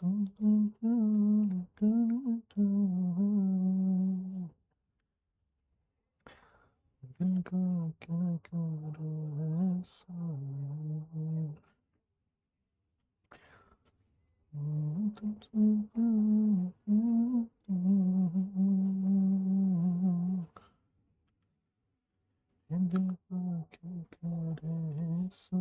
दिल का क्या करूं ऐसा। ये दिल का क्या करे ऐसा।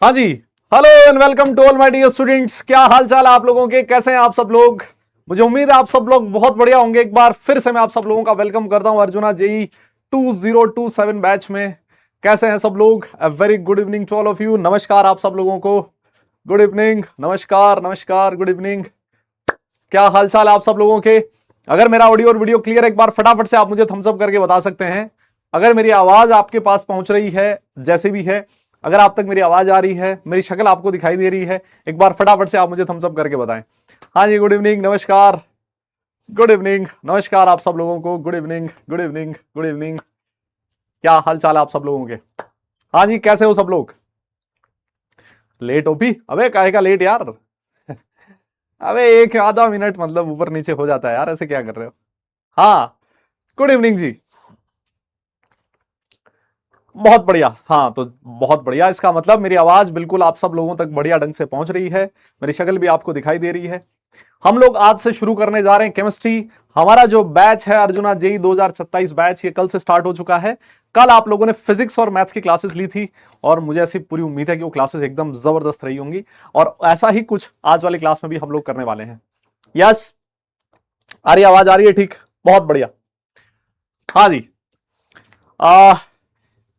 हाँ जी। Hello and welcome to all my dear students. क्या हाल चाल है आप लोगों के, कैसे हैं आप सब लोग। मुझे उम्मीद है आप सब लोग बहुत बढ़िया होंगे। एक बार फिर से मैं आप सब लोगों का वेलकम करता हूं अर्जुना जेई 2027 बैच में। कैसे हैं सब लोग। A very good evening to all of you. नमस्कार आप सब लोगों को। गुड इवनिंग, नमस्कार नमस्कार, गुड इवनिंग। क्या हाल चाल है आप सब लोगों के। अगर मेरा ऑडियो और वीडियो क्लियर, एक बार फटाफट से आप मुझे थम्स अप करके बता सकते हैं। अगर मेरी आवाज आपके पास पहुंच रही है, जैसे भी है, अगर आप तक मेरी आवाज आ रही है, मेरी शक्ल आपको दिखाई दे रही है, एक बार फटाफट से आप मुझे थम्स अप करके बताएं। हाँ जी, गुड इवनिंग, नमस्कार, गुड इवनिंग, नमस्कार आप सब लोगों को। Good evening, good evening, good evening. क्या हाल चाल है आप सब लोगों के। हाँ जी, कैसे हो सब लोग। लेट हो भी, अबे काहे का लेट यार। अबे एक आधा मिनट मतलब ऊपर नीचे हो जाता है यार, ऐसे क्या कर रहे हो। हाँ, गुड इवनिंग जी। बहुत बढ़िया। हाँ तो बहुत बढ़िया, इसका मतलब मेरी आवाज बिल्कुल आप सब लोगों तक बढ़िया ढंग से पहुंच रही है, मेरी शक्ल भी आपको दिखाई दे रही है। हम लोग आज से शुरू करने जा रहे हैं केमिस्ट्री। हमारा जो बैच है अर्जुना जेई 2027 बैच, ये कल से स्टार्ट हो चुका है। कल आप लोगों ने फिजिक्स और मैथ्स की क्लासेस ली थी और मुझे ऐसी पूरी उम्मीद है कि वो क्लासेस एकदम जबरदस्त रही होंगी। और ऐसा ही कुछ आज वाली क्लास में भी हम लोग करने वाले हैं। यस, आ रही आवाज, आ रही है ठीक, बहुत बढ़िया। हाँ जी। आ,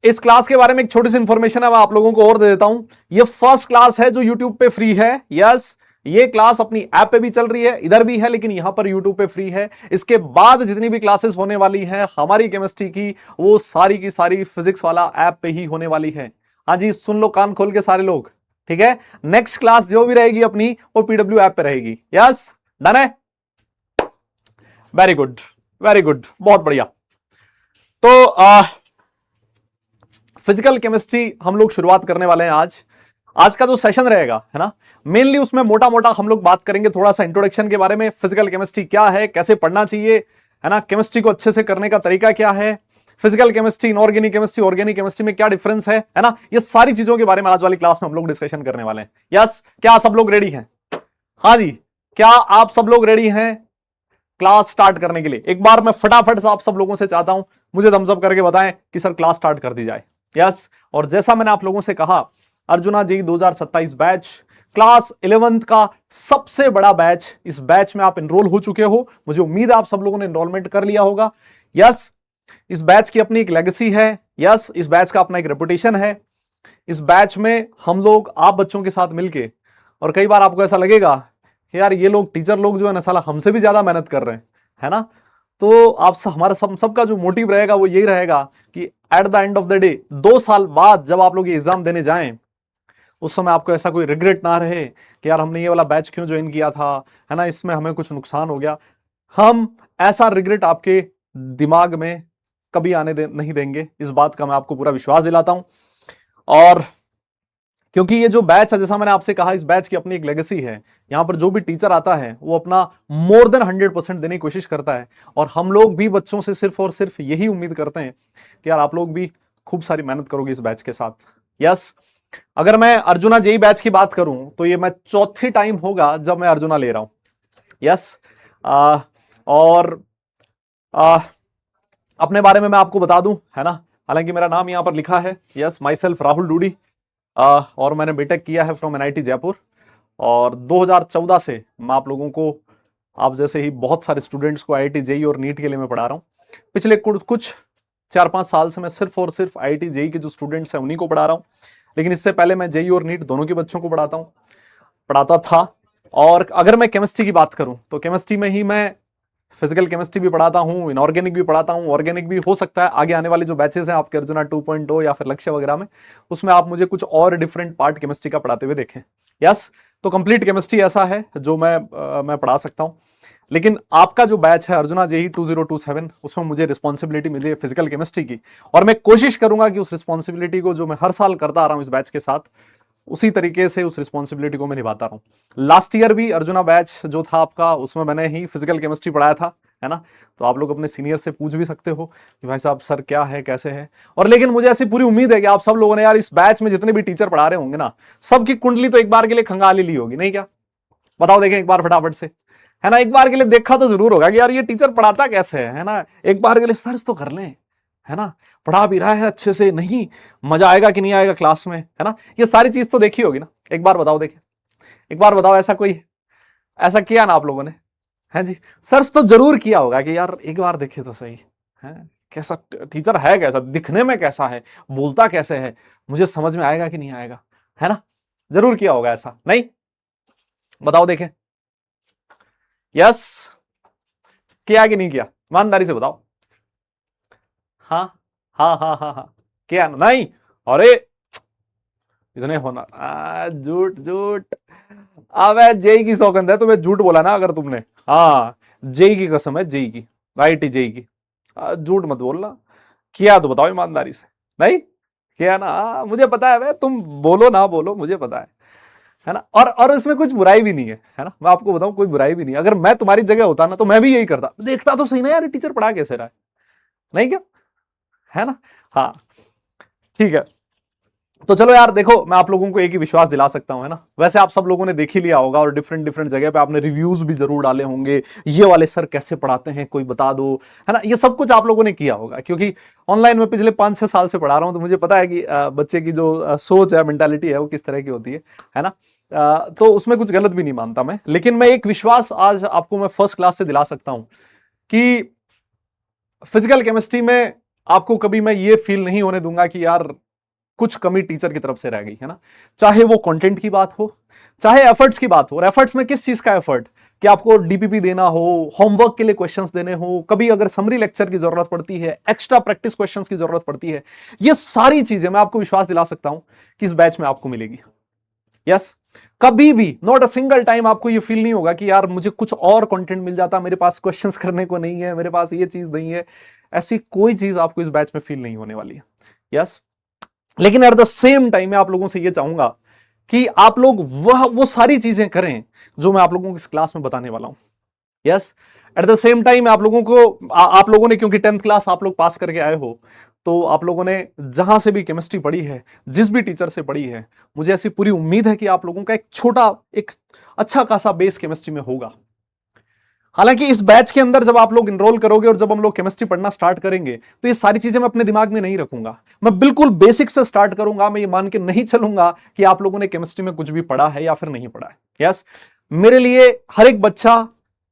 इस क्लास के बारे में एक छोटी सी इंफॉर्मेशन है मैं आप लोगों को और दे देता हूं। ये फर्स्ट क्लास है जो यूट्यूब पे फ्री है। यस, ये क्लास अपनी ऐप पे भी चल रही है, इधर भी है, लेकिन यहां पर यूट्यूब पे फ्री है। इसके बाद जितनी भी क्लासेस होने वाली हैं हमारी केमिस्ट्री की, वो सारी की सारी फिजिक्स वाला ऐप पे ही होने वाली है। हाँ जी, सुन लो कान खोल के सारे लोग, ठीक है। नेक्स्ट क्लास जो भी रहेगी अपनी, वो पीडब्ल्यू ऐप पे रहेगी। यस, डन है। वेरी गुड, वेरी गुड, बहुत बढ़िया। तो फिजिकल केमिस्ट्री हम लोग शुरुआत करने वाले हैं आज। आज का जो सेशन रहेगा है ना, मेनली उसमें मोटा मोटा हम लोग बात करेंगे थोड़ा सा इंट्रोडक्शन के बारे में। फिजिकल केमिस्ट्री क्या है, कैसे पढ़ना चाहिए, है ना, केमिस्ट्री को अच्छे से करने का तरीका क्या है, physical chemistry, inorganic chemistry, organic chemistry में क्या डिफरेंस है ना, ये सारी चीजों के बारे में आज वाली क्लास में हम लोग डिस्कशन करने वाले हैं। यस, क्या सब लोग रेडी हैं। हाँ जी, क्या आप सब लोग रेडी हैं क्लास स्टार्ट करने के लिए। एक बार मैं फटाफट से आप सब लोगों से चाहता हूं मुझे थम्स अप करके बताएं कि सर क्लास स्टार्ट कर दी जाए। यस, और जैसा मैंने आप लोगों से कहा, अर्जुना जी 2027 बैच क्लास 11th का सबसे बड़ा बैच। इस बैच में आप एनरोल हो चुके हो, मुझे उम्मीद है आप सब लोगों ने एनरोलमेंट कर लिया होगा। यस, इस बैच की अपनी एक लेगेसी है। यस, इस बैच का अपना एक रेपुटेशन है। इस बैच में हम लोग आप बच्चों के साथ मिलके, और कई बार आपको ऐसा लगेगा कि यार ये लोग टीचर लोग जो है ना साला हमसे भी ज्यादा मेहनत कर रहे हैं, है ना। तो आप हमारा सबका जो मोटिव रहेगा वो यही रहेगा कि at the end of the day 2 साल बाद जब आप लोग ये एग्जाम देने जाएं, उस समय आपको ऐसा कोई रिग्रेट ना रहे कि यार हमने ये वाला बैच क्यों ज्वाइन किया था, है ना, इसमें हमें कुछ नुकसान हो गया। हम ऐसा रिग्रेट आपके दिमाग में कभी नहीं देंगे, इस बात का मैं आपको पूरा विश्वास दिलाता हूं। और क्योंकि ये जो बैच है, जैसा मैंने आपसे कहा, इस बैच की अपनी एक लेगेसी है। यहां पर जो भी टीचर आता है वो अपना मोर देन 100% देने की कोशिश करता है, और हम लोग भी बच्चों से सिर्फ और सिर्फ यही उम्मीद करते हैं कि यार आप लोग भी खूब सारी मेहनत करोगे इस बैच के साथ। यस, अगर मैं अर्जुना जेई बैच की बात करूं तो ये मैं चौथी टाइम होगा जब मैं अर्जुना ले रहा हूं। यस, और आ, अपने बारे में मैं आपको बता दूं, है ना, हालांकि मेरा नाम यहां पर लिखा है। Yes, myself Rahul Dudi, और मैंने बीटेक किया है फ्रॉम एनआईटी जयपुर। और 2014 से मैं आप लोगों को, आप जैसे ही बहुत सारे स्टूडेंट्स को आईआईटी जेई और नीट के लिए मैं पढ़ा रहा हूं। पिछले कुछ 4-5 साल से मैं सिर्फ और सिर्फ आईआईटी जेई के जो स्टूडेंट्स हैं उन्हीं को पढ़ा रहा हूं, लेकिन इससे पहले मैं जेई और नीट दोनों के बच्चों को पढ़ाता था। और अगर मैं केमिस्ट्री की बात करूं तो केमिस्ट्री में ही मैं फिजिकल केमिस्ट्री भी पढ़ाता हूँ, इनऑर्गेनिक भी पढ़ाता हूँ, ऑर्गेनिक भी। हो सकता है आगे आने वाली जो बैचेस हैं आपके अर्जुना 2.0 या फिर लक्ष्य वगैरह में, उसमें आप मुझे कुछ और डिफरेंट पार्ट केमिस्ट्री का पढ़ाते हुए देखें। यस, तो कंप्लीट केमिस्ट्री ऐसा है जो मैं पढ़ा सकता हूँ। लेकिन आपका जो बैच है अर्जुना जेई 2027, उसमें मुझे रिस्पॉन्सिबिलिटी मिली है फिजिकल केमिस्ट्री की, और मैं कोशिश करूंगा कि उस रिस्पॉन्सिबिलिटी को जो मैं हर साल करता आ रहा हूं इस बैच के साथ, उसी तरीके से उस रिस्पॉन्सिबिलिटी को मैं निभाता रहा हूं। लास्ट ईयर भी अर्जुना बैच जो था आपका, उसमें मैंने ही फिजिकल केमिस्ट्री पढ़ाया था, है ना। तो आप लोग अपने सीनियर से पूछ भी सकते हो कि भाई साहब सर क्या है कैसे है। और लेकिन मुझे ऐसी पूरी उम्मीद है कि आप सब लोगों ने यार इस बैच में जितने भी टीचर पढ़ा रहे होंगे ना, सबकी कुंडली तो एक बार के लिए खंगाल ही ली होगी, नहीं क्या? बताओ देखें एक बार फटाफट से, है ना। एक बार के लिए देखा तो जरूर होगा कि यार ये टीचर पढ़ाता कैसे है ना। एक बार के लिए सर्च तो कर लें, है ना। पढ़ा भी रहा है अच्छे से, नहीं मजा आएगा कि नहीं आएगा क्लास में, है ना। ये सारी चीज तो देखी होगी ना। एक बार बताओ देखें, एक बार बताओ, ऐसा कोई ऐसा किया ना आप लोगों ने? है जी, सर्च तो जरूर किया होगा कि यार एक बार देखे तो सही है, कैसा टीचर है, कैसा दिखने में, कैसा है, बोलता कैसे है, मुझे समझ में आएगा कि नहीं आएगा, है ना। जरूर किया होगा ऐसा, नहीं? बताओ देखें। यस, किया कि नहीं किया, ईमानदारी से बताओ। हाँ हाँ हाँ हाँ हाँ, किया ना? नहीं, अरे इतने होना, झूठ झूठ। अब जेई की सौगंध है, तुम्हें झूठ बोला ना अगर तुमने। हाँ, जेई की कसम है, जेई की, आईआईटी जेई की। झूठ मत बोलना, किया तो बताओ ईमानदारी से। नहीं किया ना? मुझे पता है भाई, तुम बोलो ना बोलो मुझे पता है ना। और इसमें कुछ बुराई भी नहीं है ना। मैं आपको बताऊं, कोई बुराई भी नहीं है। अगर मैं तुम्हारी जगह होता ना तो मैं भी यही करता, देखता तो सही ना यार टीचर पढ़ा कैसे रहा है, नहीं क्या, है ना। हाँ, ठीक है। तो चलो यार देखो, मैं आप लोगों को एक ही विश्वास दिला सकता हूं, है ना। वैसे आप सब लोगों ने देख ही लिया होगा और डिफरेंट डिफरेंट जगह पे आपने रिव्यूज भी जरूर डाले होंगे, ये वाले सर कैसे पढ़ाते हैं कोई बता दो, है ना। ये सब कुछ आप लोगों ने किया होगा, क्योंकि ऑनलाइन में पिछले 5-6 साल से पढ़ा रहा हूं, तो मुझे पता है कि बच्चे की जो सोच है, मेंटालिटी है, वो किस तरह की होती है ना। तो उसमें कुछ गलत भी नहीं मानता मैं, लेकिन मैं एक विश्वास आज आपको मैं फर्स्ट क्लास से दिला सकता हूं कि फिजिकल केमिस्ट्री में आपको कभी मैं ये फील नहीं होने दूंगा कि यार कुछ कमी टीचर की तरफ से रह गई, है ना। चाहे वो कंटेंट की बात हो, चाहे एफर्ट्स की बात हो। और एफर्ट्स में किस चीज का एफर्ट, कि आपको डीपीपी देना हो, होमवर्क के लिए क्वेश्चंस देने हो, कभी अगर समरी लेक्चर की जरूरत पड़ती है, एक्स्ट्रा प्रैक्टिस क्वेश्चंस की जरूरत पड़ती है, ये सारी चीजें मैं आपको विश्वास दिला सकता हूं कि इस बैच में आपको मिलेगी। यस, कभी भी नॉट अ सिंगल टाइम आपको ये फील नहीं होगा कि यार मुझे कुछ और कंटेंट मिल जाता, मेरे पास क्वेश्चंस करने को नहीं है, मेरे पास ये चीज नहीं है। ऐसी कोई चीज आपको इस बैच में फील नहीं होने वाली है। यस, लेकिन एट द सेम टाइम मैं आप लोगों से ये चाहूंगा कि आप लोग वो सारी चीजें करें जो मैं आप लोगों को इस क्लास में बताने वाला हूं। Yes, at the same time आप लोगों को आप लोगों ने, क्योंकि 10th क्लास आप लोग पास करके आए हो, तो आप लोगों ने जहां से भी केमिस्ट्री पढ़ी है, जिस भी टीचर से पढ़ी है, मुझे ऐसी पूरी उम्मीद है कि आप लोगों का एक अच्छा खासा बेस केमिस्ट्री में होगा। हालांकि इस बैच के अंदर जब आप लोग इनरोल करोगे और जब हम लोग केमिस्ट्री पढ़ना स्टार्ट करेंगे, तो ये सारी चीजें मैं अपने दिमाग में नहीं रखूंगा। मैं बिल्कुल बेसिक से स्टार्ट करूंगा। मैं ये मान के नहीं चलूंगा कि आप लोगों ने केमिस्ट्री में कुछ भी पढ़ा है या फिर नहीं पढ़ा है। यस, मेरे लिए हर एक बच्चा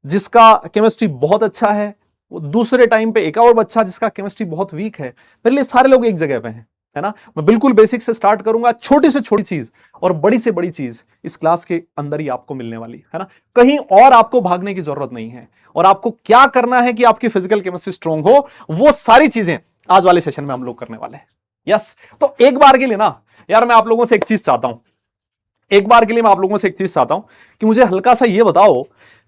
जिसका केमिस्ट्री बहुत अच्छा है, वो दूसरे टाइम पे एक और बच्चा जिसका केमिस्ट्री बहुत वीक है, मेरे लिए सारे लोग एक जगह पे हैं, है ना। मैं बिल्कुल बेसिक से स्टार्ट करूंगा, छोटी से छोटी चीज और बड़ी से बड़ी चीज इस क्लास के अंदर ही आपको मिलने वाली है ना। कहीं और आपको भागने की जरूरत नहीं है। और आपको क्या करना है कि आपकी फिजिकल केमिस्ट्री स्ट्रांग हो, वो सारी चीजें आज वाले सेशन में हम लोग करने वाले हैं। यस, तो एक बार के लिए ना यार मैं आप लोगों से एक चीज चाहता हूं, एक बार के लिए मैं आप लोगों से एक चीज चाहता हूं कि मुझे हल्का सा ये बताओ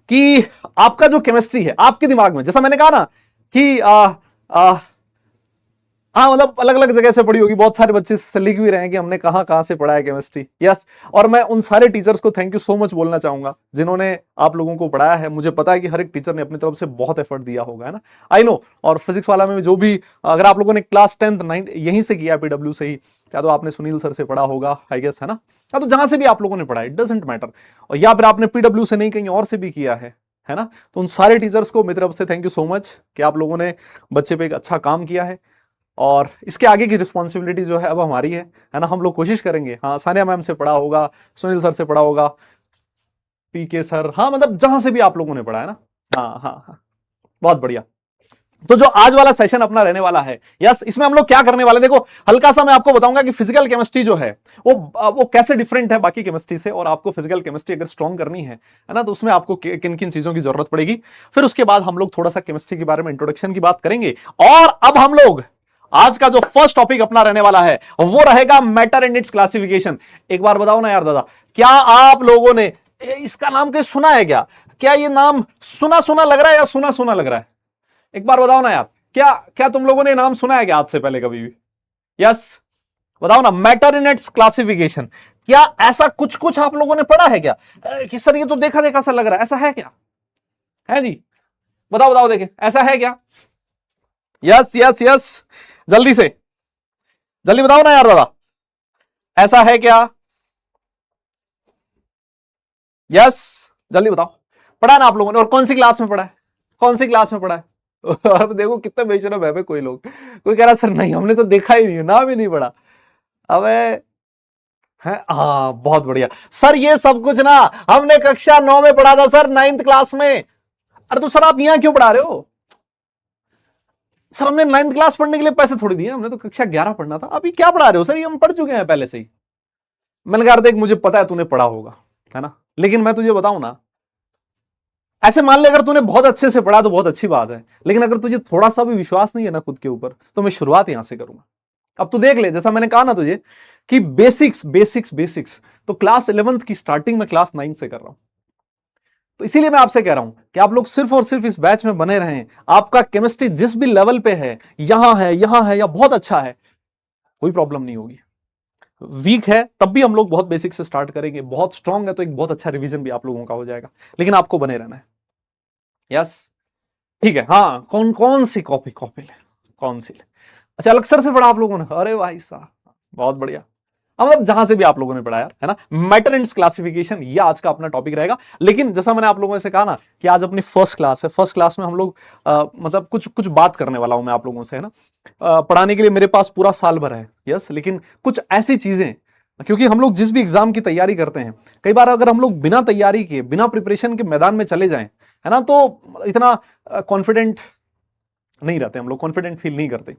कि आपका जो केमिस्ट्री है आपके दिमाग में, जैसा मैंने कहा ना कि हाँ मतलब अलग अलग जगह से पढ़ी होगी, बहुत सारे बच्चे से लिख भी रहे हैं कि हमने कहां कहां से पढ़ा है केमिस्ट्री। यस, और मैं उन सारे टीचर्स को थैंक यू सो मच बोलना चाहूंगा जिन्होंने आप लोगों को पढ़ाया है। मुझे पता है कि हर एक टीचर ने अपनी तरफ से बहुत एफर्ट दिया होगा, है ना, आई नो। और फिजिक्स वाला में जो भी, अगर आप लोगों ने क्लास 10th 9th यहीं से किया, पीडब्ल्यू से ही, या तो आपने सुनील सर से पढ़ा होगा आई गेस, है ना, या तो जहां से भी आप लोगों ने पढ़ा, इट डजंट मैटर, और या फिर आपने पीडब्ल्यू से नहीं कहीं और से भी किया है ना, तो उन सारे टीचर्स को मेरी तरफ से थैंक यू सो मच कि आप लोगों ने बच्चे पे एक अच्छा काम किया है। और इसके आगे की रिस्पॉन्सिबिलिटी जो है अब हमारी है ना। हम लोग कोशिश करेंगे, हाँ सानिया मैम से पढ़ा होगा, सुनील सर से पढ़ा होगा, पीके सर, हाँ मतलब जहां से भी आप लोगों ने पढ़ा है ना। हाँ हाँ हाँ, बहुत बढ़िया। तो जो आज वाला सेशन अपना रहने वाला है, यस, इसमें हम लोग क्या करने वाले, देखो हल्का सा मैं आपको बताऊंगा कि फिजिकल केमिस्ट्री जो है वो कैसे डिफरेंट है बाकी केमिस्ट्री से, और आपको फिजिकल केमिस्ट्री अगर स्ट्रॉन्ग करनी है ना, तो उसमें आपको किन किन चीजों की जरूरत पड़ेगी। फिर उसके बाद हम लोग थोड़ा सा केमिस्ट्री के बारे में इंट्रोडक्शन की बात करेंगे, और अब हम लोग आज का जो फर्स्ट टॉपिक अपना रहने वाला है वो रहेगा मैटर एंड इट्स क्लासिफिकेशन। एक बार बताओ ना यार दादा, क्या आप लोगों ने इसका नाम कहीं सुना है क्या? क्या ये नाम सुना सुना लग रहा है या सुना सुना लग रहा है? एक बार बताओ ना यार, क्या क्या तुम लोगों ने नाम सुना है क्या आज से पहले कभी भी? यस, बताओ ना, मैटर इन इट्स क्लासिफिकेशन। क्या ऐसा कुछ कुछ आप लोगों ने पढ़ा है क्या कि सर ये तो देखा देखा सा लग रहा है, ऐसा है क्या? है जी, बताओ बताओ, देखें ऐसा है क्या? यस यस यस, जल्दी से जल्दी बताओ ना यार दादा, ऐसा है क्या? यस, जल्दी बताओ, पढ़ा ना आप लोगों ने? और कौन सी क्लास में पढ़ा है? कौन सी क्लास में पढ़ा है? अब देखो कितने बेशरम है कोई लोग, कोई कह रहा सर नहीं हमने तो देखा ही नहीं, नाम ही नहीं पढ़ा। अबे है, हाँ बहुत बढ़िया सर, ये सब कुछ ना हमने कक्षा 9 में पढ़ा था सर, 9th क्लास में। अरे तो सर आप यहां क्यों पढ़ा रहे हो? सर हमने 9th क्लास पढ़ने के लिए पैसे थोड़ी दिए, हमने तो कक्षा 11 पढ़ना था। अभी क्या पढ़ा रहे हो सर, ये हम पढ़ चुके हैं पहले से ही। मैंने कहा देख मुझे पता है तूने पढ़ा होगा, है ना, लेकिन मैं तुझे बताऊं ना, ऐसे मान ले अगर तूने बहुत अच्छे से पढ़ा तो बहुत अच्छी बात है, लेकिन अगर तुझे थोड़ा सा भी विश्वास नहीं है ना खुद के ऊपर, तो मैं शुरुआत यहां से करूंगा। अब तू देख ले, जैसा मैंने कहा ना तुझे कि बेसिक्स बेसिक्स बेसिक्स, तो क्लास 11th की स्टार्टिंग में क्लास 9 से कर रहा हूं। तो इसीलिए मैं आपसे कह रहा हूं कि आप लोग सिर्फ और सिर्फ इस बैच में बने रहें। आपका केमिस्ट्री जिस भी लेवल पे है, यहां है या बहुत अच्छा है, कोई प्रॉब्लम नहीं होगी। वीक है तब भी हम लोग बहुत बेसिक से स्टार्ट करेंगे, बहुत स्ट्रांग है तो एक बहुत अच्छा रिवीजन भी आप लोगों का हो जाएगा, लेकिन आपको बने रहना है। यस, ठीक है। हाँ, कौन कौन सी कॉपी कॉपी ले, कौन सी ले? अच्छा, अक्सर से पढ़ा आप लोगों ने? अरे भाई साहब बहुत बढ़िया। अब मतलब जहां से भी आप लोगों ने पढ़ा यार, है ना, मैटर एंड क्लासिफिकेशन, ये आज का अपना टॉपिक रहेगा। लेकिन जैसा मैंने आप लोगों से कहा ना कि आज अपनी फर्स्ट क्लास है, फर्स्ट क्लास में हम लोग मतलब कुछ कुछ बात करने वाला हूं मैं आप लोगों से, है ना। पढ़ाने के लिए मेरे पास पूरा साल भर है, यस, लेकिन कुछ ऐसी चीजें, क्योंकि हम लोग जिस भी एग्जाम की तैयारी करते हैं, कई बार अगर हम लोग बिना तैयारी के, बिना प्रिपरेशन के मैदान में चले जाएं, है ना, तो इतना कॉन्फिडेंट नहीं रहते हम लोग, कॉन्फिडेंट फील नहीं करते।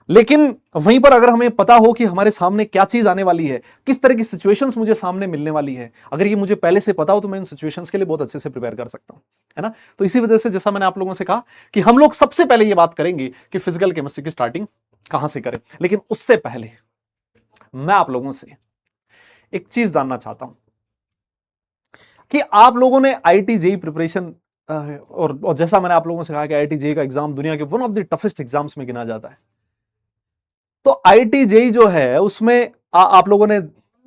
लेकिन वहीं पर अगर हमें पता हो कि हमारे सामने क्या चीज आने वाली है, किस तरह की सिचुएशंस मुझे सामने मिलने वाली है, अगर ये मुझे पहले से पता हो तो मैं इन सिचुएशंस के लिए बहुत अच्छे से प्रिपेयर कर सकता हूं, है ना। तो इसी वजह से जैसा मैंने आप लोगों से कहा कि हम लोग सबसे पहले ये बात करेंगे कि फिजिकल केमिस्ट्री की स्टार्टिंग कहां से करें। लेकिन उससे पहले मैं आप लोगों से एक चीज जानना चाहता हूं कि आप लोगों ने आईआईटी जेईई प्रिपरेशन, और जैसा मैंने आप लोगों से कहा कि आईआईटी जेईई का एग्जाम दुनिया के one of the toughest exams में गिना जाता है। तो आईआईटी जेईई जो है उसमें आप लोगों ने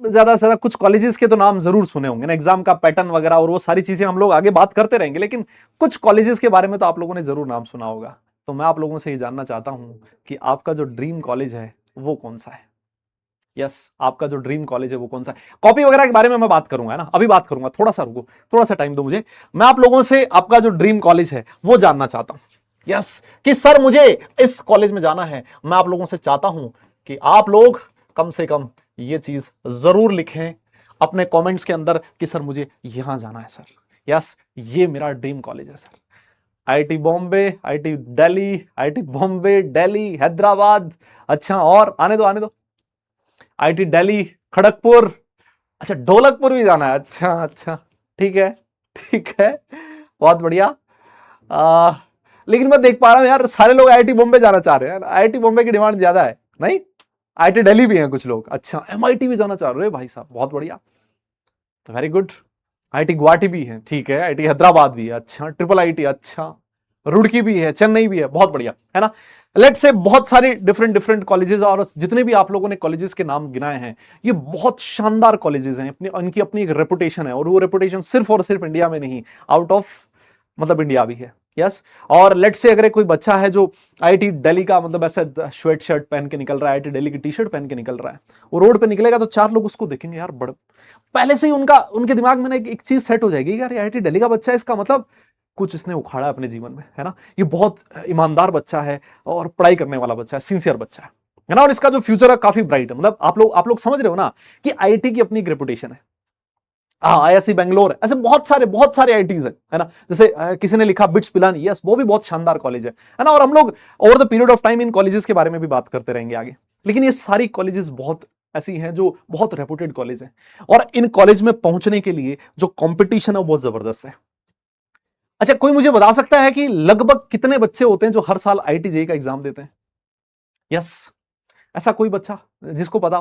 ज्यादा से ज्यादा कुछ कॉलेजेस के तो नाम जरूर सुने होंगे ना, एग्जाम का पैटर्न वगैरह और वो सारी चीजें हम लोग आगे बात करते रहेंगे, लेकिन कुछ कॉलेजेस के बारे में तो आप लोगों ने जरूर नाम सुना होगा। तो मैं आप लोगों से ये जानना चाहता हूं कि आपका जो ड्रीम कॉलेज है वो कौन सा है। यस, आपका जो ड्रीम कॉलेज है वो कौन सा है। कॉपी वगैरह के बारे में मैं बात करूंगा, है ना, अभी बात करूंगा, थोड़ा सा रुको, थोड़ा सा टाइम दो मुझे। मैं आप लोगों से आपका जो ड्रीम कॉलेज है वो जानना चाहता हूं। यस, कि सर मुझे इस कॉलेज में जाना है। मैं आप लोगों से चाहता हूं कि आप लोग कम से कम ये चीज जरूर लिखें अपने कमेंट्स के अंदर कि सर मुझे यहां जाना है सर। यस, ये मेरा ड्रीम कॉलेज है sir. IIT Bombay, IIT Delhi, IIT Bombay, Delhi, Hyderabad, अच्छा और आने दो आने दो, आईआईटी दिल्ली, खड़गपुर, अच्छा ढोलकपुर भी जाना है, अच्छा अच्छा, ठीक है ठीक है, बहुत बढ़िया। लेकिन मैं देख पा रहा हूं यार सारे लोग आईआईटी बॉम्बे जाना चाह रहे हैं, आईआईटी बॉम्बे की डिमांड ज्यादा है। नहीं, आईआईटी दिल्ली भी हैं कुछ लोग, अच्छा एमआईटी भी जाना चाह रहे हैं भाई साहब, बहुत बढ़िया, वेरी गुड। आईआईटी गुवाहाटी भी है, ठीक है, आईआईटी हैदराबाद भी है, अच्छा, ट्रिपल आईटी, अच्छा, रुड़की भी है, चेन्नई भी है, बहुत बढ़िया, है ना। लेट्स से बहुत सारी डिफरेंट डिफरेंट कॉलेजेस, और जितने भी आप लोगों ने कॉलेजेस के नाम गिनाए हैं ये बहुत शानदार कॉलेजेस हैं, अपनी उनकी अपनी एक रेपुटेशन है, और वो रेपुटेशन सिर्फ और सिर्फ इंडिया में नहीं, आउट ऑफ मतलब इंडिया भी है। यस, और लेट्स से अगर कोई बच्चा है जो आईआईटी दिल्ली का मतलब ऐसे स्वेट शर्ट पहन के निकल रहा है, आईआईटी दिल्ली की टी शर्ट पहन के निकल रहा है, वो रोड पे निकलेगा तो 4 लोग उसको देखेंगे, यार बड़ पहले से ही उनके दिमाग में एक चीज सेट हो जाएगी, यार आईआईटी दिल्ली का बच्चा है, इसका मतलब कुछ इसने उखाड़ा है अपने जीवन में, है ना, ये बहुत ईमानदार बच्चा है और पढ़ाई करने वाला बच्चा है, सिंसियर बच्चा है ना, और इसका जो फ्यूचर है काफी ब्राइट है। मतलब आप लोग समझ रहे हो ना कि आईआईटी की अपनी एक रेपुटेशन है। IISc बेंगलोर है, ऐसे बहुत सारे आईटीज है ना। जैसे किसी ने लिखा बिट्स पिलानी, यस वो भी बहुत शानदार कॉलेज है ना। और हम लोग over the period of time in colleges के बारे में भी बात करते रहेंगे आगे। लेकिन ये सारी कॉलेजेस बहुत ऐसी हैं जो बहुत रेपुटेड कॉलेज है, और इन कॉलेज में पहुंचने के लिए जो कंपटीशन है वो बहुत जबरदस्त है। अच्छा, कोई मुझे बता सकता है कि लगभग कितने बच्चे होते हैं जो हर साल IIT JEE का एग्जाम देते हैं? यस, ऐसा कोई बच्चा जिसको पता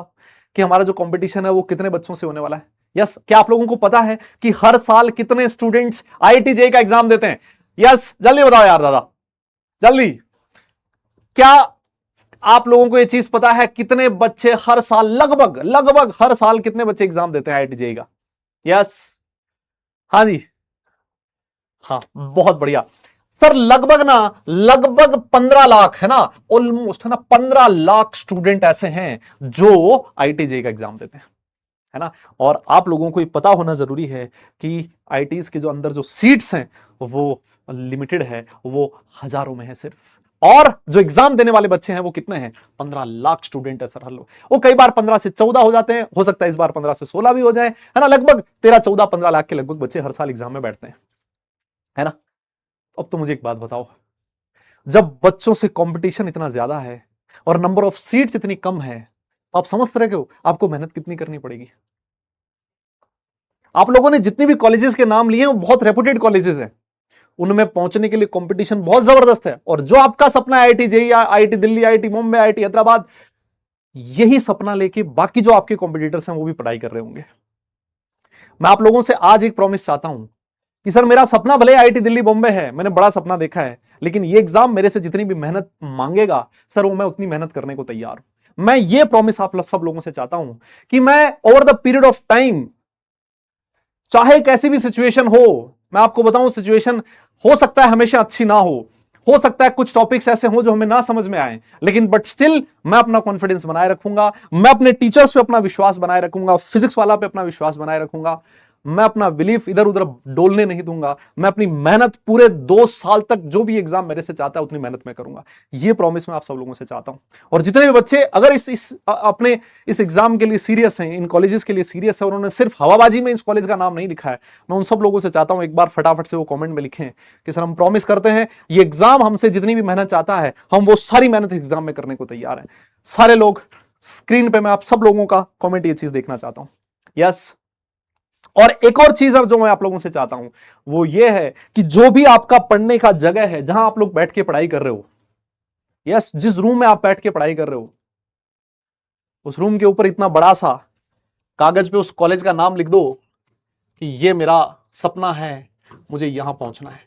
कि हमारा जो कंपटीशन है वो कितने बच्चों से होने वाला है? यस, क्या आप लोगों को पता है कि हर साल कितने स्टूडेंट्स IIT JEE का एग्जाम देते हैं? यस, जल्दी बताओ यार दादा, जल्दी। क्या आप लोगों को यह चीज पता है कितने बच्चे हर साल, लगभग हर साल कितने बच्चे एग्जाम देते हैं IIT JEE का? यस, हाँ जी, हाँ बहुत बढ़िया सर। लगभग 15 लाख है ना, ऑलमोस्ट है ना, 15 लाख स्टूडेंट ऐसे हैं जो IIT JEE का एग्जाम देते हैं, है ना। और आप लोगों को ये पता होना जरूरी है कि IITs के जो अंदर जो सीट्स हैं वो लिमिटेड है, वो हजारों में है सिर्फ। और जो एग्जाम देने वाले बच्चे हैं वो कितने हैं? 15 लाख स्टूडेंट है सर हर लोग। वो कई बार 15 से 14 हो जाते हैं, हो सकता है इस बार 15 से 16 भी हो जाए, है ना। लगभग 13, 14, 15 लाख के लगभग बच्चे हर साल एग्जाम में बैठते हैं, है ना। अब तो मुझे एक बात बताओ, जब बच्चों से कंपटीशन इतना ज्यादा है और नंबर ऑफ सीट्स इतनी कम है, तो आप समझ रहे हो आपको मेहनत कितनी करनी पड़ेगी। आप लोगों ने जितनी भी कॉलेजेस के नाम लिए हैं वो बहुत रेपुटेड कॉलेजेस हैं, उनमें पहुंचने के लिए कंपटीशन बहुत जबरदस्त है। और जो आपका सपना है IIT JEE, IIT Delhi, IIT Mumbai, IIT Hyderabad, यही सपना लेके बाकी जो आपके कॉम्पिटिटर्स हैं वो भी पढ़ाई कर रहे होंगे। मैं आप लोगों से आज एक प्रॉमिस चाहता हूं कि सर मेरा सपना भले IIT दिल्ली बॉम्बे है, मैंने बड़ा सपना देखा है, लेकिन ये एग्जाम मेरे से जितनी भी मेहनत मांगेगा सर वो मैं उतनी मेहनत करने को तैयार हूं। मैं ये प्रॉमिस आप सब लोगों से चाहता हूं कि मैं over the period of time, चाहे कैसी भी सिचुएशन हो, मैं आपको बताऊं सिचुएशन हो सकता है हमेशा अच्छी ना हो सकता है कुछ टॉपिक्स ऐसे हो जो हमें ना समझ में आए, लेकिन बट स्टिल मैं अपना कॉन्फिडेंस बनाए रखूंगा, मैं अपने टीचर्स पे अपना विश्वास बनाए रखूंगा, फिजिक्स वाला पे अपना विश्वास बनाए रखूंगा, मैं अपना बिलीफ इधर उधर डोलने नहीं दूंगा, मैं अपनी मेहनत पूरे 2 साल तक जो भी एग्जाम मेरे से चाहता है उतनी मेहनत मैं करूंगा। ये प्रॉमिस मैं आप सब लोगों से चाहता हूं। और जितने भी बच्चे अगर अपने इस एग्जाम के लिए सीरियस हैं, इन कॉलेजेस के लिए सीरियस है, उन्होंने सिर्फ हवाबाजी में इस कॉलेज का नाम नहीं लिखा है, मैं उन सब लोगों से चाहता हूं एक बार फटाफट से वो कॉमेंट में लिखें कि सर हम प्रॉमिस करते हैं ये एग्जाम हमसे जितनी भी मेहनत चाहता है हम वो सारी मेहनत एग्जाम में करने को तैयार है। सारे लोग स्क्रीन पे मैं आप सब लोगों का कॉमेंट ये चीज देखना चाहता हूं। यस, और एक और चीज जो मैं आप लोगों से चाहता हूं वो ये है कि जो भी आपका पढ़ने का जगह है, जहां आप लोग बैठ के पढ़ाई कर रहे हो, यस, जिस रूम में आप बैठ के पढ़ाई कर रहे हो, उस रूम के ऊपर इतना बड़ा सा कागज पे उस कॉलेज का नाम लिख दो कि ये मेरा सपना है, मुझे यहां पहुंचना है।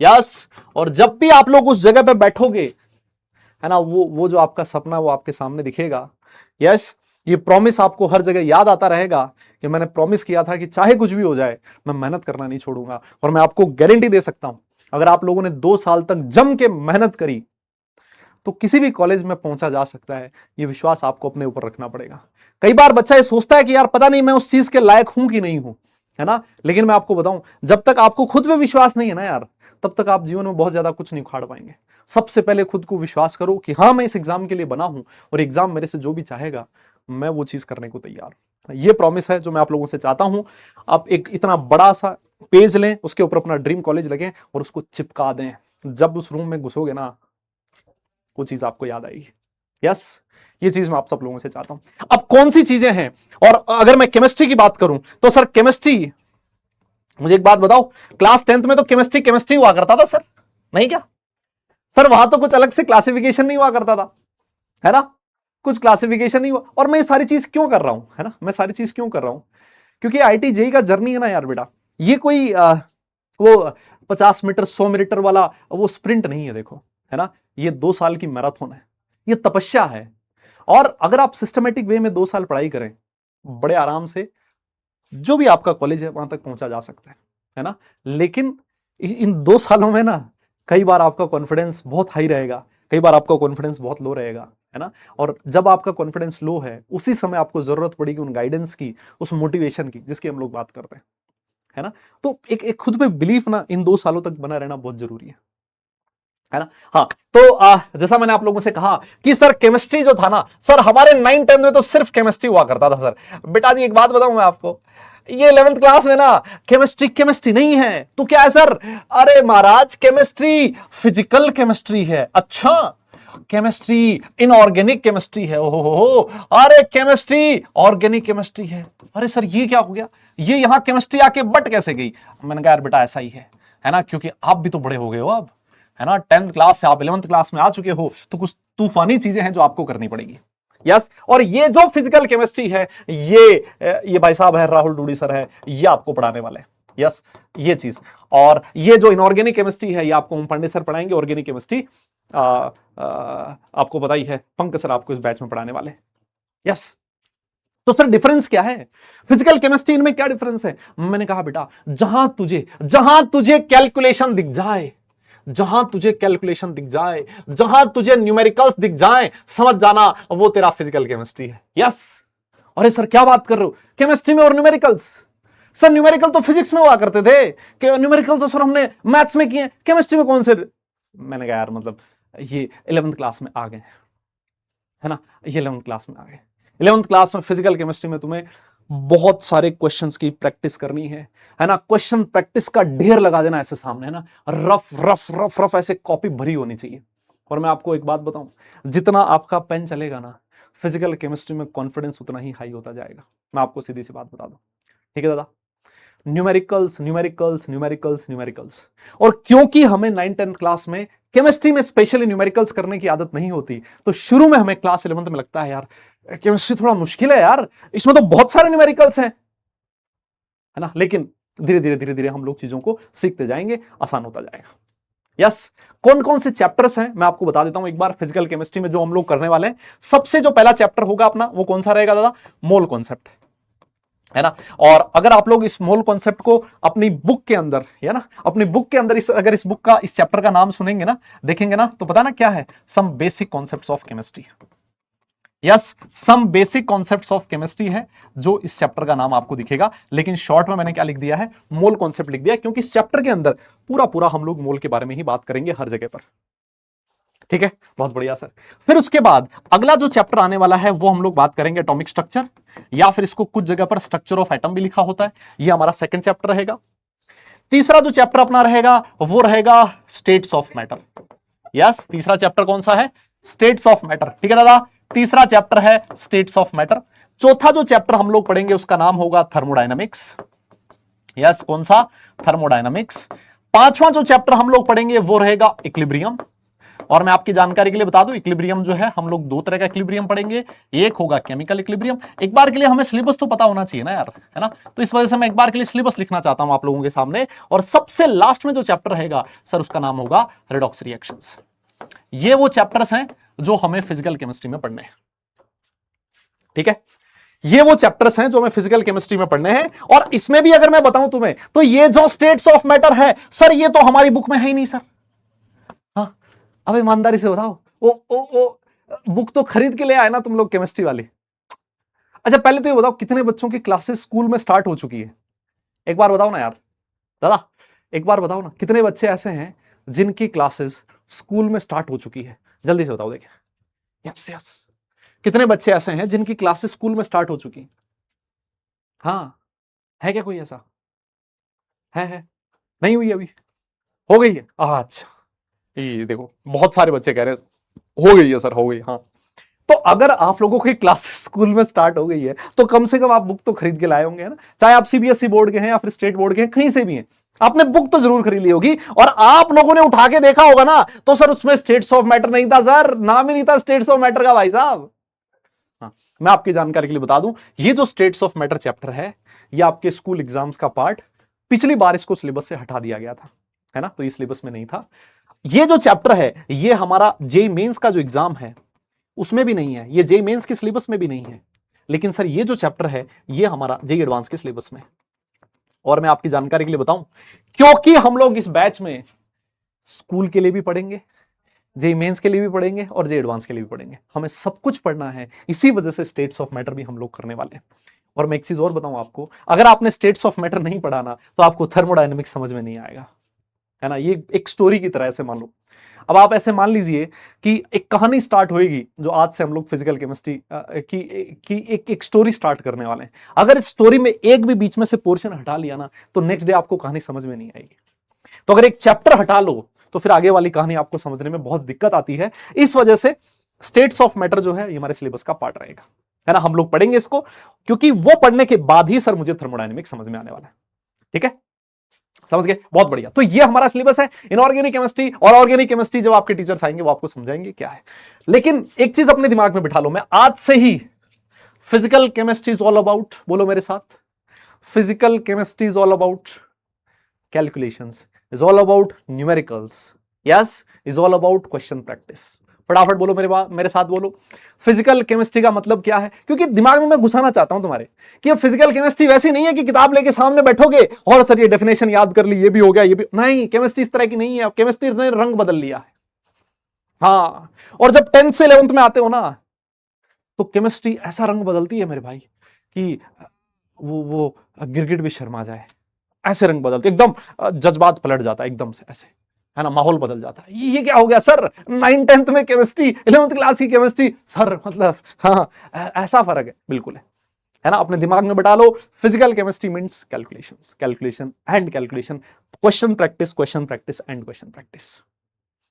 यस, और जब भी आप लोग उस जगह पे बैठोगे, है ना, वो जो आपका सपना वो आपके सामने दिखेगा। यस, ये प्रॉमिस आपको हर जगह याद आता रहेगा कि मैंने प्रॉमिस किया था कि चाहे कुछ भी हो जाए मैं मेहनत करना नहीं छोड़ूंगा। और मैं आपको गारंटी दे सकता हूं अगर आप लोगों ने 2 साल तक जम के मेहनत करी तो किसी भी कॉलेज में पहुंचा जा सकता है। ये विश्वास आपको अपने ऊपर रखना पड़ेगा। कई बार बच्चा ये सोचता है कि यार पता नहीं मैं उस चीज के लायक हूं कि नहीं हूं, है ना, लेकिन मैं आपको बताऊं जब तक आपको खुद पे विश्वास नहीं है ना यार, तब तक आप जीवन में बहुत ज्यादा कुछ नहीं उखाड़ पाएंगे। सबसे पहले खुद को विश्वास करो कि हाँ मैं इस एग्जाम के लिए बना हूं और एग्जाम मेरे से जो भी चाहेगा मैं वो चीज करने को तैयार हूं। ये प्रॉमिस है जो मैं आप लोगों से चाहता हूं। आप एक इतना बड़ा सा पेज लें, उसके ऊपर अपना ड्रीम कॉलेज लगें और उसको चिपका दें। जब उस रूम में घुसोगे ना वो चीज आपको याद आएगी। यस, ये चीज मैं आप सब लोगों से चाहता हूं। अब कौन सी चीजें हैं, और अगर मैं केमिस्ट्री की बात करूं तो सर केमिस्ट्री, मुझे एक बात बताओ, क्लास 10th में तो केमिस्ट्री हुआ करता था सर, नहीं क्या सर? वहां तो कुछ अलग से क्लासिफिकेशन नहीं हुआ करता था, है ना, कुछ क्लासिफिकेशन नहीं हुआ। और मैं ये सारी चीज क्यों कर रहा हूं, है ना, मैं सारी चीज क्यों कर रहा हूं? क्योंकि IIT JEE का जर्नी है ना यार बेटा, ये कोई वो 50 मीटर 100 मीटर वाला वो स्प्रिंट नहीं है, देखो, है ना, ये 2 साल की मैराथन है, ये तपस्या है। और अगर आप सिस्टमेटिक वे में 2 साल पढ़ाई करें, बड़े आराम से जो भी आपका कॉलेज है वहां तक पहुंचा जा सकता है ना। लेकिन इन 2 सालों में ना कई बार आपका कॉन्फिडेंस बहुत हाई रहेगा, कई बार आपका कॉन्फिडेंस बहुत लो रहेगा, है ना। और जब आपका कॉन्फिडेंस लो है उसी समय आपको जरूरत पड़ेगी उन गाइडेंस की, उस मोटिवेशन की जिसकी हम लोग बात करते हैं, है ना। तो एक खुद पे बिलीफ ना इन 2 सालों तक बना रहना बहुत जरूरी है ना। हाँ, तो जैसा मैंने आप लोगों से कहा कि सर केमिस्ट्री जो था ना सर, हमारे 9th 10th में तो सिर्फ केमिस्ट्री हुआ करता था सर। बेटा जी एक बात बताऊं मैं आपको, ये 11th क्लास में ना केमिस्ट्री केमिस्ट्री नहीं है तो क्या है सर? अरे महाराज केमिस्ट्री फिजिकल केमिस्ट्री है। अच्छा, केमिस्ट्री इनऑर्गेनिक केमिस्ट्री है। ओहो, अरे केमिस्ट्री ऑर्गेनिक केमिस्ट्री है। अरे सर ये क्या हो गया? ये यहां केमिस्ट्री आके बट कैसे गई? मैंने कहा यार बेटा ऐसा ही है ना, क्योंकि आप भी तो बड़े हो गए हो अब, है ना। 10th क्लास से आप 11th क्लास में आ चुके हो, तो कुछ तूफानी चीजें हैं जो आपको करनी पड़ेगी। यस, और ये जो फिजिकल केमिस्ट्री है, ये भाई साहब है, राहुल डूडी सर है, ये आपको पढ़ाने वाले हैं। यस, ये चीज। और ये जो इनऑर्गेनिक केमिस्ट्री है, ये आपको ओम पांडे सर पढ़ाएंगे। ऑर्गेनिक केमिस्ट्री आपको पता ही है, पंकज सर आपको इस बैच में पढ़ाने वाले। यस, तो सर डिफरेंस क्या है? फिजिकल केमिस्ट्री इनमें क्या डिफरेंस है? मैंने कहा बेटा, जहां तुझे कैलकुलेशन दिख जाए, जहां तुझे कैलकुलेशन दिख जाए, जहां तुझे न्यूमेरिकल्स दिख जाए, समझ जाना वो तेरा फिजिकल केमिस्ट्री है। यस। अरे सर क्या बात कर रहे हो, केमिस्ट्री में और न्यूमेरिकल्स? सर न्यूमेरिकल तो फिजिक्स में हुआ करते थे, कि न्यूमेरिकल तो सर हमने मैथ्स में किए, केमिस्ट्री में कौन से? मैंने कहा यार मतलब ये 11th क्लास में आ गए, है ना, ये 11th क्लास में आ गए। 11th क्लास में फिजिकल केमिस्ट्री में तुम्हें बहुत सारे क्वेश्चंस की प्रैक्टिस करनी है ना। क्वेश्चन प्रैक्टिस का ढेर लगा देना ऐसे सामने, है ना, रफ रफ रफ रफ ऐसे कॉपी भरी होनी चाहिए। और मैं आपको एक बात बताऊं, जितना आपका पेन चलेगा ना, फिजिकल केमिस्ट्री में कॉन्फिडेंस उतना ही हाई होता जाएगा। मैं आपको सीधी सी बात बता दूं, ठीक है दादा। Numericals numericals numericals numericals. और क्योंकि हमें 9th-10th क्लास में केमिस्ट्री में स्पेशली न्यूमेरिकल्स करने की आदत नहीं होती, तो शुरू में हमें क्लास 11th में लगता है यार केमिस्ट्री थोड़ा मुश्किल है यार, इसमें तो बहुत सारे न्यूमेरिकल्स हैं, है ना। लेकिन धीरे धीरे धीरे धीरे हम लोग चीजों को सीखते जाएंगे, आसान होता जाएगा। यस, कौन कौन से चैप्टर्स हैं मैं आपको बता देता हूं एक बार। फिजिकल केमिस्ट्री में जो हम लोग करने वाले हैं, सबसे जो पहला चैप्टर होगा अपना, वो कौन सा रहेगा दादा? मोल कॉन्सेप्ट, है ना। और अगर आप लोग इस मोल कॉन्सेप्ट को अपनी बुक के अंदर, है ना, अपनी बुक के अंदर अगर इस बुक का, इस चैप्टर का नाम सुनेंगे ना, देखेंगे ना, तो पता ना क्या है? Some basic concepts of chemistry. Yes, some basic concepts of chemistry है जो इस चैप्टर का नाम आपको दिखेगा। लेकिन शॉर्ट में मैंने क्या लिख दिया है? मोल कॉन्सेप्ट लिख दिया, क्योंकि इस चैप्टर के अंदर पूरा पूरा हम लोग मोल के बारे में ही बात करेंगे हर जगह पर। ठीक है, बहुत बढ़िया सर। फिर उसके बाद अगला जो चैप्टर आने वाला है वो हम लोग बात करेंगे एटॉमिक स्ट्रक्चर, या फिर इसको कुछ जगह पर स्ट्रक्चर ऑफ एटम भी लिखा होता है। ये हमारा सेकंड चैप्टर रहेगा। तीसरा जो चैप्टर अपना रहेगा वो रहेगा स्टेट्स ऑफ मैटर। यस, तीसरा चैप्टर कौन सा है? States of matter. ठीक है दादा, तीसरा चैप्टर है स्टेट्स ऑफ मैटर। चौथा जो चैप्टर हम लोग पढ़ेंगे उसका नाम होगा थर्मोडायनामिक्स। यस, कौन सा? थर्मोडायनामिक्स। पांचवा जो चैप्टर हम लोग पढ़ेंगे वो रहेगा इक्विलिब्रियम। और मैं आपकी जानकारी के लिए बता दूं, इक्विलिब्रियम जो है, हम लोग दो तरह का इक्विलिब्रियम पढ़ेंगे। एक होगा केमिकल इक्विलिब्रियम। एक बार के लिए हमें सिलेबस तो पता होना चाहिए ना यार, है ना, तो इस वजह से मैं एक बार के लिए सिलेबस लिखना चाहता हूं आप लोगों के सामने। और सबसे लास्ट में जो चैप्टर रहेगा सर, उसका नाम होगा रेडॉक्स रिएक्शंस। ये वो चैप्टर्स हैं जो हमें फिजिकल केमिस्ट्री में पढ़ने हैं। ठीक है, ये वो चैप्टर्स हैं जो हमें फिजिकल केमिस्ट्री में पढ़ने हैं। और इसमें भी अगर मैं बताऊं तुम्हें, तो ये जो स्टेट्स ऑफ मैटर है सर, ये तो हमारी बुक में है ही नहीं सर। हाँ, अब ईमानदारी से बताओ, वो बुक तो खरीद के ले आए ना तुम लोग केमिस्ट्री वाली। अच्छा पहले तो ये बताओ, कितने बच्चों की क्लासेस स्कूल में स्टार्ट हो चुकी है? एक बार बताओ ना यार दादा, एक बार बताओ ना, कितने बच्चे ऐसे हैं जिनकी क्लासेस स्कूल में स्टार्ट हो चुकी है? जल्दी से बताओ। देखिए, यस यस, कितने बच्चे ऐसे हैं जिनकी क्लासेस स्कूल में स्टार्ट हो चुकी? हाँ, है क्या कोई ऐसा? है? नहीं हुई अभी? हो गई है? अच्छा, ये देखो बहुत सारे बच्चे कह रहे हैं हो गई है सर, हो गई। हाँ, तो अगर आप लोगों की क्लासेस स्कूल में स्टार्ट हो गई है, तो कम से कम आप बुक तो खरीद के लाए होंगे, है ना। चाहे आप सीबीएसई बोर्ड के हैं या फिर स्टेट बोर्ड के हैं, कहीं से भी हैं, आपने बुक तो जरूर खरीद ली होगी। और आप लोगों ने उठा के देखा होगा ना, तो सर उसमें स्टेट्स ऑफ मैटर नहीं था सर, नाम ही नहीं था स्टेट्स ऑफ मैटर का भाई साहब। हाँ, मैं आपकी जानकारी के लिए बता दूं, ये जो स्टेट्स ऑफ मैटर चैप्टर है, ये आपके स्कूल एग्जाम्स का पार्ट, पिछली बार इसको सिलेबस से हटा दिया गया था, है ना, तो ये सिलेबस में नहीं था। ये जो चैप्टर है, ये हमारा जेईई मेंस का जो एग्जाम है उसमें भी नहीं है, ये जेईई मेंस के सिलेबस में भी नहीं है। लेकिन सर ये जो चैप्टर है, ये हमारा जेईई एडवांस के सिलेबस में। और मैं आपकी जानकारी के लिए बताऊं, क्योंकि हम लोग इस बैच में स्कूल के लिए भी पढ़ेंगे, जेईई मेंस के लिए भी पढ़ेंगे और जेईई एडवांस के लिए भी पढ़ेंगे, हमें सब कुछ पढ़ना है। इसी वजह से स्टेट्स ऑफ मैटर भी हम लोग करने वाले हैं। और मैं एक चीज और बताऊं आपको, अगर आपने स्टेट्स ऑफ मैटर नहीं पढ़ा ना, तो आपको थर्मोडायनेमिक्स समझ में नहीं आएगा। है ना, ये एक स्टोरी की तरह ऐसे मान लो। अब आप ऐसे मान लीजिए कि एक कहानी स्टार्ट होएगी, जो आज से हम लोग फिजिकल केमिस्ट्री की एक स्टोरी स्टार्ट करने वाले हैं। अगर इस स्टोरी में एक भी बीच में से पोर्शन हटा लिया ना, तो नेक्स्ट डे आपको कहानी समझ में नहीं आएगी। तो अगर एक चैप्टर हटा लो तो फिर आगे वाली कहानी आपको समझने में बहुत दिक्कत आती है। इस वजह से स्टेट्स ऑफ मैटर जो है ये हमारे सिलेबस का पार्ट रहेगा, है ना। हम लोग पढ़ेंगे इसको, क्योंकि वो पढ़ने के बाद ही सर मुझे थर्मोडायनेमिक्स समझ में आने वाला है। ठीक है, समझ गए, बहुत बढ़िया। तो ये हमारा सिलेबस है इनऑर्गेनिक केमिस्ट्री। और ऑर्गेनिक केमिस्ट्री जब आपके टीचर्स आएंगे वो आपको समझाएंगे क्या है। लेकिन एक चीज अपने दिमाग में बिठा लो, मैं आज से ही physical chemistry is all about, बोलो मेरे साथ, physical chemistry is all about calculations, is all about numericals, yes, is all about question practice। फटाफट बोलो मेरे साथ बोलो, फिजिकल केमिस्ट्री का मतलब क्या है। क्योंकि दिमाग में मैं घुसाना चाहता हूं तुम्हारे कि फिजिकल केमिस्ट्री वैसी नहीं है कि किताब लेके सामने बैठोगे और सर ये डेफिनेशन याद कर ली, ये भी हो गया, ये भी नहीं। केमिस्ट्री इस तरह की नहीं है, केमिस्ट्री ने रंग बदल लिया है। हाँ, और जब 10th से 11th में आते हो ना, तो केमिस्ट्री ऐसा रंग बदलती है मेरे भाई कि वो गिरगिट भी शर्मा जाए, ऐसे रंग बदलते, एकदम जज्बात पलट जाता है एकदम से, ऐसे, है ना, माहौल बदल जाता है। ये क्या हो गया सर, 9th 10th में केमिस्ट्री, 11th क्लास की केमिस्ट्री सर, मतलब हाँ ऐसा फर्क है, बिल्कुल है ना। अपने दिमाग में बैठा लो, physical chemistry means calculations, calculation and calculation, question practice and question practice,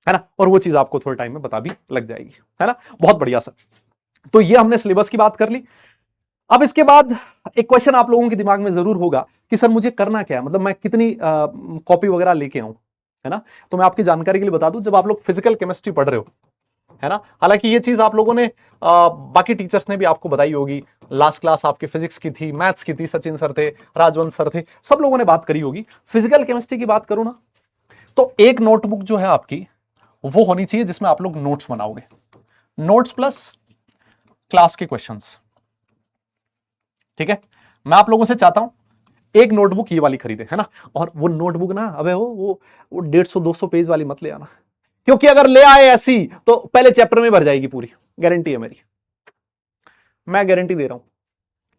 है ना। और वो चीज आपको थोड़े टाइम में पता भी लग जाएगी, है ना। बहुत बढ़िया सर। तो ये हमने सिलेबस की बात कर ली। अब इसके बाद एक क्वेश्चन आप लोगों के दिमाग में जरूर होगा कि सर मुझे करना क्या है, मतलब मैं कितनी कॉपी वगैरह लेके आऊं, है ना। तो मैं आपकी जानकारी के लिए बता दूं, जब आप लोग फिजिकल केमिस्ट्री पढ़ रहे हो, है ना, हालांकि ये चीज आप लोगों ने बाकी टीचर्स ने भी आपको बताई होगी। लास्ट क्लास आपके फिजिक्स की थी, मैथ्स की थी, सचिन सर थे, राजवंश सर थे, सब लोगों ने बात करी होगी। फिजिकल केमिस्ट्री की बात करूं ना, तो एक नोटबुक जो है आपकी वो होनी चाहिए जिसमें आप लोग नोट्स बनाओगे, नोट्स प्लस क्लास के क्वेश्चंस। ठीक है, मैं आप लोगों से चाहता हूं एक नोटबुक ये वाली खरीदे, है ना। और वो नोटबुक ना, अबे वो 150-200 पेज वाली मत ले आना, क्योंकि अगर ले आए ऐसी तो पहले चैप्टर में भर जाएगी पूरी, गारंटी है मेरी, मैं गारंटी दे रहा हूं।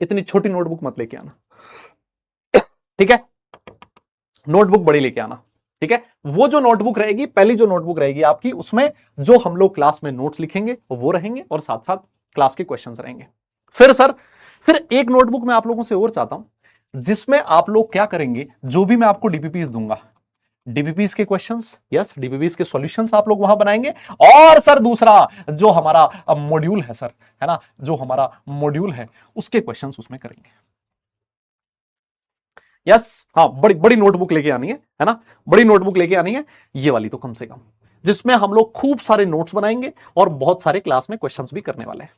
इतनी छोटी नोटबुक मत लेके आना, ठीक है, नोटबुक बड़ी लेके आना। ठीक है, वो जो नोटबुक रहेगी, पहली जो नोटबुक रहेगी आपकी, उसमें जो हम लोग क्लास में नोट्स लिखेंगे वो रहेंगे, और साथ साथ क्लास के क्वेश्चंस रहेंगे। फिर एक नोटबुक मैं आप लोगों से और चाहता हूं जिसमें आप लोग क्या करेंगे, जो भी मैं आपको डीपीपीस दूंगा, डीपीपीस के क्वेश्चंस, यस, डीपीपीस के सॉल्यूशंस आप लोग वहां बनाएंगे। और सर दूसरा जो हमारा मॉड्यूल है सर, है ना, जो हमारा मॉड्यूल है उसके क्वेश्चंस उसमें करेंगे। यस, हाँ, बड़ी बड़ी नोटबुक लेके आनी है ना, बड़ी नोटबुक लेके आनी है, ये वाली तो कम से कम, जिसमें हम लोग खूब सारे नोट्स बनाएंगे और बहुत सारे क्लास में क्वेश्चंस भी करने वाले हैं।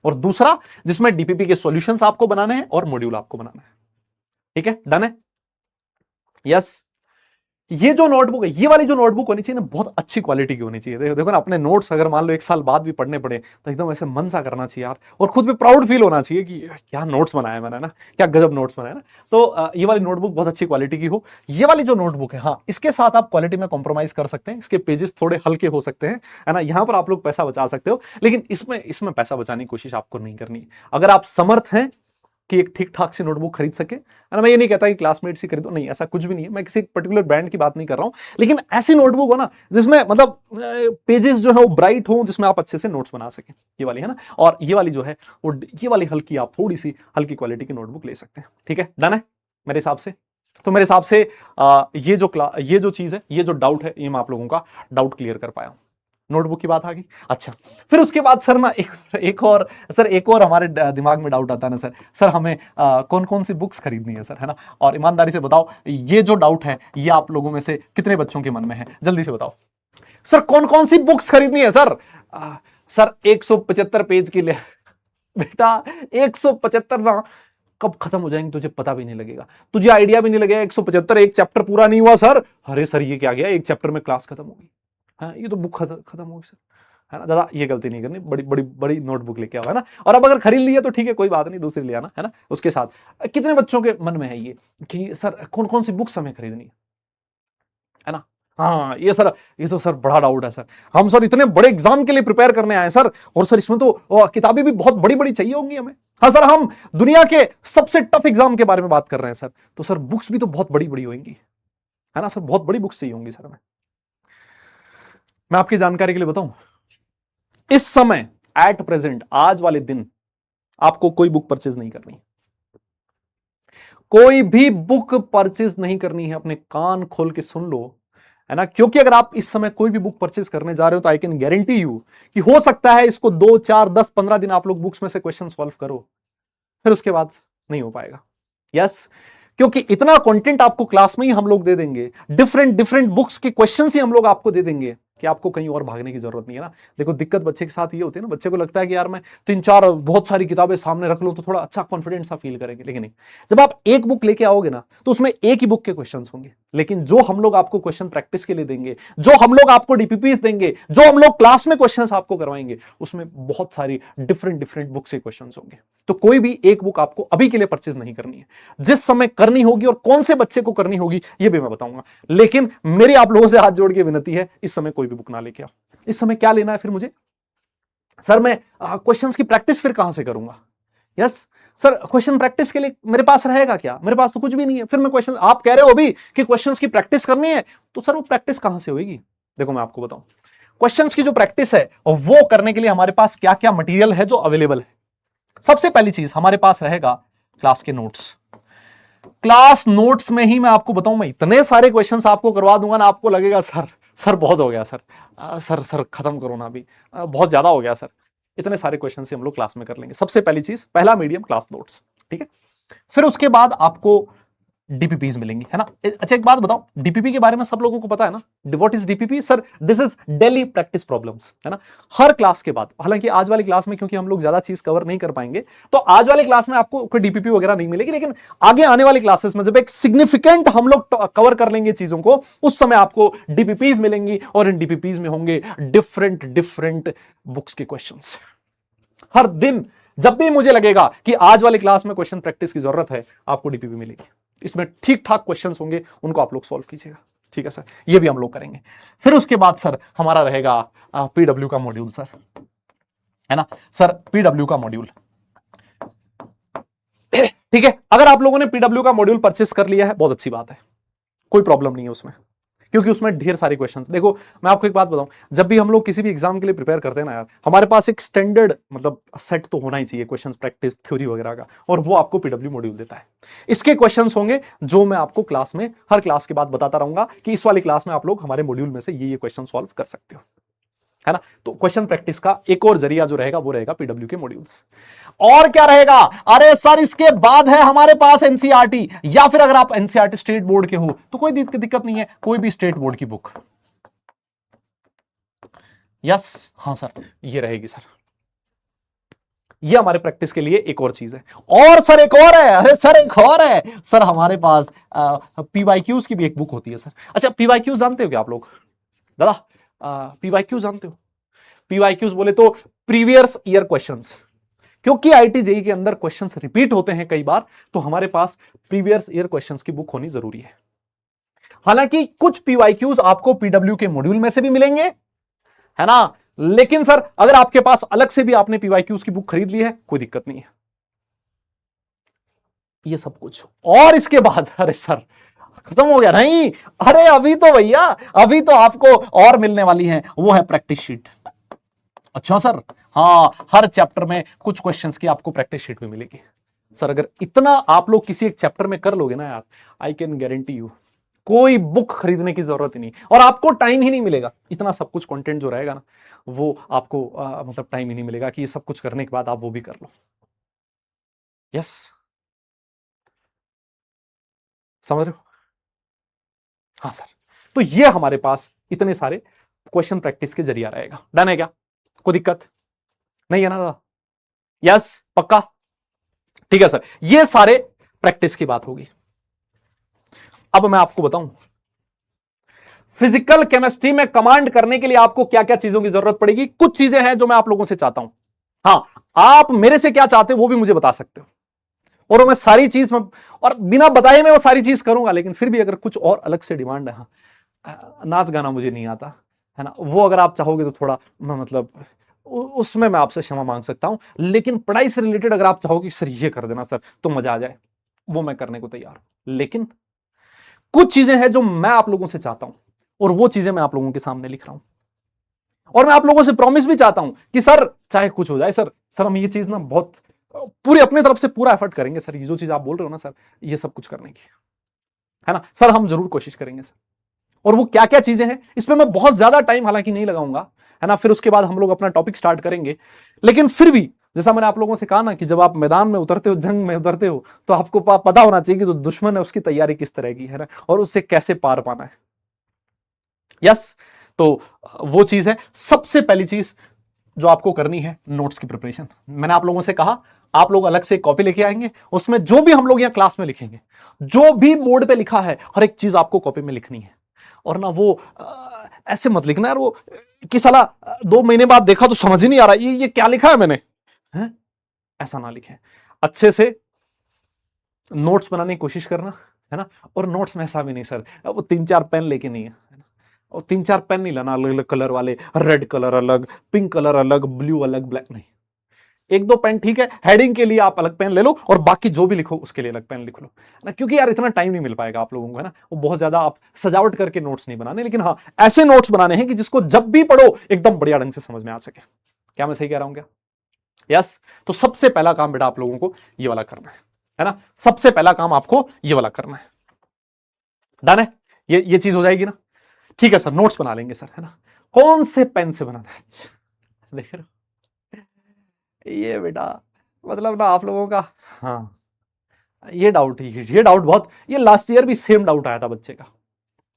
और दूसरा जिसमें डीपीपी के सॉल्यूशंस आपको बनाने हैं और मॉड्यूल आपको बनाना है। ठीक है, डन है, यस। ये जो नोटबुक है, ये वाली जो नोटबुक होनी चाहिए ना, बहुत अच्छी क्वालिटी की होनी चाहिए। देखो ना, अपने नोट्स अगर मान लो 1 साल बाद भी पढ़ने पड़े तो एकदम ऐसे मन सा करना चाहिए यार, और खुद भी प्राउड फील होना चाहिए कि क्या नोट्स बनाया मैंने ना, क्या गजब नोट्स बनाया ना। तो ये वाली नोटबुक बहुत अच्छी क्वालिटी की हो। ये वाली जो नोटबुक है, हाँ, इसके साथ आप क्वालिटी में कॉम्प्रोमाइज कर सकते हैं, इसके पेजेस थोड़े हल्के हो सकते हैं, है ना, यहां पर आप लोग पैसा बचा सकते हो, लेकिन इसमें पैसा बचाने की कोशिश आपको नहीं करनी है। अगर आप समर्थ हैं कि एक ठीक ठाक सी नोटबुक खरीद सके, है ना, मैं ये नहीं कहता कि क्लासमेट से खरीदो, नहीं, ऐसा कुछ भी नहीं है, मैं किसी पर्टिकुलर ब्रांड की बात नहीं कर रहा हूं, लेकिन ऐसी नोटबुक हो ना जिसमें मतलब पेजेस जो है वो ब्राइट हो, जिसमें आप अच्छे से नोट्स बना सकें, ये वाली, है ना। और ये वाली जो है वो, ये वाली हल्की, आप थोड़ी सी हल्की क्वालिटी की नोटबुक ले सकते हैं। ठीक है, डन है मेरे हिसाब से। तो मेरे हिसाब से ये जो चीज है, ये जो डाउट है, ये मैं आप लोगों का डाउट क्लियर कर पाया हूं। नोटबुक की बात आ गई। अच्छा, फिर उसके बाद सर ना एक और हमारे दिमाग में डाउट आता है ना सर हमें कौन कौन सी बुक्स खरीदनी है सर, है ना। और ईमानदारी से बताओ, ये जो डाउट है ये आप लोगों में से कितने बच्चों के मन में है, जल्दी से बताओ सर, कौन कौन सी बुक्स खरीदनी है सर। सर 175 पेज की ले बेटा, 175 ना कब खत्म हो जाएंगे तुझे पता भी नहीं लगेगा, तुझे आइडिया भी नहीं लगेगा। 175, एक चैप्टर पूरा नहीं हुआ सर, अरे सर ये क्या गया, एक चैप्टर में क्लास खत्म होगी, हाँ, ये तो बुक खत्म होगी सर, है ना। दादा ये गलती नहीं करनी, बड़ी बड़ी बड़ी नोटबुक लेके आओ, है ना। और अब अगर खरीद लिया तो ठीक है, कोई बात नहीं, दूसरी ले आना, है ना। उसके साथ कितने बच्चों के मन में है ये कि सर कौन कौन सी बुक्स हमें खरीदनी है ना। हाँ, ये तो सर बड़ा डाउट है सर, हम सर इतने बड़े एग्जाम के लिए प्रिपेयर करने आए सर, और सर इसमें तो किताबें भी बहुत बड़ी बड़ी चाहिए होंगी हमें। हाँ सर, हम दुनिया के सबसे टफ एग्जाम के बारे में बात कर रहे हैं सर, तो सर बुक्स भी तो बहुत बड़ी बड़ी होंगी। है ना सर, बहुत बड़ी बुक्स चाहिए होंगी सर। मैं आपकी जानकारी के लिए बताऊं, इस समय एट प्रेजेंट, आज वाले दिन आपको कोई बुक परचेज नहीं करनी, कोई भी बुक परचेज नहीं करनी है। अपने कान खोल के सुन लो, है ना, क्योंकि अगर आप इस समय कोई भी बुक परचेज करने जा रहे हो तो आई कैन गारंटी यू कि हो सकता है इसको 2, 4, 10, 15 दिन आप लोग बुक्स में से क्वेश्चन सॉल्व करो, फिर उसके बाद नहीं हो पाएगा। यस, क्योंकि इतना कंटेंट आपको क्लास में ही हम लोग दे देंगे, डिफरेंट डिफरेंट बुक्स के क्वेश्चंस ही हम लोग आपको दे देंगे कि आपको कहीं और भागने की जरूरत नहीं है ना। देखो दिक्कत बच्चे के साथ ये होती है ना, बच्चे को लगता है कि यार मैं 3-4 बहुत सारी किताबें सामने रख लूं तो थोड़ा अच्छा कॉन्फिडेंस सा फील करेंगे, लेकिन नहीं, जब आप एक बुक लेके आओगे ना तो उसमें एक ही बुक के क्वेश्चंस होंगे, लेकिन जो हम लोग आपको क्वेश्चन प्रैक्टिस के लिए देंगे, जो हम लोग आपको डीपीपीस देंगे, जो हम लोग क्लास में क्वेश्चंस आपको करवाएंगे, उसमें बहुत सारी डिफरेंट डिफरेंट बुक्स के क्वेश्चंस होंगे। तो कोई भी एक बुक आपको अभी के लिए परचेज नहीं करनी है, जिस समय करनी होगी और कौन से बच्चे को करनी होगी ये भी मैं बताऊंगा। लेकिन मेरी आप लोगों से हाथ जोड़ के विनती है, इस समय कोई भी बुक ना लेके आओ। इस समय क्या लेना है फिर मुझे, सर मैं क्वेश्चंस की प्रैक्टिस फिर कहां से करूंगा। यस सर, क्वेश्चन प्रैक्टिस के लिए मेरे पास रहेगा क्या, मेरे पास तो कुछ भी नहीं है। फिर मैं क्वेश्चन, आप कह रहे हो अभी कि क्वेश्चंस की प्रैक्टिस करनी है, तो सर वो प्रैक्टिस कहां से होगी। देखो मैं आपको बताऊं, क्वेश्चंस की जो प्रैक्टिस है वो करने के लिए हमारे पास क्या क्या मटेरियल है जो अवेलेबल है। सबसे पहली चीज हमारे पास रहेगा क्लास के नोट्स। क्लास नोट्स में ही मैं आपको बताऊं, मैं इतने सारे क्वेश्चंस आपको करवा दूंगा ना, आपको लगेगा सर सर बहुत हो गया सर, सर खत्म करो ना अभी, बहुत ज्यादा हो गया सर। इतने सारे क्वेश्चंस हम लोग क्लास में कर लेंगे। सबसे पहली चीज, पहला मीडियम क्लास नोट्स, ठीक है। फिर उसके बाद आपको डीपीपीज मिलेंगी, है ना। अच्छा एक बात बताओ, डीपीपी के बारे में सब लोगों को पता है ना, what is DPP sir, this is daily practice problems, है ना। हर क्लास के बाद, हालांकि आज वाली क्लास में क्योंकि हम लोग ज्यादा चीज कवर नहीं कर पाएंगे, तो आज वाली क्लास में आपको कोई डीपीपी वगैरह नहीं मिलेगी, लेकिन आगे आने वाली क्लासेस में जब एक सिग्निफिकेंट हम लोग कवर कर लेंगे चीजों को, उस समय आपको डीपीपीज मिलेंगी, और इन डीपीपीज में होंगे डिफरेंट डिफरेंट बुक्स के क्वेश्चंस। हर दिन जब भी मुझे लगेगा कि आज वाली क्लास में क्वेश्चन प्रैक्टिस की जरूरत है, आपको डीपीपी मिलेगी। इसमें ठीक ठाक क्वेश्चंस होंगे, उनको आप लोग सॉल्व कीजिएगा, ठीक है सर, ये भी हम लोग करेंगे। फिर उसके बाद सर हमारा रहेगा पीडब्ल्यू का मॉड्यूल सर, है ना सर, पीडब्ल्यू का मॉड्यूल, ठीक है। अगर आप लोगों ने पीडब्ल्यू का मॉड्यूल परचेस कर लिया है, बहुत अच्छी बात है, कोई प्रॉब्लम नहीं है उसमें, क्योंकि उसमें ढेर सारे क्वेश्चंस। देखो मैं आपको एक बात बताऊं, जब भी हम लोग किसी भी एग्जाम के लिए प्रिपेयर करते हैं ना यार, हमारे पास एक स्टैंडर्ड मतलब सेट तो होना ही चाहिए क्वेश्चंस प्रैक्टिस थ्योरी वगैरह का, और वो आपको पीडब्ल्यू मॉड्यूल देता है। इसके क्वेश्चंस होंगे जो मैं आपको क्लास में, हर क्लास के बाद बताता रहूंगा कि इस वाली क्लास में आप लोग हमारे मॉड्यूल में से ये क्वेश्चन सॉल्व कर सकते हो, है ना। तो क्वेश्चन प्रैक्टिस का एक और जरिया जो रहेगा वो रहेगा पीडब्ल्यू के मॉड्यूल्स। और क्या रहेगा, अरे सर इसके बाद है हमारे पास एनसीईआरटी, या फिर अगर आप एनसीईआरटी स्टेट बोर्ड के हो तो कोई दिक्कत नहीं है, कोई भी स्टेट बोर्ड की बुक। यस हाँ सर, ये रहेगी सर, ये हमारे प्रैक्टिस के लिए एक और चीज है। और सर एक और है, अरे सर एक और है सर, हमारे पास पीवाईक्यूज की भी एक बुक होती है सर। अच्छा पीवाईक्यूज जानते हो क्या आप लोग दादा, पीवाईक्यूज जानते हो। पीवाईक्यूज बोले तो प्रीवियस ईयर क्वेश्चंस, क्योंकि आईटी जेई के अंदर क्वेश्चंस रिपीट होते हैं कई बार, तो हमारे पास प्रीवियस ईयर क्वेश्चंस की बुक होनी जरूरी है। हालांकि कुछ पीवाईक्यूज आपको पीडब्ल्यू के मॉड्यूल में से भी मिलेंगे, है ना, लेकिन सर अगर आपके पास अलग से भी आपने पीवाईक्यूज की बुक खरीद ली है, कोई दिक्कत नहीं है। ये सब कुछ, और इसके बाद अरे सर खत्म हो गया नहीं, अरे अभी तो भैया, अभी तो आपको और मिलने वाली है, वो है प्रैक्टिस शीट। अच्छा सर, हाँ हर चैप्टर में कुछ क्वेश्चंस की आपको प्रैक्टिस शीट भी मिलेगी। सर अगर इतना आप लोग किसी एक चैप्टर में कर लोगे ना यार, आई कैन गारंटी यू कोई बुक खरीदने की जरूरत ही नहीं, और आपको टाइम ही नहीं मिलेगा। इतना सब कुछ कंटेंट जो रहेगा ना, वो आपको मतलब टाइम ही नहीं मिलेगा कि ये सब कुछ करने के बाद आप वो भी कर लो। यस समझ रहे हो, हाँ सर। तो ये हमारे पास इतने सारे क्वेश्चन प्रैक्टिस के जरिया रहेगा। डन है क्या, कोई दिक्कत नहीं है ना दादा। यस पक्का, ठीक है सर, ये सारे प्रैक्टिस की बात होगी। अब मैं आपको बताऊं, फिजिकल केमिस्ट्री में कमांड करने के लिए आपको क्या क्या चीजों की जरूरत पड़ेगी। कुछ चीजें हैं जो मैं आप लोगों से चाहता हूं, हाँ आप मेरे से क्या चाहते हो वो भी मुझे बता सकते हो, और मैं सारी चीज में, और बिना बताए मैं वो सारी चीज करूंगा। लेकिन फिर भी अगर कुछ और अलग से डिमांड है, हाँ नाच गाना मुझे नहीं आता, है ना, वो अगर आप चाहोगे तो थोड़ा मैं मतलब उसमें मैं आपसे क्षमा मांग सकता हूं। लेकिन पढ़ाई से रिलेटेड अगर आप चाहोगे सर ये कर देना सर तो मजा आ जाए, वो मैं करने को तैयार हूं। लेकिन कुछ चीजें हैं जो मैं आप लोगों से चाहता हूं और वो चीजें मैं आप लोगों के सामने लिख रहा हूं, और मैं आप लोगों से प्रॉमिस भी चाहता हूं कि सर चाहे कुछ हो जाए सर हम ये चीज ना बहुत पूरी अपनी तरफ से पूरा एफर्ट करेंगे सर, ये जो चीज आप बोल रहे हो ना सर, ये सब कुछ करने की, है ना सर, हम जरूर कोशिश करेंगे सर। और वो क्या क्या चीजें हैं इस पे मैं बहुत ज्यादा टाइम हालांकि नहीं लगाऊंगा, है ना, फिर उसके बाद हम लोग अपना टॉपिक स्टार्ट करेंगे। लेकिन फिर भी जैसा मैंने आप लोगों से कहा ना कि जब आप मैदान में उतरते हो, जंग में उतरते हो, तो आपको पता होना चाहिए कि जो दुश्मन है उसकी तैयारी किस तरह की है ना, और उससे कैसे पार पाना है। यस, तो वो चीज है। सबसे पहली चीज जो आपको करनी है, नोट्स की प्रिपरेशन। मैंने आप लोगों से कहा आप लोग अलग से कॉपी लेके आएंगे, उसमें जो भी हम लोग यहां क्लास में लिखेंगे, जो भी बोर्ड पे लिखा है, हर एक चीज आपको कॉपी में लिखनी है। और ना वो ऐसे मत लिखना यार, वो कि साला 2 महीने बाद देखा तो समझ ही नहीं आ रहा ये क्या लिखा है मैंने, है? ऐसा ना लिखें, अच्छे से नोट्स बनाने की कोशिश करना, है ना। और नोट्स में ऐसा भी नहीं सर वो 3-4 पेन लेके नहीं है, और 3-4 पेन नहीं लाना अलग अलग कलर वाले, रेड कलर अलग, पिंक कलर अलग, ब्लू अलग, ब्लैक नहीं। 1-2 पेन ठीक है, हेडिंग के लिए आप अलग पेन ले लो, और बाकी जो भी लिखो उसके लिए अलग पेन लिख लो ना, क्योंकि यार इतना टाइम नहीं मिल पाएगा आप लोगों को, है ना। वो बहुत ज्यादा आप सजावट करके नोट्स नहीं बनाने, लेकिन हाँ ऐसे नोट्स बनाने हैं कि जिसको जब भी पढ़ो एकदम बढ़िया ढंग से समझ में आ सके। क्या मैं सही कह रहा हूं क्या? यस। तो सबसे पहला काम बेटा आप लोगों को ये वाला करना है ना, सबसे पहला काम आपको ये वाला करना है। डन है, ये चीज हो जाएगी ना। ठीक है सर, नोट्स बना लेंगे सर, है ना। कौन से पेन से बनाना है? अच्छा, देख रहे हो ये बेटा, मतलब ना आप लोगों का, हाँ ये डाउट बहुत, ये लास्ट ईयर भी सेम डाउट आया था बच्चे का,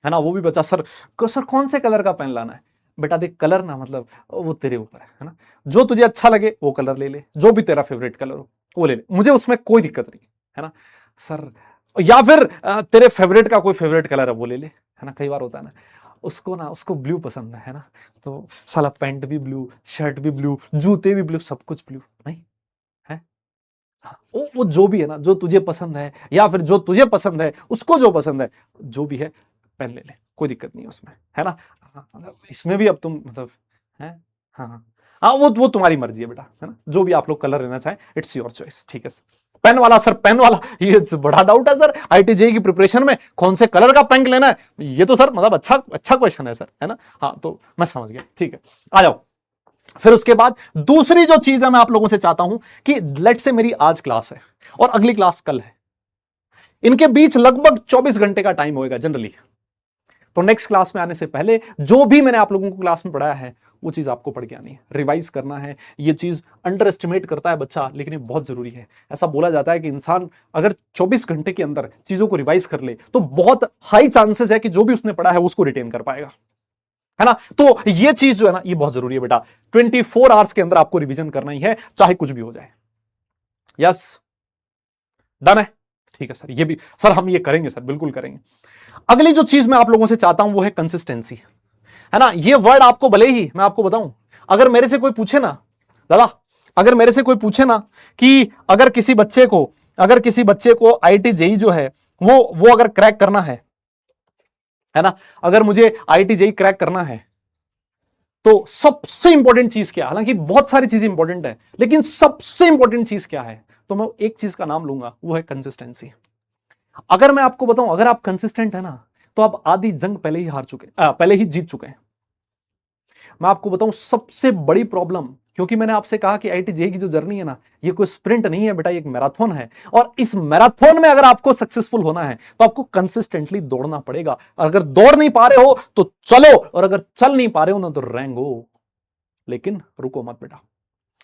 है ना। वो भी बच्चा सर कौन से कलर का पेन लाना है? बेटा देख कलर ना मतलब वो तेरे ऊपर है ना, जो तुझे अच्छा लगे वो कलर ले ले, जो भी तेरा फेवरेट कलर हो वो ले ले, मुझे उसमें कोई दिक्कत नहीं है ना सर। या फिर तेरे फेवरेट का कोई फेवरेट कलर है वो ले ले, है ना। कई बार होता है ना उसको ब्लू पसंद है ना, तो साला पैंट भी ब्लू, शर्ट भी ब्लू, जूते भी ब्लू, सब कुछ ब्लू नहीं है। वो जो भी है ना, जो तुझे पसंद है, या फिर जो तुझे पसंद है उसको जो पसंद है, जो भी है पेन ले ले, कोई दिक्कत नहीं है उसमें, है ना। हाँ, मतलब इसमें भी अब तुम मतलब है, हाँ हाँ हाँ, वो तुम्हारी मर्जी है बेटा, है ना। जो भी आप लोग कलर लेना चाहें, इट्स योर चॉइस, ठीक है सर। पेन वाला सर, पेन वाला ये बड़ा डाउट है सर, आईआईटी की प्रिपरेशन में कौन से कलर का पेन लेना है, ये तो सर मतलब अच्छा क्वेश्चन है सर, है ना। हाँ तो मैं समझ गया, ठीक है, आ जाओ। फिर उसके बाद दूसरी जो चीज है मैं आप लोगों से चाहता हूं कि लेट से मेरी आज क्लास है और अगली क्लास कल है, इनके बीच लगभग 24 घंटे का टाइम होएगा जनरली। तो नेक्स्ट क्लास में आने से पहले जो भी मैंने आप लोगों को क्लास में पढ़ाया है वो चीज आपको पढ़ के आनी है, रिवाइज करना है। ये चीज अंडर एस्टिमेट करता है बच्चा, लेकिन ये बहुत जरूरी है। ऐसा बोला जाता है कि इंसान अगर 24 घंटे के अंदर चीजों को रिवाइज कर ले तो बहुत हाई चांसेस है कि जो भी उसने पढ़ा है उसको रिटेन कर पाएगा, है ना। तो ये चीज जो है ना ये बहुत जरूरी है बेटा, 24 आवर्स के अंदर आपको रिवीजन करना ही है, चाहे कुछ भी हो जाए। यस, डन है, ठीक है सर। ये भी सर हम ये करेंगे सर, बिल्कुल करेंगे। अगली जो चीज मैं आप लोगों से चाहता हूं वो है कंसिस्टेंसी, है ना। ये वर्ड आपको भले ही मैं आपको बताऊं, अगर मेरे से कोई पूछे ना दादा, अगर मेरे से कोई पूछे ना कि अगर किसी बच्चे को आईआईटी जेईई जो है वो अगर क्रैक करना है ना, अगर मुझे आईआईटी जेईई क्रैक करना है तो सबसे इंपॉर्टेंट चीज क्या है, हालांकि बहुत सारी चीजें इंपॉर्टेंट है लेकिन सबसे इंपॉर्टेंट चीज क्या है, तो मैं एक चीज का नाम लूंगा, वो है कंसिस्टेंसी। अगर मैं आपको बताऊं, अगर आप कंसिस्टेंट है ना तो आप आधी जंग पहले ही जीत चुके हैं। मैं आपको बताऊं सबसे बड़ी प्रॉब्लम, क्योंकि मैंने आपसे कहा कि आईआईटी जेईई की जो जर्नी है ना ये कोई स्प्रिंट नहीं है बेटा, ये एक मैराथन है। और इस मैराथन में अगर आपको सक्सेसफुल होना है तो आपको कंसिस्टेंटली दौड़ना पड़ेगा। अगर दौड़ नहीं पा रहे हो तो चलो, और अगर चल नहीं पा रहे हो ना तो रेंगो, लेकिन रुको मत बेटा,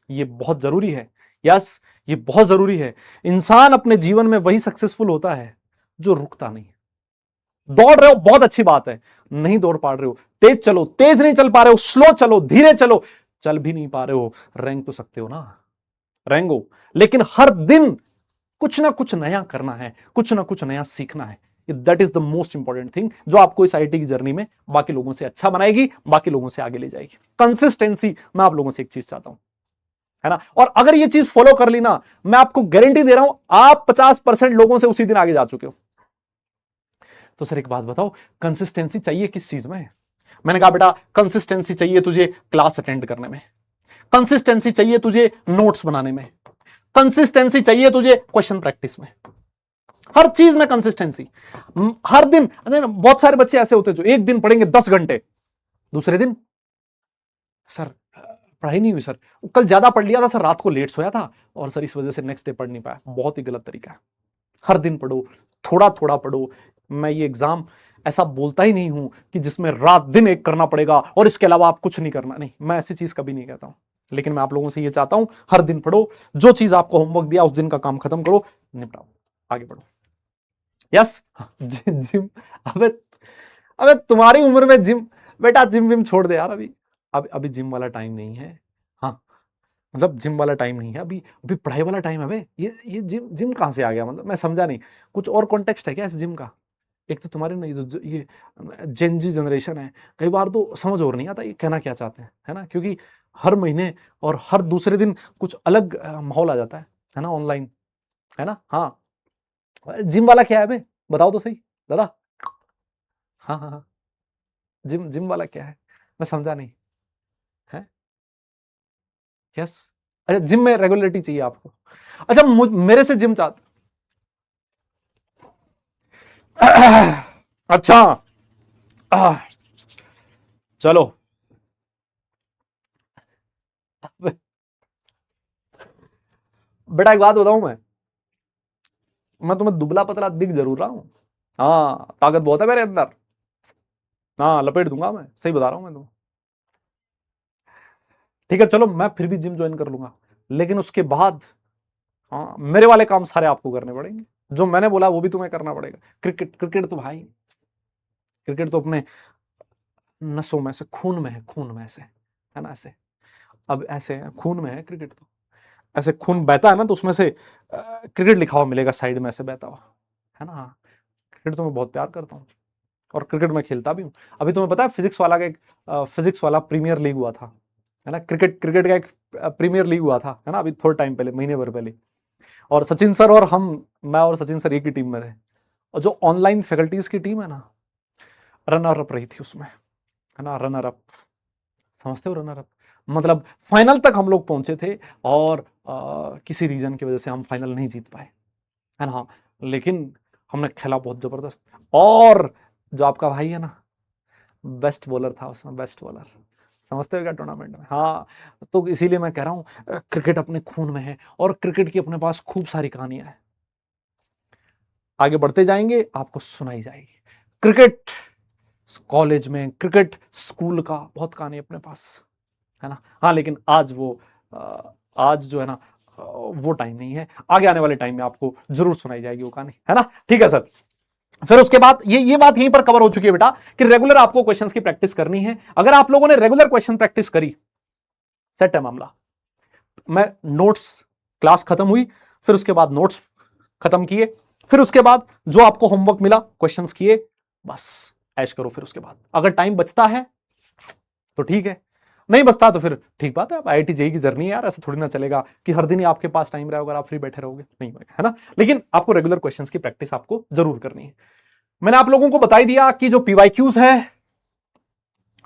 ये बहुत जरूरी है। यस, ये बहुत जरूरी है। इंसान अपने जीवन में वही सक्सेसफुल होता है जो रुकता नहीं। दौड़ रहे हो बहुत अच्छी बात है, नहीं दौड़ पा रहे हो, तेज चलो, तेज नहीं चल पा रहे हो स्लो चलो, धीरे चलो, चल भी नहीं पा रहे हो रेंग तो सकते हो ना, रेंगो। लेकिन हर दिन कुछ ना कुछ नया करना है, कुछ ना कुछ नया सीखना है। That is the most important thing जो आपको इस आईआईटी की जर्नी में बाकी लोगों से अच्छा बनाएगी, बाकी लोगों से आगे ले जाएगी। कंसिस्टेंसी, मैं आप लोगों से एक चीज चाहता हूं, है ना। और अगर ये चीज फॉलो कर ली ना, मैं आपको गारंटी दे रहा हूं आप 50% लोगों से उसी दिन आगे जा चुके हो। तो सर एक बात बताओ, कंसिस्टेंसी चाहिए किस चीज में? मैंने कहा बेटा कंसिस्टेंसी चाहिए तुझे क्लास अटेंड करने में, कंसिस्टेंसी चाहिए तुझे नोट्स बनाने में, कंसिस्टेंसी चाहिए तुझे क्वेश्चन प्रैक्टिस में। हर चीज में कंसिस्टेंसी। हर दिन, बहुत सारे बच्चे ऐसे होते हैं जो एक दिन पढ़ेंगे 10 घंटे, दूसरे दिन सर पढ़ाई नहीं हुई सर, कल ज्यादा पढ़ लिया था सर, रात को लेट सोया था और सर इस वजह से नेक्स्ट डे पढ़ नहीं पाया। बहुत ही गलत तरीका है। हर दिन पढ़ो, थोड़ा थोड़ा पढ़ो। मैं ये एग्जाम ऐसा बोलता ही नहीं हूं कि जिसमें रात दिन एक करना पड़ेगा और इसके अलावा आप कुछ नहीं करना, नहीं, मैं ऐसी चीज कभी नहीं कहता हूं। लेकिन मैं आप लोगों से ये चाहता हूं, हर दिन पढ़ो, जो चीज आपको होमवर्क दिया उस दिन का काम खत्म करो, निपटाओ, आगे बढ़ो। यस जिम, अबे अबे तुम्हारी उम्र में जिम, बेटा जिम विम छोड़ दे यार, अभी जिम वाला टाइम नहीं है। हाँ, मतलब जिम वाला टाइम नहीं है, अभी अभी पढ़ाई वाला टाइम है। अबे ये जिम जिम कहां से आ गया, मतलब मैं समझा नहीं, कुछ और कॉन्टेक्स्ट है क्या इस जिम का? एक तो तुम्हारे ना ये जेन जी जनरेशन है, कई बार तो समझ और नहीं आता ये कहना क्या चाहते हैं, है ना? क्योंकि हर महीने और हर दूसरे दिन कुछ अलग माहौल आ जाता है ना, ऑनलाइन, है ना? हाँ, जिम वाला क्या है बे, बताओ तो सही दादा। हाँ हाँ हाँ, जिम जिम वाला क्या है, मैं समझा नहीं है। यस, अच्छा जिम में रेगुलरिटी चाहिए आपको। अच्छा मेरे से जिम चाहते अच्छा चलो बेटा एक बात बताऊं, मैं तुम्हें दुबला पतला दिख जरूर रहा हूं, हाँ ताकत बहुत है मेरे अंदर, हाँ लपेट दूंगा मैं, सही बता रहा हूं मैं तुम्हें। ठीक है चलो, मैं फिर भी जिम ज्वाइन कर लूंगा, लेकिन उसके बाद हाँ मेरे वाले काम सारे आपको करने पड़ेंगे, जो मैंने बोला वो भी तुम्हें करना पड़ेगा। क्रिकेट क्रिकेट तो भाई, क्रिकेट तो अपने नसों में से, खून में है, खून में से है ना, ऐसे अब ऐसे है, खून में है क्रिकेट तो, ऐसे खून बहता है ना तो उसमें से क्रिकेट लिखा हुआ मिलेगा साइड में, ऐसे बहता हुआ, है ना? हाँ, क्रिकेट तो मैं बहुत प्यार करता हूँ और क्रिकेट में खेलता भी हूँ। अभी तुम्हें पता है फिजिक्स वाला का एक फिजिक्स वाला प्रीमियर लीग हुआ था, है ना? क्रिकेट क्रिकेट का एक प्रीमियर लीग हुआ था, है ना, अभी थोड़ा टाइम पहले, महीने भर पहले। और सचिन सर और मैं और सचिन सर एक ही टीम में थे, और जो ऑनलाइन फैकल्टीज की टीम है ना, रनर अप रही थी उसमें, है ना, रनर अप, समझते हो रनर अप? मतलब फाइनल तक हम लोग पहुंचे थे और किसी रीजन की वजह से हम फाइनल नहीं जीत पाए, है ना? लेकिन हमने खेला बहुत जबरदस्त, और जो आपका भाई है ना, बेस्ट बॉलर था उसमें, बेस्ट बॉलर, समझते हो क्या, टूर्नामेंट में। हाँ, तो इसीलिए मैं कह रहा हूँ क्रिकेट अपने खून में है और क्रिकेट की अपने पास खूब सारी कहानियां हैं, आगे बढ़ते जाएंगे आपको सुनाई जाएगी। क्रिकेट कॉलेज में, क्रिकेट स्कूल का बहुत कहानी अपने पास, है ना? हाँ, लेकिन आज जो है ना, वो टाइम नहीं है, आगे आने वाले टाइम में आपको जरूर सुनाई जाएगी वो कहानी, है ना? ठीक है सर। फिर उसके बाद ये बात यहीं पर कवर हो चुकी है बेटा कि रेगुलर आपको क्वेश्चंस की प्रैक्टिस करनी है। अगर आप लोगों ने रेगुलर क्वेश्चन प्रैक्टिस करी, सेट है मामला। मैं नोट्स, क्लास खत्म हुई, फिर उसके बाद नोट्स खत्म किए, फिर उसके बाद जो आपको होमवर्क मिला क्वेश्चंस किए, बस ऐश करो। फिर उसके बाद अगर टाइम बचता है तो ठीक है, नहीं बचता तो फिर ठीक बात है, अब आईआईटी जेईई की जर्नी है यार, ऐसा थोड़ी ना चलेगा कि हर दिन ही आपके पास टाइम रहेगा अगर आप फ्री बैठे रहोगे, नहीं होगा, है ना? लेकिन आपको रेगुलर क्वेश्चंस की प्रैक्टिस आपको जरूर करनी है। मैंने आप लोगों को बता ही दिया कि जो पीवाईक्यूज है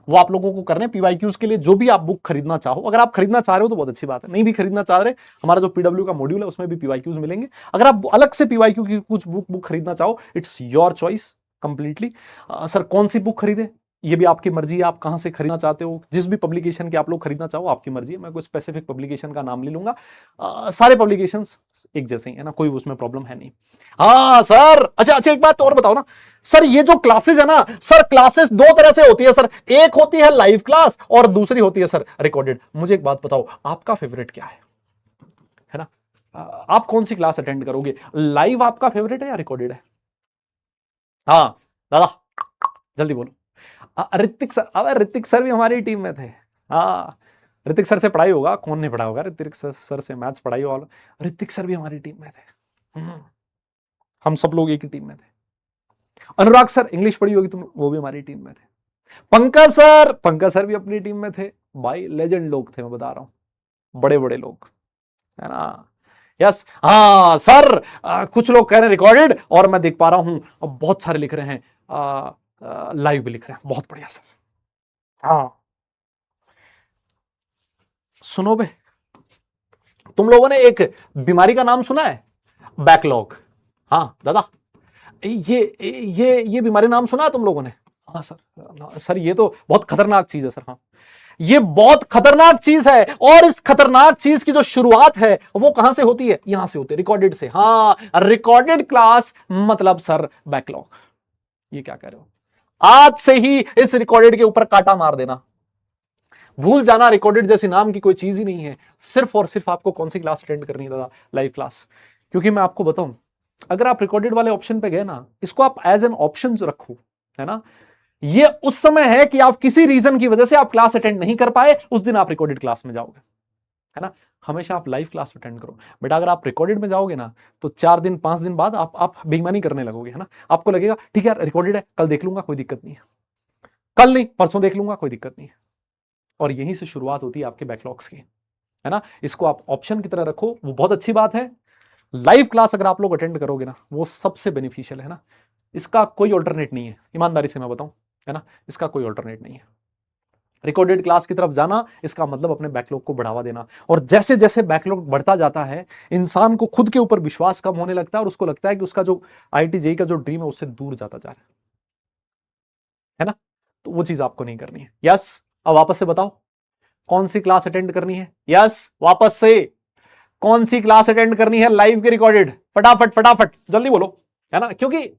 वो आप लोगों को करने हैं। पीवाईक्यूज के लिए जो भी आप बुक खरीदना चाहो, अगर आप खरीदना चाह रहे हो तो बहुत अच्छी बात है, नहीं भी खरीदना चाह रहे, हमारा जो पीडब्ल्यू का मॉड्यूल है उसमें भी पीवाईक्यूज मिलेंगे। अगर आप अलग से पीवाईक्यू की कुछ बुक खरीदना चाहो, it's your choice completely. Sir कौन सी बुक खरीदे, ये भी आपकी मर्जी है, आप कहां से खरीदना चाहते हो, जिस भी पब्लिकेशन के आप लोग खरीदना चाहो आपकी मर्जी है, मैं कोई स्पेसिफिक पब्लिकेशन का नाम ले लूंगा। सारे पब्लिकेशंस एक जैसे ही है ना, कोई उसमें प्रॉब्लम है नहीं। हाँ सर, अच्छा अच्छा एक बात और बताओ ना सर, ये जो क्लासेस है ना सर, क्लासेस दो तरह से होती है सर, एक होती है लाइव क्लास और दूसरी होती है सर रिकॉर्डेड। मुझे एक बात बताओ, आपका फेवरेट क्या है ना? आप कौन सी क्लास अटेंड करोगे, लाइव आपका फेवरेट है या रिकॉर्डेड है? हाँ दादा, जल्दी बोलो। ऋतिक सर, अब ऋतिक सर भी हमारी टीम में थे। हाँ, ऋतिक सर से पढ़ाई होगा, कौन नहीं पढ़ा होगा ऋतिक सर से मैथ्स पढ़ाई होगा। ऋतिक सर भी हमारी टीम में थे, हम सब लोग एक ही टीम में थे। अनुराग सर इंग्लिश पढ़ी होगी तुम, वो भी हमारी टीम में थे। पंकज सर भी अपनी टीम में थे। भाई लेजेंड लोग थे, मैं बता रहा हूं, बड़े बड़े लोग, है ना? यस, हाँ सर, कुछ लोग कह रहे हैं रिकॉर्डेड, और मैं देख पा रहा हूं बहुत सारे लिख रहे हैं लाइव भी लिख रहे हैं, बहुत बढ़िया सर। हाँ सुनो बे, तुम लोगों ने एक बीमारी का नाम सुना है, बैकलॉग? हाँ दादा, ये बीमारी नाम सुना तुम लोगों ने? हाँ सर, सर ये तो बहुत खतरनाक चीज है सर। हाँ, ये बहुत खतरनाक चीज है, और इस खतरनाक चीज की जो शुरुआत है वो कहां से होती है? यहां से होती है, रिकॉर्डेड से। हाँ, रिकॉर्डेड क्लास मतलब सर बैकलॉग। ये क्या कह रहे हो? आज से ही इस रिकॉर्डेड के ऊपर कांटा मार देना, भूल जाना रिकॉर्डेड जैसी नाम की कोई चीज ही नहीं है। सिर्फ और सिर्फ आपको कौन सी क्लास अटेंड करनी है दादा? Live class. क्योंकि मैं आपको बताऊं, अगर आप रिकॉर्डेड वाले ऑप्शन पे गए ना, इसको आप एज एन ऑप्शन जो रखो, है ना, ये उस समय है कि आप किसी रीजन की वजह से आप क्लास अटेंड नहीं कर पाए, उस दिन आप रिकॉर्डेड क्लास में जाओगे, है ना। हमेशा आप लाइव क्लास अटेंड करो। बेटा अगर आप रिकॉर्डेड में जाओगे ना, तो 4 दिन 5 दिन बाद आप बेईमानी करने लगोगे, है ना। आपको लगेगा ठीक है रिकॉर्डेड है, कल देख लूंगा, कोई दिक्कत नहीं है, कल नहीं परसों देख लूंगा, कोई दिक्कत नहीं है। और यहीं से शुरुआत होती है आपके बैकलॉग्स की, है ना। इसको आप ऑप्शन की तरह रखो, वो बहुत अच्छी बात है। लाइव क्लास अगर आप लोग अटेंड करोगे ना, वो सबसे बेनिफिशियल है ना। इसका कोई ऑल्टरनेट नहीं है, ईमानदारी से मैं बताऊं, है ना, इसका कोई ऑल्टरनेट नहीं है। रिकॉर्डेड क्लास की तरफ जाना, इसका मतलब अपने बैकलॉग को बढ़ावा देना। और जैसे जैसे बैकलॉग बढ़ता जाता है, इंसान को खुद के ऊपर विश्वास कम होने लगता है, और उसको लगता है कि उसका जो आईआईटी जेईई का जो ड्रीम है उससे दूर जाता जा रहा है ना। तो वो चीज आपको नहीं करनी है। यस, अब वापस से बताओ कौन सी क्लास अटेंड करनी है? यस, वापस से कौन सी क्लास अटेंड करनी है? लाइव की रिकॉर्डेड। फटाफट फटाफट जल्दी बोलो, है ना। क्योंकि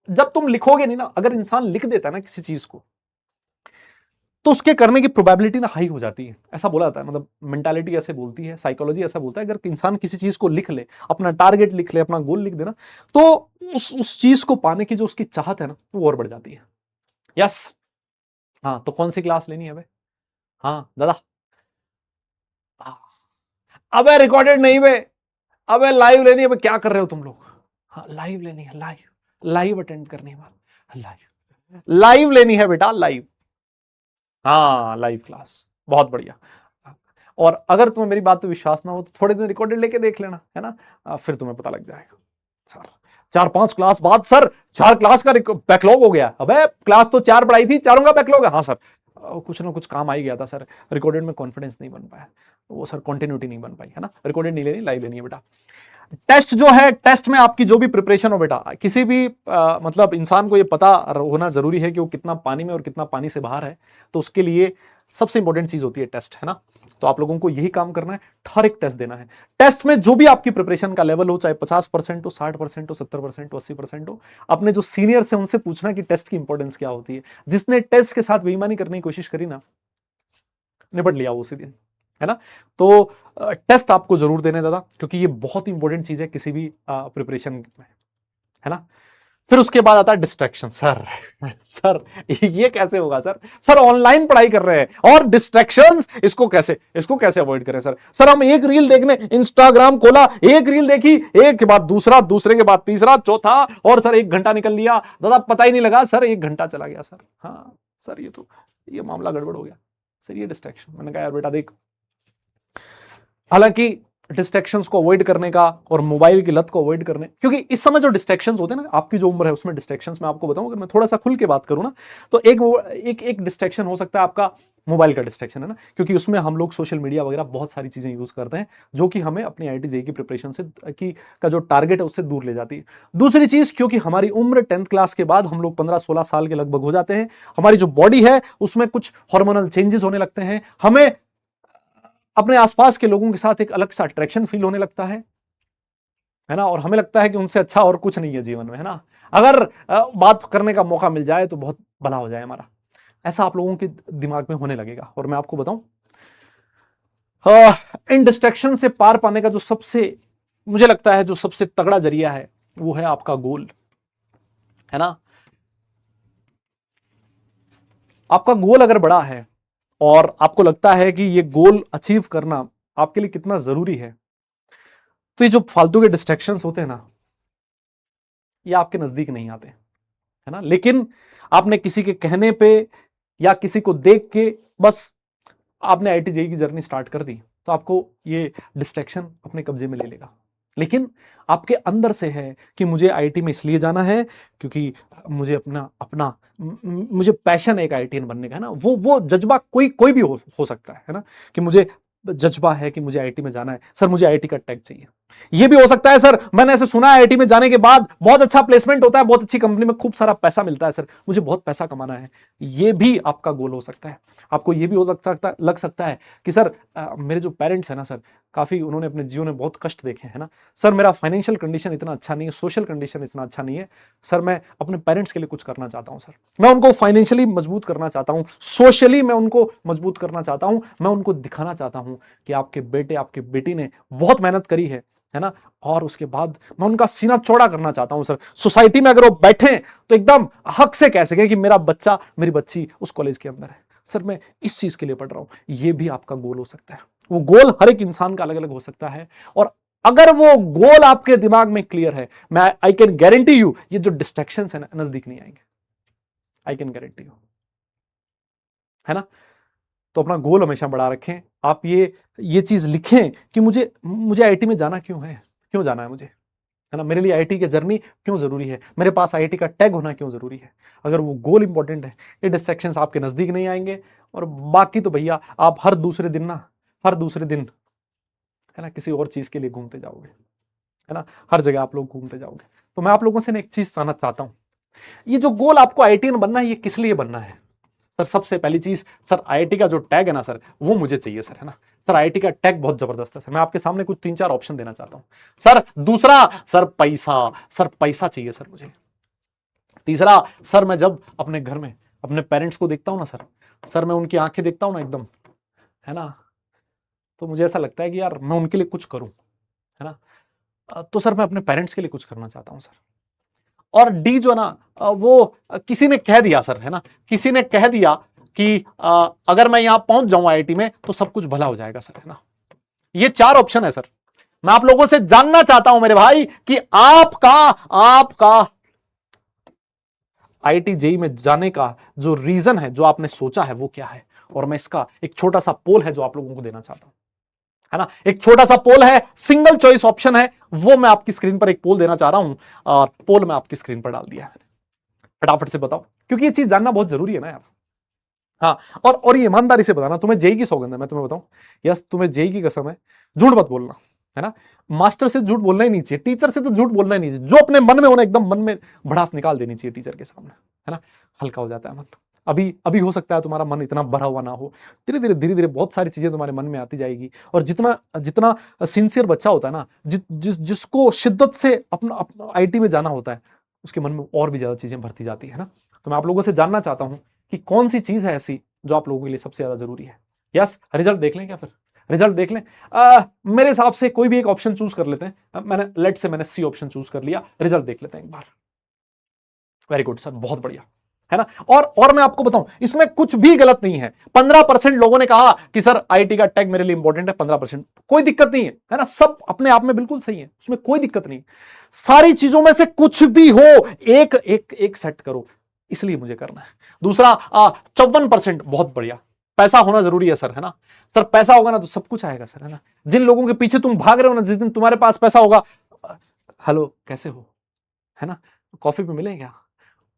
जब तुम लिखोगे नहीं ना, अगर इंसान लिख देता है ना किसी चीज को, तो उसके करने की प्रोबेबिलिटी ना हाई हो जाती है। ऐसा बोला जाता है, मतलब मेंटालिटी ऐसे बोलती है, साइकोलॉजी ऐसा बोलता है, अगर इंसान किसी चीज को लिख ले, अपना टारगेट लिख ले, अपना गोल लिख देना, तो उस चीज को पाने की जो उसकी चाहत है ना, वो और बढ़ जाती है। यस। हाँ, तो कौन सी क्लास लेनी है भाई? हाँ दादा। अबे रिकॉर्डेड नहीं बे, अबे लाइव लेनी है। अबे क्या कर रहे हो तुम लोग? हाँ लाइव लेनी है, लाइव लाइव अटेंड करनी है, लाइव लाइव लेनी है बेटा, लाइव। हाँ लाइव क्लास, बहुत बढ़िया। और अगर तुम्हें मेरी बात पे विश्वास ना हो, तो थोड़े दिन रिकॉर्डेड लेके देख लेना, है ना। फिर तुम्हें पता लग जाएगा। सर 4-5 क्लास बाद सर 4 क्लास का बैकलॉग हो गया। अबे क्लास तो 4 पढ़ाई थी, चारों का बैकलॉग है। हाँ सर, कुछ ना कुछ काम आ ही गया था सर, रिकॉर्डेड में कॉन्फिडेंस नहीं बन पाया, वो सर कंटिन्यूटी नहीं बन पाई, है ना। रिकॉर्डेड नहीं लेनी, लाइव लेनी है बेटा। टेस्ट जो है, टेस्ट में आपकी जो भी प्रिपरेशन हो बेटा, किसी भी मतलब इंसान को ये पता होना जरूरी है कि वो कितना पानी में और कितना पानी से बाहर है। तो उसके लिए सबसे इंपॉर्टेंट चीज होती है टेस्ट, है ना। तो आप लोगों को यही काम करना है, हर एक टेस्ट देना है। टेस्ट में जो भी आपकी प्रिपरेशन का लेवल हो, चाहे 50% हो, 60% हो, 70% हो, 80% हो, अपने जो सीनियर से उनसे पूछना कि टेस्ट की इंपॉर्टेंस क्या होती है। जिसने टेस्ट के साथ बेईमानी करने की कोशिश करी ना, निपट लिया उसी दिन, है ना। तो टेस्ट आपको जरूर देने दादा, क्योंकि ये बहुत इंपॉर्टेंट चीज है किसी भी प्रिपरेशन में, है ना। फिर उसके बाद आता है डिस्ट्रैक्शन। सर सर ये कैसे होगा सर? सर ऑनलाइन पढ़ाई कर रहे हैं और डिस्ट्रैक्शंस, इसको कैसे अवॉइड करें सर? सर हम एक रील देखने इंस्टाग्राम खोला, एक रील देखी, एक के बाद दूसरा, दूसरे के बाद तीसरा, चौथा, और सर 1 घंटा निकल लिया दादा, पता ही नहीं लगा सर 1 घंटा चला गया सर। हाँ सर, ये मामला गड़बड़ हो गया सर, ये डिस्ट्रैक्शन। मैंने कहा यार बेटा देख, हालांकि डिस्ट्रैक्शंस को अवॉइड करने का और मोबाइल की लत को अवॉइड करने, क्योंकि इस समय जो डिस्ट्रैक्शंस होते हैं ना, आपकी जो उम्र है उसमें डिस्ट्रैक्शंस मैं आपको बताऊं, अगर मैं थोड़ा सा खुल के बात करूं ना, तो एक डिस्ट्रैक्शन हो सकता है आपका मोबाइल का डिस्ट्रैक्शन, है ना। क्योंकि उसमें हम लोग सोशल मीडिया वगैरह बहुत सारी चीजें यूज करते हैं, जो कि हमें अपनी आईआईटी जेईई की प्रिपरेशन से का जो टारगेट है उससे दूर ले जाती है। दूसरी चीज, क्योंकि हमारी उम्र 10th क्लास के बाद हम लोग 15-16 साल के लगभग हो जाते हैं, हमारी जो बॉडी है उसमें कुछ हार्मोनल चेंजेस होने लगते हैं, हमें अपने आसपास के लोगों के साथ एक अलग सा अट्रैक्शन फील होने लगता है ना। और हमें लगता है कि उनसे अच्छा और कुछ नहीं है जीवन में, है ना। अगर बात करने का मौका मिल जाए तो बहुत भला हो जाए हमारा, ऐसा आप लोगों के दिमाग में होने लगेगा। और मैं आपको बताऊं, इन डिस्ट्रैक्शन से पार पाने का जो सबसे, मुझे लगता है जो सबसे तगड़ा जरिया है, वो है आपका गोल, है ना। आपका गोल अगर बड़ा है और आपको लगता है कि ये गोल अचीव करना आपके लिए कितना जरूरी है, तो ये जो फालतू के डिस्ट्रैक्शंस होते हैं ना, ये आपके नजदीक नहीं आते, है ना। लेकिन आपने किसी के कहने पे या किसी को देख के बस आपने आईआईटी जेईई की जर्नी स्टार्ट कर दी, तो आपको ये डिस्ट्रैक्शन अपने कब्जे में ले लेगा। लेकिन आपके अंदर से है कि मुझे आईआईटी में इसलिए जाना है क्योंकि मुझे अपना अपना मुझे पैशन है एक आईआईटीएन बनने का, है ना। वो जज्बा कोई भी हो सकता है ना, कि मुझे जज्बा है कि मुझे आईआईटी में जाना है, सर मुझे आईआईटी का टैग चाहिए। ये भी हो सकता है सर, मैंने ऐसे सुना है आईआईटी में जाने के बाद बहुत अच्छा प्लेसमेंट होता है, बहुत अच्छी कंपनी में खूब सारा पैसा मिलता है सर, मुझे बहुत पैसा कमाना है। ये भी आपका गोल हो सकता है। आपको ये भी लग सकता है कि सर मेरे जो पेरेंट्स हैं ना सर, काफी उन्होंने अपने जीवन में बहुत कष्ट देखे हैं ना सर, मेरा फाइनेंशियल कंडीशन इतना अच्छा नहीं है, सोशल कंडीशन इतना अच्छा नहीं है सर, मैं अपने पेरेंट्स के लिए कुछ करना चाहता हूं सर, मैं उनको फाइनेंशियली मजबूत करना चाहता हूं, सोशली मैं उनको मजबूत करना चाहता हूं, मैं उनको दिखाना चाहता हूं कि आपके बेटे आपकी बेटी ने बहुत मेहनत करी है ना, और उसके बाद मैं उनका सीना चौड़ा करना चाहता हूं सर, सोसाइटी में अगर वो बैठे तो एकदम हक से कह सके कि मेरा बच्चा मेरी बच्ची उस कॉलेज के अंदर है सर, मैं इस चीज के लिए पढ़ रहा हूं। ये भी आपका गोल हो सकता है। वो गोल हर एक इंसान का अलग अलग हो सकता है, और अगर वो गोल आपके दिमाग में क्लियर है, मैं आई कैन गारंटी यू ये जो डिस्ट्रैक्शन है ना नजदीक नहीं आएंगे, आई कैन गारंटी यू, है ना। तो अपना गोल हमेशा बढ़ा रखें। आप ये चीज लिखें कि मुझे मुझे आईआईटी में जाना क्यों है, क्यों जाना है मुझे, है ना, मेरे लिए आईआईटी की जर्नी क्यों जरूरी है, मेरे पास आईआईटी का टैग होना क्यों जरूरी है। अगर वो गोल इंपॉर्टेंट है, ये डिस्ट्रैक्शंस आपके नजदीक नहीं आएंगे, और बाकी तो भैया आप हर दूसरे दिन है ना किसी और चीज के लिए घूमते जाओगे, है ना, हर जगह आप लोग घूमते जाओगे। तो मैं आप लोगों से एक चीज जानना चाहता हूं, ये जो गोल आपको आईआईटीएन बनना है, ये किस लिए बनना है सर। सबसे पहली चीज सर, आईआईटी का जो टैग है ना सर, वो मुझे चाहिए सर, है ना सर, आईआईटी का टैग बहुत जबरदस्त है सर। मैं आपके सामने कुछ 3-4 ऑप्शन देना चाहता हूं सर। दूसरा सर, पैसा चाहिए सर मुझे। तीसरा सर, मैं जब अपने घर में अपने पेरेंट्स को देखता हूं ना सर, मैं उनकी आंखें देखता हूं ना एकदम, है ना, तो मुझे ऐसा लगता है कि यार मैं उनके लिए कुछ करूं, है ना। तो सर मैं अपने पेरेंट्स के लिए कुछ करना चाहता हूं सर। और डी जो है ना, वो किसी ने कह दिया सर, है ना, किसी ने कह दिया कि अगर मैं यहां पहुंच जाऊं आईआईटी में तो सब कुछ भला हो जाएगा सर, है ना। ये 4 ऑप्शन है सर। मैं आप लोगों से जानना चाहता हूं मेरे भाई कि आपका आईआईटी जेई में जाने का जो रीजन है, जो आपने सोचा है, वो क्या है। और मैं इसका एक छोटा सा पोल है जो आप लोगों को देना चाहता हूं, है ना, एक छोटा सा पोल है, सिंगल चॉइस ऑप्शन है, वो मैं आपकी स्क्रीन पर एक पोल देना चाह रहा हूं, और पोल मैं आपकी स्क्रीन पर डाल दिया है। फटाफट से बताओ, क्योंकि ये चीज जानना बहुत जरूरी है ना यार। हाँ, और ये ईमानदारी से बताना, तुम्हें जेई की सौगंध है, मैं तुम्हें बताऊं, यस तुम्हें जेई की कसम है, झूठ मत बोलना, है ना। मास्टर से झूठ बोलना ही नहीं चाहिए, टीचर से तो झूठ बोलना ही नहीं चाहिए, जो अपने मन में होना एकदम मन में भड़ास निकाल देनी चाहिए टीचर के सामने, है ना, हल्का हो जाता है मन। अभी अभी हो सकता है तुम्हारा मन इतना भरा हुआ ना हो, धीरे धीरे बहुत सारी चीजें तुम्हारे मन में आती जाएगी, और जितना जितना सिंसियर बच्चा होता है ना, जिसको शिद्दत से अपना आईटी में जाना होता है, उसके मन में और भी ज्यादा चीजें भरती जाती है ना। तो मैं आप लोगों से जानना चाहता हूं कि कौन सी चीज है ऐसी जो आप लोगों के लिए सबसे ज्यादा जरूरी है। यस, रिजल्ट देख लें क्या, फिर रिजल्ट देख लें। मेरे हिसाब से कोई भी एक ऑप्शन चूज कर लेते हैं। मैंने सी ऑप्शन चूज कर लिया, रिजल्ट देख लेते हैं एक बार। वेरी गुड सर, बहुत बढ़िया, है ना। और मैं आपको बताऊं, इसमें कुछ भी गलत नहीं है। 15% लोगों ने कहा कि सर आईटी का टैग मेरे लिए इंपॉर्टेंट है, 15%, कोई दिक्कत नहीं है ना, सब अपने आप में बिल्कुल सही है, उसमें कोई दिक्कत नहीं। सारी चीजों में से कुछ भी हो, एक एक एक सेट करो, इसलिए मुझे करना है। दूसरा 54% बहुत बढ़िया, पैसा होना जरूरी है सर, है ना सर, पैसा होगा ना तो सब कुछ आएगा सर, है ना। जिन लोगों के पीछे तुम भाग रहे हो ना, जिस दिन तुम्हारे पास पैसा होगा, हेलो कैसे हो, है ना, कॉफी पे मिलें क्या,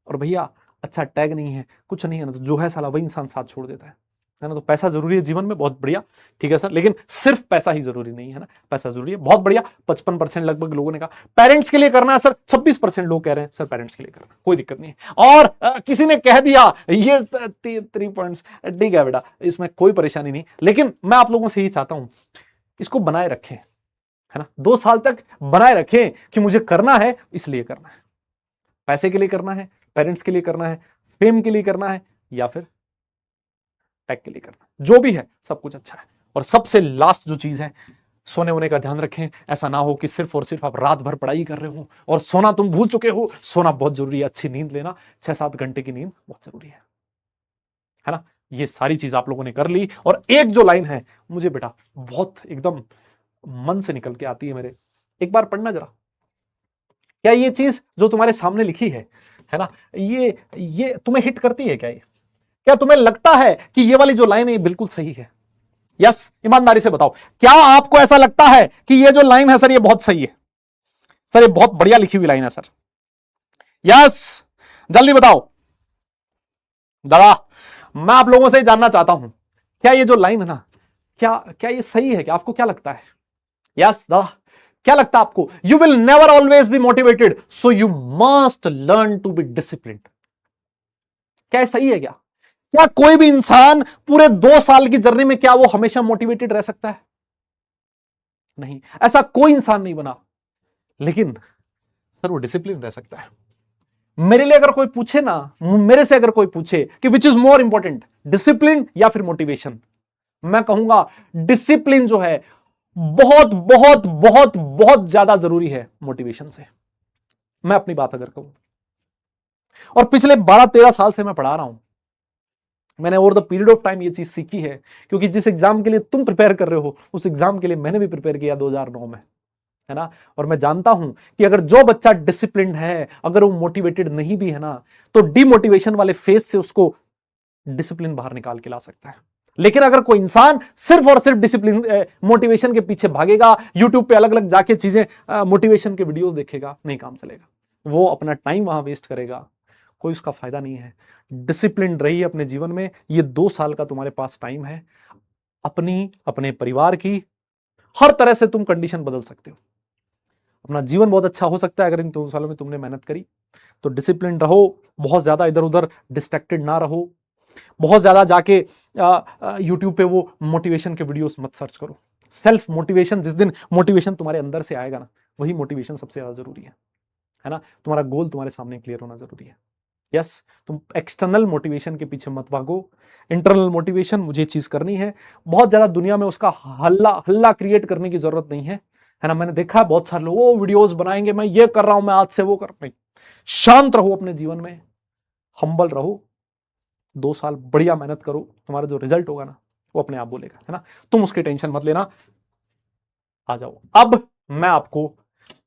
और भैया अच्छा टैग नहीं है, कुछ नहीं है ना, तो जो है साला वही इंसान साथ छोड़ देता है ना। तो पैसा जरूरी है जीवन में, बहुत बढ़िया, ठीक है सर, लेकिन सिर्फ पैसा ही जरूरी नहीं है ना, पैसा जरूरी है, बहुत बढ़िया। 55% लगभग लोगों ने कहा पेरेंट्स के लिए करना है सर, 26% लोग कह रहे हैं सर पेरेंट्स के लिए करना, कोई दिक्कत नहीं है। और किसी ने कह दिया ये 3 पॉइंट्स, ठीक है बेटा, इसमें कोई परेशानी नहीं, लेकिन मैं आप लोगों से यही चाहता हूं, इसको बनाए रखें, है ना, 2 साल तक बनाए रखें कि मुझे करना है, इसलिए करना है, पैसे के लिए करना है, पेरेंट्स के लिए करना है, फेम के लिए करना है, या फिर टैग के लिए करना है, जो भी है सब कुछ अच्छा है। और सबसे लास्ट जो चीज है, सोने होने का ध्यान रखें। ऐसा ना हो कि सिर्फ और सिर्फ आप रात भर पढ़ाई कर रहे हो और सोना तुम भूल चुके हो। सोना बहुत जरूरी है, अच्छी नींद लेना, 6-7 घंटे की नींद बहुत जरूरी है ना। ये सारी चीज आप लोगों ने कर ली, और एक जो लाइन है मुझे बेटा बहुत एकदम मन से निकल के आती है मेरे, एक बार पढ़ना जरा। क्या ये चीज जो तुम्हारे सामने लिखी है ना, ये तुम्हें हिट करती है क्या? ये क्या तुम्हें लगता है कि ये वाली जो लाइन है ये बिल्कुल सही है? यस, ईमानदारी से बताओ, क्या आपको ऐसा लगता है कि ये जो लाइन है सर ये बहुत सही है? सर ये बहुत बढ़िया लिखी हुई लाइन है सर। यस, जल्दी बताओ दादा, मैं आप लोगों से जानना चाहता हूं, क्या ये जो लाइन है ना, क्या ये सही है? क्या आपको क्या लगता है? यस दादा, क्या लगता है आपको? You will never always be motivated, so you must learn to be disciplined. क्या सही है? क्या कोई भी इंसान पूरे 2 साल की जर्नी में क्या वो हमेशा मोटिवेटेड रह सकता है? नहीं, ऐसा कोई इंसान नहीं बना। लेकिन सर वो डिसिप्लिन रह सकता है। मेरे लिए अगर कोई पूछे ना, मेरे से अगर कोई पूछे कि which is more important, discipline या फिर मोटिवेशन, मैं कहूंगा डिसिप्लिन जो है बहुत बहुत बहुत बहुत ज्यादा जरूरी है मोटिवेशन से। मैं अपनी बात अगर कहूं, और पिछले 12-13 साल से मैं पढ़ा रहा हूं, मैंने over the period of time ये चीज सीखी है, क्योंकि जिस एग्जाम के लिए तुम प्रिपेयर कर रहे हो उस एग्जाम के लिए मैंने भी प्रिपेयर किया 2009 में, है ना। और मैं जानता हूं कि अगर जो बच्चा डिसिप्लिन्ड है, अगर वो मोटिवेटेड नहीं भी है ना, तो डिमोटिवेशन वाले फेज से उसको डिसिप्लिन बाहर निकाल के ला सकता है। लेकिन अगर कोई इंसान सिर्फ और सिर्फ डिसिप्लिन मोटिवेशन के पीछे भागेगा, यूट्यूब पे अलग अलग जाके चीजें मोटिवेशन के वीडियोस देखेगा, नहीं काम चलेगा। वो अपना टाइम वहां वेस्ट करेगा, कोई उसका फायदा नहीं है। डिसिप्लिन रहिए अपने जीवन में। ये 2 साल का तुम्हारे पास टाइम है, अपनी, अपने परिवार की, हर तरह से तुम कंडीशन बदल सकते हो। अपना जीवन बहुत अच्छा हो सकता है अगर इन 2 सालों में तुमने मेहनत करी तो। डिसिप्लिन रहो, बहुत ज्यादा इधर उधर डिस्ट्रैक्टेड ना रहो, बहुत ज्यादा जाके यूट्यूब पे वो मोटिवेशन के वीडियोस मत सर्च करो। सेल्फ मोटिवेशन, जिस दिन मोटिवेशन तुम्हारे अंदर से आएगा ना, वही मोटिवेशन सबसे ज्यादा जरूरी है ना। तुम्हारा गोल तुम्हारे सामने क्लियर होना जरूरी है। यस, तुम एक्सटर्नल मोटिवेशन के पीछे मत भागो, इंटरनल मोटिवेशन, मुझे चीज करनी है। बहुत ज्यादा दुनिया में उसका हल्ला क्रिएट करने की जरूरत नहीं है ना। मैंने देखा है बहुत सारे लोग वो वीडियोस बनाएंगे, मैं ये कर रहा हूं, मैं आज से वो कर रहा हूं। शांत रहो अपने जीवन में, हम्बल रहो, 2 साल बढ़िया मेहनत करो, तुम्हारा जो रिजल्ट होगा ना वो अपने आप बोलेगा, है ना। तुम उसकी टेंशन मत लेना। आ जाओ, अब मैं आपको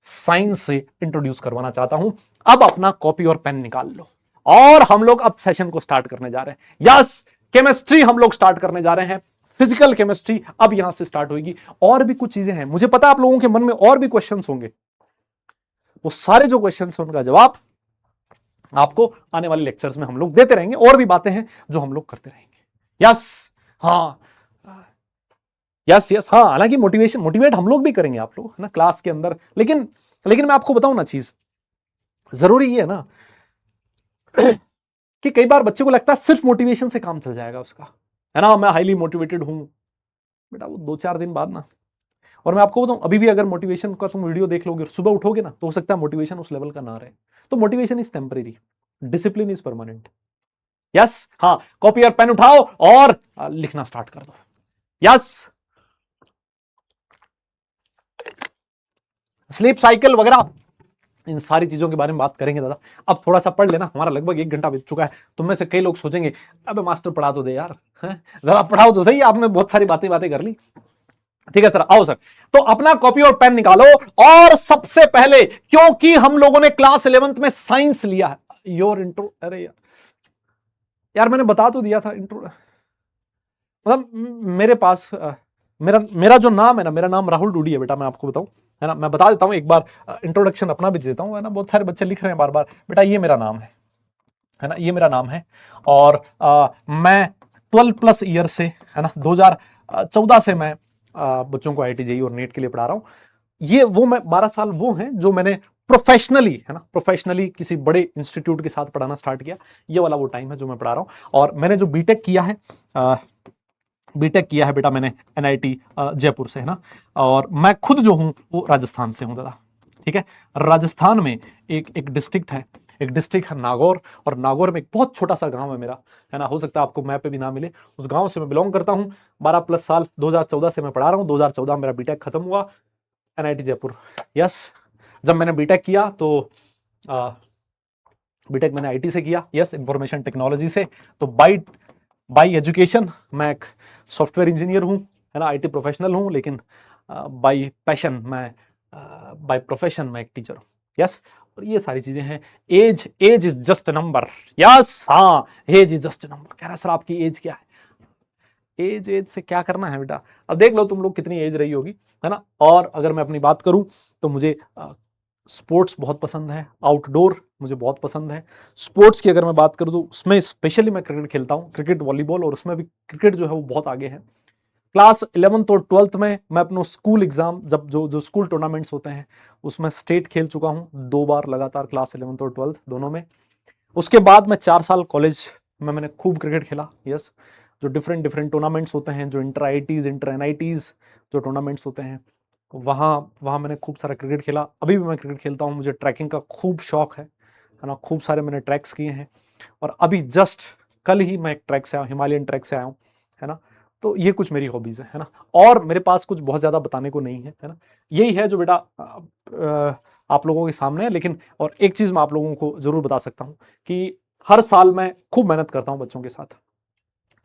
साइंस से इंट्रोड्यूस करवाना चाहता हूं। अब अपना कॉपी और पेन निकाल लो और हम लोग अब सेशन को स्टार्ट करने जा रहे हैं। यस, केमिस्ट्री हम लोग स्टार्ट करने जा रहे हैं। फिजिकल केमिस्ट्री अब यहां से स्टार्ट होगी। और भी कुछ चीजें हैं, मुझे पता है आप लोगों के मन में और भी क्वेश्चंस होंगे। वो सारे जो क्वेश्चंस हैं उनका जवाब आपको आने वाले लेक्चर्स में हम लोग देते रहेंगे। और भी बातें हैं जो हम लोग करते रहेंगे। यस, हाँ, यस, हाँ, हालांकि मोटिवेट हम लोग भी करेंगे, आप लोग, है ना, क्लास के अंदर। लेकिन मैं आपको बताऊं ना, चीज जरूरी ये है ना कि कई बार बच्चे को लगता है सिर्फ मोटिवेशन से काम चल जाएगा उसका, है ना। मैं हाईली मोटिवेटेड हूं, बेटा वो 2-4 दिन बाद ना, और मैं आपको बताऊं, अभी भी अगर मोटिवेशन का तुम वीडियो देख लोगे, सुबह उठोगे ना, तो हो सकता है मोटिवेशन उस लेवल का ना रहे। तो motivation is temporary, discipline is permanent. Yes, हाँ, कॉपी और पेन उठाओ और लिखना स्टार्ट कर दो। यस, स्लीप साइकिल वगैरह इन सारी चीजों के बारे में बात करेंगे दादा। अब थोड़ा सा पढ़ लेना, हमारा लगभग 1 घंटा बीत चुका है। तुम में से कई लोग सोचेंगे अबे मास्टर पढ़ा तो दे यार, जरा पढ़ाओ तो सही, आपने बहुत सारी बातें कर ली। ठीक है सर, आओ सर। तो अपना कॉपी और पेन निकालो, और सबसे पहले, क्योंकि हम लोगों ने क्लास 11th में साइंस लिया है, योर इंट्रो, अरे यार मैंने बता तो दिया था इंट्रो, मतलब मेरे पास मेरा जो नाम है ना, मेरा नाम राहुल डूडी है बेटा, मैं आपको बताऊं, है ना। मैं बता देता हूं एक बार, इंट्रोडक्शन अपना भी दे देता हूं, है ना। बहुत सारे बच्चे लिख रहे हैं बार बार, बेटा ये मेरा नाम है ना, ये मेरा नाम है। और मैं 12+ ईयर से, है ना, 2014 से मैं बच्चों को IIT JEE और नेट के लिए पढ़ा रहा हूं। ये वो मैं 12 साल वो हैं जो मैंने प्रोफेशनली, है ना, प्रोफेशनली किसी बड़े इंस्टीट्यूट के साथ पढ़ाना स्टार्ट किया। ये वाला वो टाइम है जो मैं पढ़ा रहा हूं। और मैंने जो बीटेक किया है, बेटा मैंने NIT जयपुर से, है ना। और मैं खुद जो हूं वो राजस्थान से हूं दादा, ठीक है। राजस्थान में एक डिस्ट्रिक्ट है नागौर, और नागौर में एक बहुत छोटा सा गांव है मेरा, है ना। हो सकता है आपको मैप पे भी ना मिले, उस गांव से मैं बिलोंग करता हूं। 12+ साल, 2014 से मैं पढ़ा रहा हूं। 2014 मेरा बीटेक खत्म हुआ, NIT जयपुर। यस, जब मैंने बीटेक किया तो बीटेक मैंने IT से किया, यस, इंफॉर्मेशन टेक्नोलॉजी से। तो बाई एजुकेशन मैं एक सॉफ्टवेयर इंजीनियर हूँ, है ना, IT प्रोफेशनल हूँ, लेकिन बाई पैशन बाय प्रोफेशन मैं एक टीचर हूँ। यस, और ये सारी चीजें हैं। Age is just number. Yes, हाँ, एज इज जस्ट नंबर। कह रहा सर आपकी एज क्या है? एज से क्या करना है बेटा? अब देख लो तुम लोग कितनी एज रही होगी, है ना। और अगर मैं अपनी बात करूं तो मुझे स्पोर्ट्स बहुत पसंद है, आउटडोर मुझे बहुत पसंद है। स्पोर्ट्स की अगर मैं बात करूं तो उसमें स्पेशली मैं क्रिकेट खेलता हूं, क्रिकेट, वॉलीबॉल, और उसमें भी क्रिकेट जो है वो बहुत आगे है। क्लास 11th और 12th में मैं अपने स्कूल एग्जाम, जब जो स्कूल टूर्नामेंट्स होते हैं उसमें स्टेट खेल चुका हूं 2 बार लगातार, क्लास 11th और 12th दोनों में। उसके बाद मैं 4 साल कॉलेज में मैंने खूब क्रिकेट खेला। यस, जो डिफरेंट डिफरेंट टूर्नामेंट्स होते हैं, जो इंटर आईटीज, इंटर एनआईटीज जो टूर्नामेंट्स होते हैं, वहाँ मैंने खूब सारा क्रिकेट खेला। अभी भी मैं क्रिकेट खेलता हूँ, मुझे ट्रैकिंग का खूब शौक है ना, खूब सारे मैंने ट्रैक्स किए हैं। और अभी जस्ट कल ही मैं एक ट्रैक से आया, हिमालयन ट्रैक से आया हूँ, है ना। तो ये कुछ मेरी हॉबीज है ना, और मेरे पास कुछ बहुत ज्यादा बताने को नहीं है ना। यही है जो बेटा आप लोगों के सामने है। लेकिन और एक चीज मैं आप लोगों को जरूर बता सकता हूँ कि हर साल मैं खूब मेहनत करता हूँ बच्चों के साथ,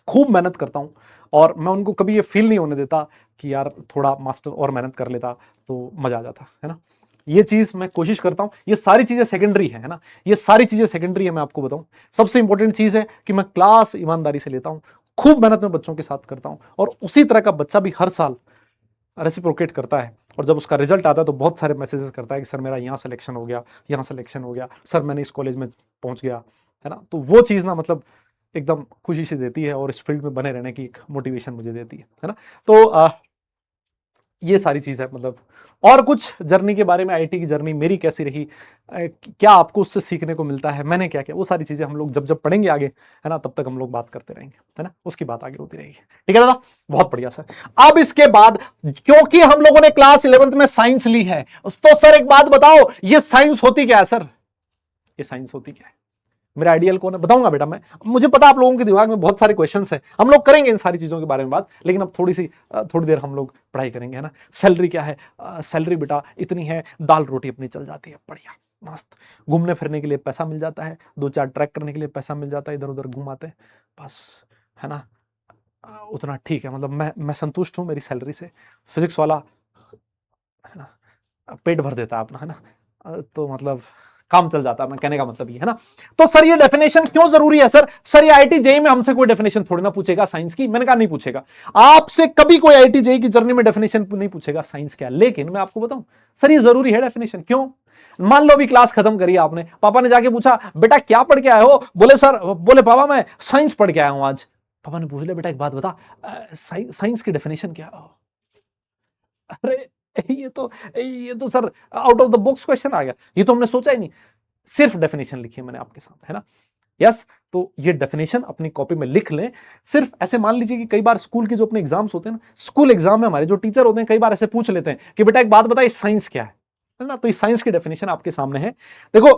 खूब मेहनत करता हूं, और मैं उनको कभी ये फील नहीं होने देता कि यार थोड़ा मास्टर और मेहनत कर लेता तो मजा आ जाता, है ना। ये चीज मैं कोशिश करता हूं। ये सारी चीजें सेकेंडरी है ना, ये सारी चीजें सेकेंडरी है। मैं आपको बताऊं, सबसे इंपॉर्टेंट चीज है कि मैं क्लास ईमानदारी से लेता हूं, खूब मेहनत में बच्चों के साथ करता हूं, और उसी तरह का बच्चा भी हर साल रेसिप्रोकेट करता है। और जब उसका रिजल्ट आता है तो बहुत सारे मैसेजेस करता है कि सर मेरा यहाँ सिलेक्शन हो गया, यहाँ सिलेक्शन हो गया, सर मैंने इस कॉलेज में पहुंच गया, है ना। तो वो चीज़ ना मतलब एकदम खुशी से देती है, और इस फील्ड में बने रहने की एक मोटिवेशन मुझे देती है ना। तो ये सारी चीज़ है मतलब। और कुछ जर्नी के बारे में, आईटी की जर्नी मेरी कैसी रही, क्या आपको उससे सीखने को मिलता है, मैंने क्या किया, वो सारी चीज़ें हम लोग जब जब पढ़ेंगे आगे, है ना, तब तक हम लोग बात करते रहेंगे, है ना, उसकी बात आगे होती रहेगी। ठीक है दादा, बहुत बढ़िया सर। अब इसके बाद, क्योंकि हम लोगों ने क्लास 11th में साइंस ली है, तो सर एक बात बताओ, ये साइंस होती क्या है सर, ये साइंस होती क्या है? मेरा आइडियल कौन है बताऊंगा बेटा मैं। मुझे पता आप लोगों के दिमाग में बहुत सारे क्वेश्चंस हैं, हम लोग करेंगे इन सारी चीजों के बारे में बात, लेकिन अब थोड़ी देर हम लोग पढ़ाई करेंगे, है ना। सैलरी क्या है? सैलरी बेटा इतनी है, दाल रोटी अपनी चल जाती है, बढ़िया मस्त। घूमने फिरने के लिए पैसा मिल जाता है, 2-4 ट्रैक करने के लिए पैसा मिल जाता है, इधर उधर घुमाते हैं बस, है ना। उतना ठीक है, मतलब मैं संतुष्ट हूं मेरी सैलरी से। फिजिक्स वाला, है ना, पेट भर देता है अपना, है ना। तो मतलब काम चल जाता है, मैं कहने का मतलब ये है ना। तो सर ये डेफिनेशन क्यों जरूरी है सर? सर ये आईटी जेई में हमसे कोई डेफिनेशन थोड़ी ना पूछेगा साइंस की। मैंने कहा नहीं पूछेगा, आपसे कभी कोई आईटी जेई की जर्नी में डेफिनेशन नहीं पूछेगा साइंस क्या। लेकिन मैं आपको बताऊं सर, ये जरूरी है डेफिनेशन। क्यों? मान लो अभी क्लास खत्म करी आपने, पापा ने जाके पूछा बेटा क्या पढ़ के आए हो? बोले पापा मैं साइंस पढ़ के आया हूं आज। पापा ने पूछ लिया बेटा एक बात बता, साइंस की डेफिनेशन क्या? अरे ये तो sir out of the box question आ गया, ये तो हमने सोचा ही नहीं। सिर्फ डेफिनेशन लिखी है मैंने आपके सामने, है ना। यस, तो ये डेफिनेशन अपनी कॉपी में लिख लें। सिर्फ ऐसे मान लीजिए कि कई बार स्कूल के जो अपने एग्जाम्स होते हैं ना, स्कूल एग्जाम में हमारे जो टीचर होते हैं कई बार ऐसे पूछ लेते हैं कि बेटा एक बात बताइए साइंस क्या है ना। तो इस साइंस की डेफिनेशन आपके सामने है। देखो,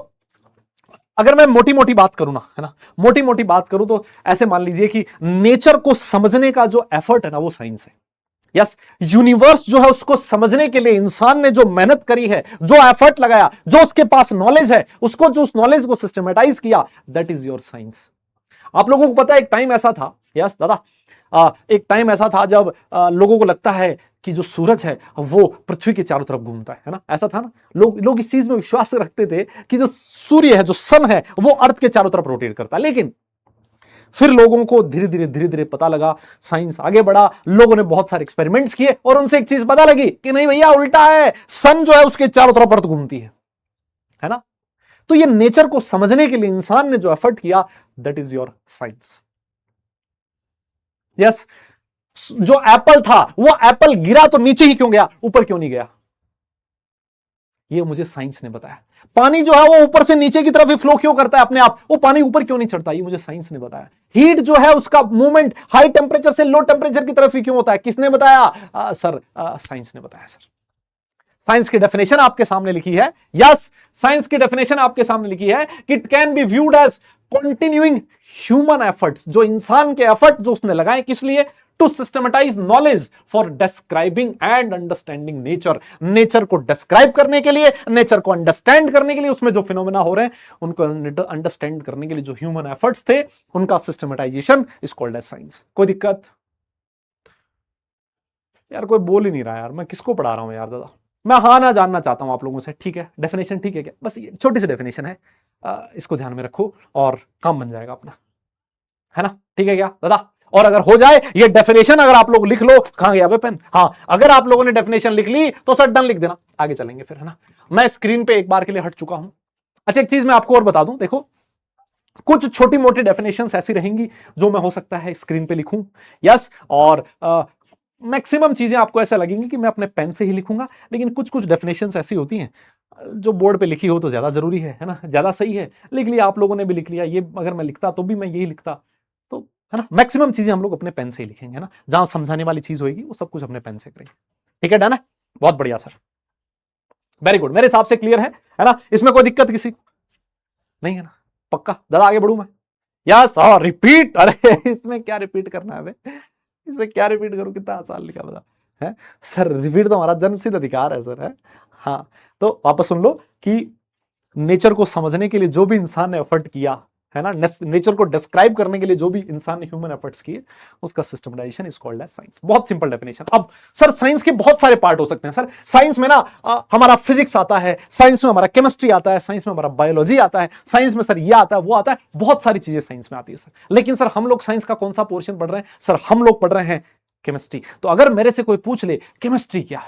अगर मैं मोटी मोटी बात करूं ना, है ना, मोटी मोटी बात करूं तो ऐसे मान लीजिए कि नेचर को समझने का जो एफर्ट है ना, वो साइंस है। यस, यूनिवर्स जो है उसको समझने के लिए इंसान ने जो मेहनत करी है, जो एफर्ट लगाया, जो उसके पास नॉलेज है, उसको जो उस नॉलेज को सिस्टमेटाइज किया, दैट इज योर साइंस। आप लोगों को पता है एक टाइम ऐसा था, यस दादा, एक टाइम ऐसा था जब लोगों को लगता है कि जो सूरज है वो पृथ्वी के चारों तरफ घूमता है ना, ऐसा था ना। लोग इस चीज में विश्वास रखते थे कि जो सूर्य है, जो सन है, वो अर्थ के चारों तरफ रोटेट करता है। लेकिन फिर लोगों को धीरे धीरे पता लगा, साइंस आगे बढ़ा, लोगों ने बहुत सारे एक्सपेरिमेंट्स किए, और उनसे एक चीज पता लगी कि नहीं भैया उल्टा है, सन जो है उसके चारों तरफ अर्थ घूमती है ना। तो ये नेचर को समझने के लिए इंसान ने जो एफर्ट किया, that is your science. Yes, जो एप्पल था, वो एप्पल गिरा तो नीचे ही क्यों गया, ऊपर क्यों नहीं गया? ये मुझे साइंस ने बताया। पानी जो है वो ऊपर से नीचे की तरफ ही फ्लो क्यों करता है अपने आप, वो पानी ऊपर क्यों नहीं चढ़ता, ये मुझे साइंस ने बताया। हीट जो है उसका मूवमेंट हाई टेम्परेचर से लो टेम्परेचर की तरफ ही क्यों होता है, किसने बताया? सर साइंस ने बताया सर। साइंस की डेफिनेशन आपके सामने लिखी है। यस, साइंस की डेफिनेशन आपके सामने लिखी है कि it can be viewed as continuing human efforts, जो इंसान के एफर्ट जो उसने लगाए, किस लिए? To systematize knowledge for describing and understanding nature. Nature को डिस्क्राइब करने के लिए, नेचर को अंडरस्टैंड करने के लिए, उसमें जो फिनोमेना हो रहे हैं उनको अंडरस्टैंड करने के लिए जो ह्यूमन एफर्ट्स थे, उनका systematization is called as science. कोई दिक्कत? यार कोई बोल ही नहीं रहा यार, मैं किसको पढ़ा रहा हूं यार दादा। मैं हाँ ना जानना चाहता हूं आप लोगों से। ठीक है, डेफिनेशन ठीक है क्या? बस ये छोटी सी डेफिनेशन है, इसको ध्यान में रखो और काम बन जाएगा अपना, है ना। ठीक है क्या दादा? और अगर हो जाए ये डेफिनेशन, अगर आप लोग लिख लो, कहां गया वे पेन? हाँ, अगर आप लोगों ने डेफिनेशन लिख ली तो सर डन लिख देना, आगे चलेंगे फिर, है ना। मैं स्क्रीन पे एक बार के लिए हट चुका हूं। अच्छा, एक चीज मैं आपको और बता दूं, देखो कुछ छोटी मोटी डेफिनेशंस ऐसी रहेंगी जो मैं हो सकता है स्क्रीन पे लिखूं। यस, और मैक्सिमम चीजें आपको ऐसा लगेंगी कि मैं अपने पेन से ही लिखूंगा, लेकिन कुछ कुछ डेफिनेशंस ऐसी होती हैं जो बोर्ड पे लिखी हो तो ज्यादा जरूरी है ना, ज्यादा सही है, लिख लिया आप लोगों ने भी लिख लिया, ये अगर मैं लिखता तो भी मैं यही लिखता, तो है ना, मैक्सिमम चीजें हम लोग अपने पेन से ही लिखेंगे ना, जहां समझाने वाली चीज होगी वो सब कुछ अपने पेन से करेंगे। ठीक है, डन है, बहुत बढ़िया सर, वेरी गुड, मेरे हिसाब से क्लियर है ना, इसमें कोई दिक्कत किसी को नहीं है ना, पक्का। दादा आगे बढ़ू मैं, यस, और रिपीट, अरे इसमें क्या रिपीट करना है बे, इसे क्या रिपीट करूं, कितना आसान लिखा बता है सर, रिपीट तो हमारा जन्मसिद्ध अधिकार है सर, है हाँ। तो वापस सुन लो कि नेचर को समझने के लिए जो भी इंसान ने एफर्ट किया है ना, नेचर को डिस्क्राइब करने के लिए जो भी इंसान ने ह्यूमन एफर्ट्स किए, उसका सिस्टमाइजेशन इज कॉल्ड एज साइंस। बहुत सिंपल डेफिनेशन। अब सर साइंस के बहुत सारे पार्ट हो सकते हैं सर, साइंस में ना हमारा फिजिक्स आता है, साइंस में हमारा केमिस्ट्री आता है, साइंस में हमारा बायोलॉजी आता है, साइंस में सर ये आता है वो आता है, बहुत सारी चीजें साइंस में आती है सर। लेकिन सर हम लोग साइंस का कौन सा पोर्शन पढ़ रहे हैं सर, हम लोग पढ़ रहे हैं केमिस्ट्री। तो अगर मेरे से कोई पूछ ले केमिस्ट्री क्या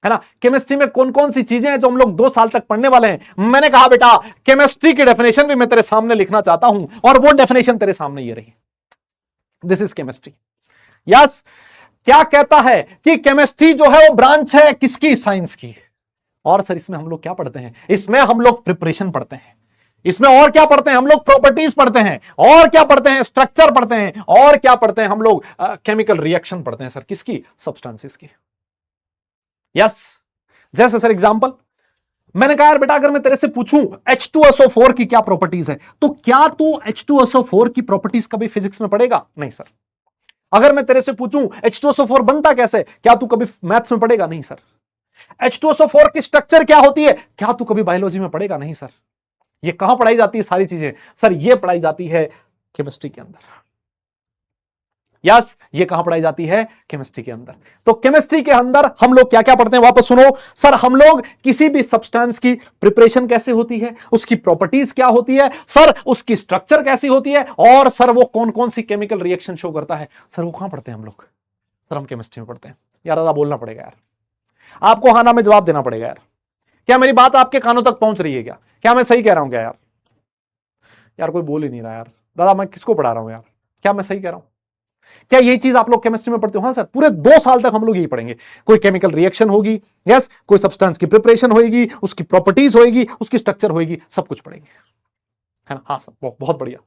है ना, केमिस्ट्री में कौन कौन सी चीजें हैं जो हम लोग 2 साल तक पढ़ने वाले हैं, मैंने कहा बेटा केमिस्ट्री की डेफिनेशन भी मैं तेरे सामने लिखना चाहता हूं, और वो डेफिनेशन तेरे सामने ये रही, दिस इज केमिस्ट्री। यस, क्या कहता है कि केमिस्ट्री जो है वो ब्रांच है किसकी, साइंस की। और सर इसमें हम लोग क्या पढ़ते हैं, इसमें हम लोग प्रिपरेशन पढ़ते हैं, इसमें और क्या पढ़ते हैं हम लोग, प्रॉपर्टीज पढ़ते हैं, और क्या पढ़ते हैं, स्ट्रक्चर पढ़ते हैं, और क्या पढ़ते हैं हम लोग, केमिकल रिएक्शन पढ़ते हैं सर, किसकी, सब्सटेंसेस की। यस, जैसे सर एग्जांपल मैंने कहा यार बेटा अगर मैं तेरे से पूछूं H2SO4 की क्या प्रॉपर्टीज है, तो क्या तू H2SO4 की प्रॉपर्टीज कभी फिजिक्स में पढ़ेगा, नहीं सर। अगर मैं तेरे से पूछूं H2SO4 बनता कैसे, क्या तू कभी मैथ्स में पढ़ेगा, नहीं सर। H2SO4 की स्ट्रक्चर क्या होती है, क्या तू कभी बायोलॉजी में पढ़ेगा, नहीं सर। ये कहां पढ़ाई जाती है सारी चीजें, सर ये पढ़ाई जाती है केमिस्ट्री के अंदर। यस, ये कहां पढ़ाई जाती है, केमिस्ट्री के अंदर। तो केमिस्ट्री के अंदर हम लोग क्या क्या पढ़ते हैं, वापस सुनो सर, हम लोग किसी भी सब्सटेंस की प्रिपरेशन कैसे होती है, उसकी प्रॉपर्टीज क्या होती है सर, उसकी स्ट्रक्चर कैसी होती है, और सर वो कौन कौन सी केमिकल रिएक्शन शो करता है, सर वो कहां पढ़ते हैं हम लोग, सर हम केमिस्ट्री में पढ़ते हैं। यार दादा बोलना पड़ेगा यार, आपको हाँ ना में जवाब देना पड़ेगा यार। क्या मेरी बात आपके कानों तक पहुंच रही है, क्या मैं सही कह रहा हूं क्या यार, यार कोई बोल ही नहीं रहा यार, दादा मैं किसको पढ़ा रहा हूं यार, क्या मैं सही कह रहा हूं, क्या यही चीज आप लोग केमिस्ट्री में पढ़ते हो, हाँ सर पूरे 2 साल तक हम लोग यही पढ़ेंगे, कोई केमिकल रिएक्शन होगी, यस, कोई सब्सटेंस की प्रिपरेशन होगी, उसकी प्रॉपर्टीज होगी, उसकी स्ट्रक्चर होगी, सब कुछ पढ़ेंगे, है ना, हाँ सर बहुत बढ़िया।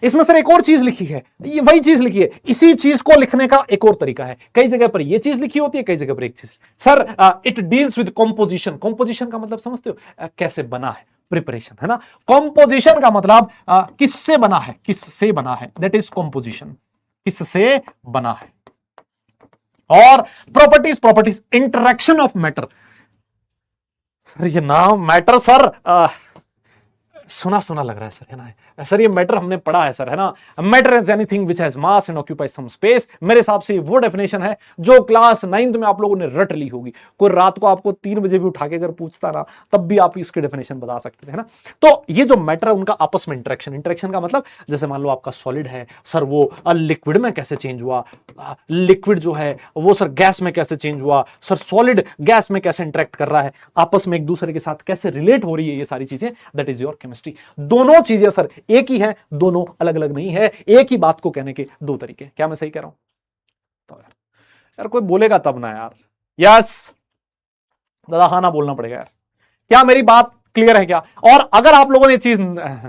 इसमें सर एक और चीज लिखी है, ये वही चीज लिखी है, इसी चीज को लिखने का एक और तरीका है, कई जगह पर ये चीज लिखी होती है, कई जगह पर एक चीज sir, it deals with composition. Composition का मतलब समझते हो, कैसे बना है, प्रिपरेशन, है ना। कॉम्पोजिशन का मतलब किससे बना है, किससे बना है, दैट इज कॉम्पोजिशन, किससे बना है। और properties interaction of matter, sir ये नाम मैटर सर सुना सुना लग रहा है सर, है ना सर, ये मैटर हमने पढ़ा है सर, है ना। Matter is anything which has mass and occupies some space. मेरे हिसाब से वो डेफिनेशन है जो क्लास 9th में आप लोगों ने रट ली होगी। कोई रात को आपको 3 बजे भी उठा के अगर पूछता ना, तब भी आप इसकी डेफिनेशन बता सकते थे, है ना। तो ये जो मैटर है उनका आपस में इंटरेक्शन का मतलब, जैसे मान लो आपका सॉलिड है सर, वो लिक्विड में कैसे चेंज हुआ, लिक्विड जो है वो सर गैस में कैसे चेंज हुआ, सर सॉलिड गैस में कैसे इंटरेक्ट कर रहा है, आपस में एक दूसरे के साथ कैसे रिलेट हो रही है, ये सारी चीजें, दैट इज योर केमिस्ट्री। दोनों चीजें सर एक ही हैं, दोनों अलग अलग नहीं है, एक ही बात को कहने के 2 तरीके। क्या मैं सही कह रहा हूं, तो यार कोई बोलेगा तब ना यार, यस दादा हाँ ना बोलना पड़ेगा यार। क्या मेरी बात क्लियर है क्या? और अगर आप लोगों ने चीज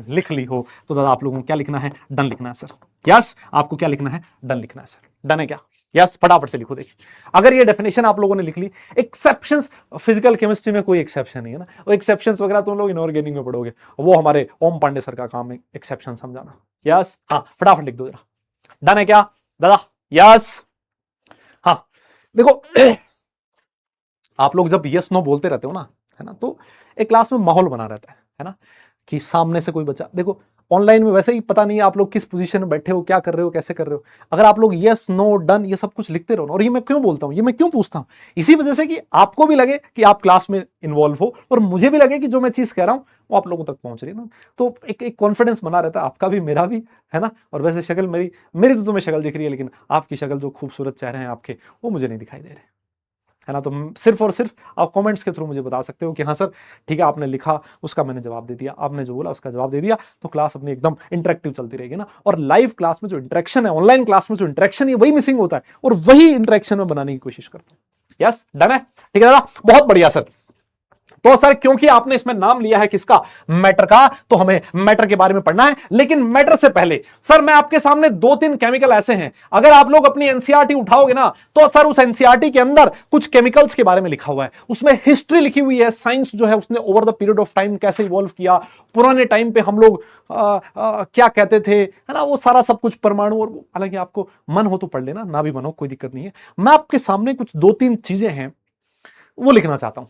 लिख ली हो तो दादा आप लोगों को क्या लिखना है, डन लिखना है सर। यस, आपको क्या लिखना है, डन लिखना है सर। डन है क्या? यस, फटाफट से लिखो। देखिए अगर ये डेफिनेशन आप लोगों ने लिख ली, एक्सेप्शंस फिजिकल केमिस्ट्री में कोई एक्सेप्शन नहीं है ना, वो एक्सेप्शंस वगैरह तुम लोग इनऑर्गेनिक में पढ़ोगे, वो हमारे ओम पांडे सर का काम है एक्सेप्शन समझाना। यस, हाँ फटाफट लिख दो जरा। डन है क्या दादा? यस, हाँ देखो आप लोग जब यस नो बोलते रहते हो ना, है ना, तो एक क्लास में माहौल बना रहता है ना, कि सामने से कोई बच्चा, देखो ऑनलाइन में वैसे ही पता नहीं है आप लोग किस पोजीशन में बैठे हो, क्या कर रहे हो, कैसे कर रहे हो। अगर आप लोग यस नो डन ये सब कुछ लिखते रहो, और ये मैं क्यों बोलता हूं, ये मैं क्यों पूछता हूं, इसी वजह से कि आपको भी लगे कि आप क्लास में इन्वॉल्व हो, और मुझे भी लगे कि जो मैं चीज कह रहा हूं वो आप लोगों तक पहुंच रही है ना। तो एक कॉन्फिडेंस बना रहता है, आपका भी मेरा भी, है ना। और वैसे शक्ल मेरी तो तुम्हें शक्ल दिख रही है, लेकिन आपकी शक्ल जो खूबसूरत चेहरे हैं आपके, वो मुझे नहीं दिखाई दे रहे, है ना। तो सिर्फ और सिर्फ आप कमेंट्स के थ्रू मुझे बता सकते हो कि हाँ सर ठीक है, आपने लिखा उसका मैंने जवाब दे दिया, आपने जो बोला उसका जवाब दे दिया, तो क्लास अपनी एकदम इंटरेक्टिव चलती रहेगी ना। और लाइव क्लास में जो इंटरेक्शन है, ऑनलाइन क्लास में जो इंटरेक्शन है, वही मिसिंग होता है, और वही इंटरेक्शन में बनाने की कोशिश करता हूं। यस, डन है, ठीक है दादा, बहुत बढ़िया सर। तो सर क्योंकि आपने इसमें नाम लिया है किसका, मैटर का, तो हमें मैटर के बारे में पढ़ना है। लेकिन मैटर से पहले सर मैं आपके सामने 2-3 केमिकल ऐसे हैं, अगर आप लोग अपनी एनसीईआरटी उठाओगे ना, तो सर उस एनसीईआरटी के अंदर कुछ केमिकल्स के बारे में लिखा हुआ है, उसमें हिस्ट्री लिखी हुई है, साइंस जो है उसने over the period of time कैसे इवॉल्व किया, पुराने टाइम पे हम लोग क्या कहते थे, है ना, वो सारा सब कुछ परमाणु। और हालांकि आपको मन हो तो पढ़ लेना, ना भी मन हो कोई दिक्कत नहीं है। मैं आपके सामने कुछ 2-3 चीजें हैं वो लिखना चाहता हूं,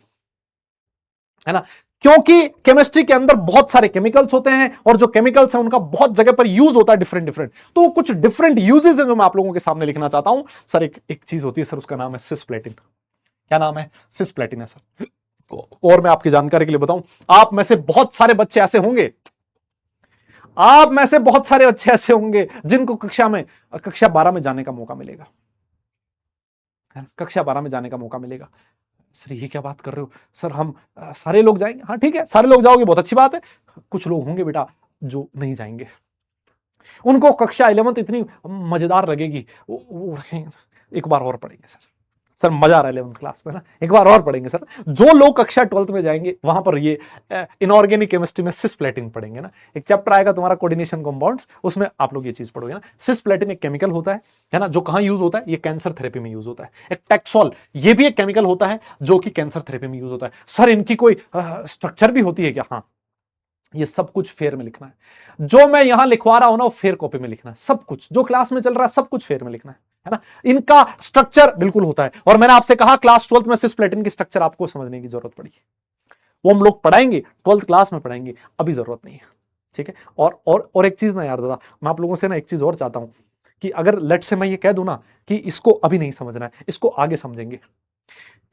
है ना, क्योंकि केमिस्ट्री के अंदर बहुत सारे केमिकल्स होते हैं, और जो केमिकल्स हैं उनका बहुत जगह पर यूज होता है डिफरेंट डिफरेंट। तो कुछ डिफरेंट यूजेस हैं जो मैं आप लोगों के सामने लिखना चाहता हूं सर। एक चीज होती है सर, उसका नाम है सिस्प्लेटिन। क्या नाम है, सिस्प्लेटिन है सर। और मैं आपकी जानकारी के लिए बताऊं, आप में से बहुत सारे बच्चे ऐसे होंगे, आप में से बहुत सारे बच्चे ऐसे होंगे जिनको कक्षा 12 में जाने का मौका मिलेगा, कक्षा 12 में जाने का मौका मिलेगा। सर ये क्या बात कर रहे हो सर, हम सारे लोग जाएंगे? हाँ ठीक है, सारे लोग जाओगे, बहुत अच्छी बात है। कुछ लोग होंगे बेटा जो नहीं जाएंगे, उनको कक्षा 11th इतनी मजेदार लगेगी, वो एक बार और पढ़ेंगे सर, सर मजा आ रहा है 11th क्लास में ना, एक बार और पढ़ेंगे सर। जो लोग कक्षा 12th में जाएंगे वहां पर ये इनऑर्गेनिक केमिस्ट्री में सिस्प्लेटिन पढ़ेंगे ना। एक चैप्टर आएगा तुम्हारा कोऑर्डिनेशन कंपाउंड्स, उसमें आप लोग ये चीज पढ़ोगे ना। सिस्प्लेटिन एक केमिकल होता है ना, जो कहां यूज होता है, ये कैंसर थेरेपी में यूज होता है। एक टैक्सोल, ये भी एक केमिकल होता है जो कि कैंसर थेरेपी में यूज होता है। सर इनकी कोई स्ट्रक्चर भी होती है क्या? हाँ, ये सब कुछ फेयर में लिखना है। जो मैं यहां लिखवा रहा हूं ना, वो फेयर कॉपी में लिखना है। सब कुछ जो क्लास में चल रहा है सब कुछ फेयर में लिखना है ना। इनका स्ट्रक्चर बिल्कुल होता है। और मैंने आपसे कहा क्लास 12th में सिस्प्लेटिन की स्ट्रक्चर आपको समझने की जरूरत पड़ी, वो हम लोग पढ़ाएंगे 12th क्लास में पढ़ाएंगे, अभी जरूरत नहीं है, ठीक है। और एक चीज ना यार दादा, मैं आप लोगों से ना एक चीज और चाहता हूं कि अगर लेट से मैं ये कह दूं ना कि इसको अभी नहीं समझना है, इसको आगे समझेंगे,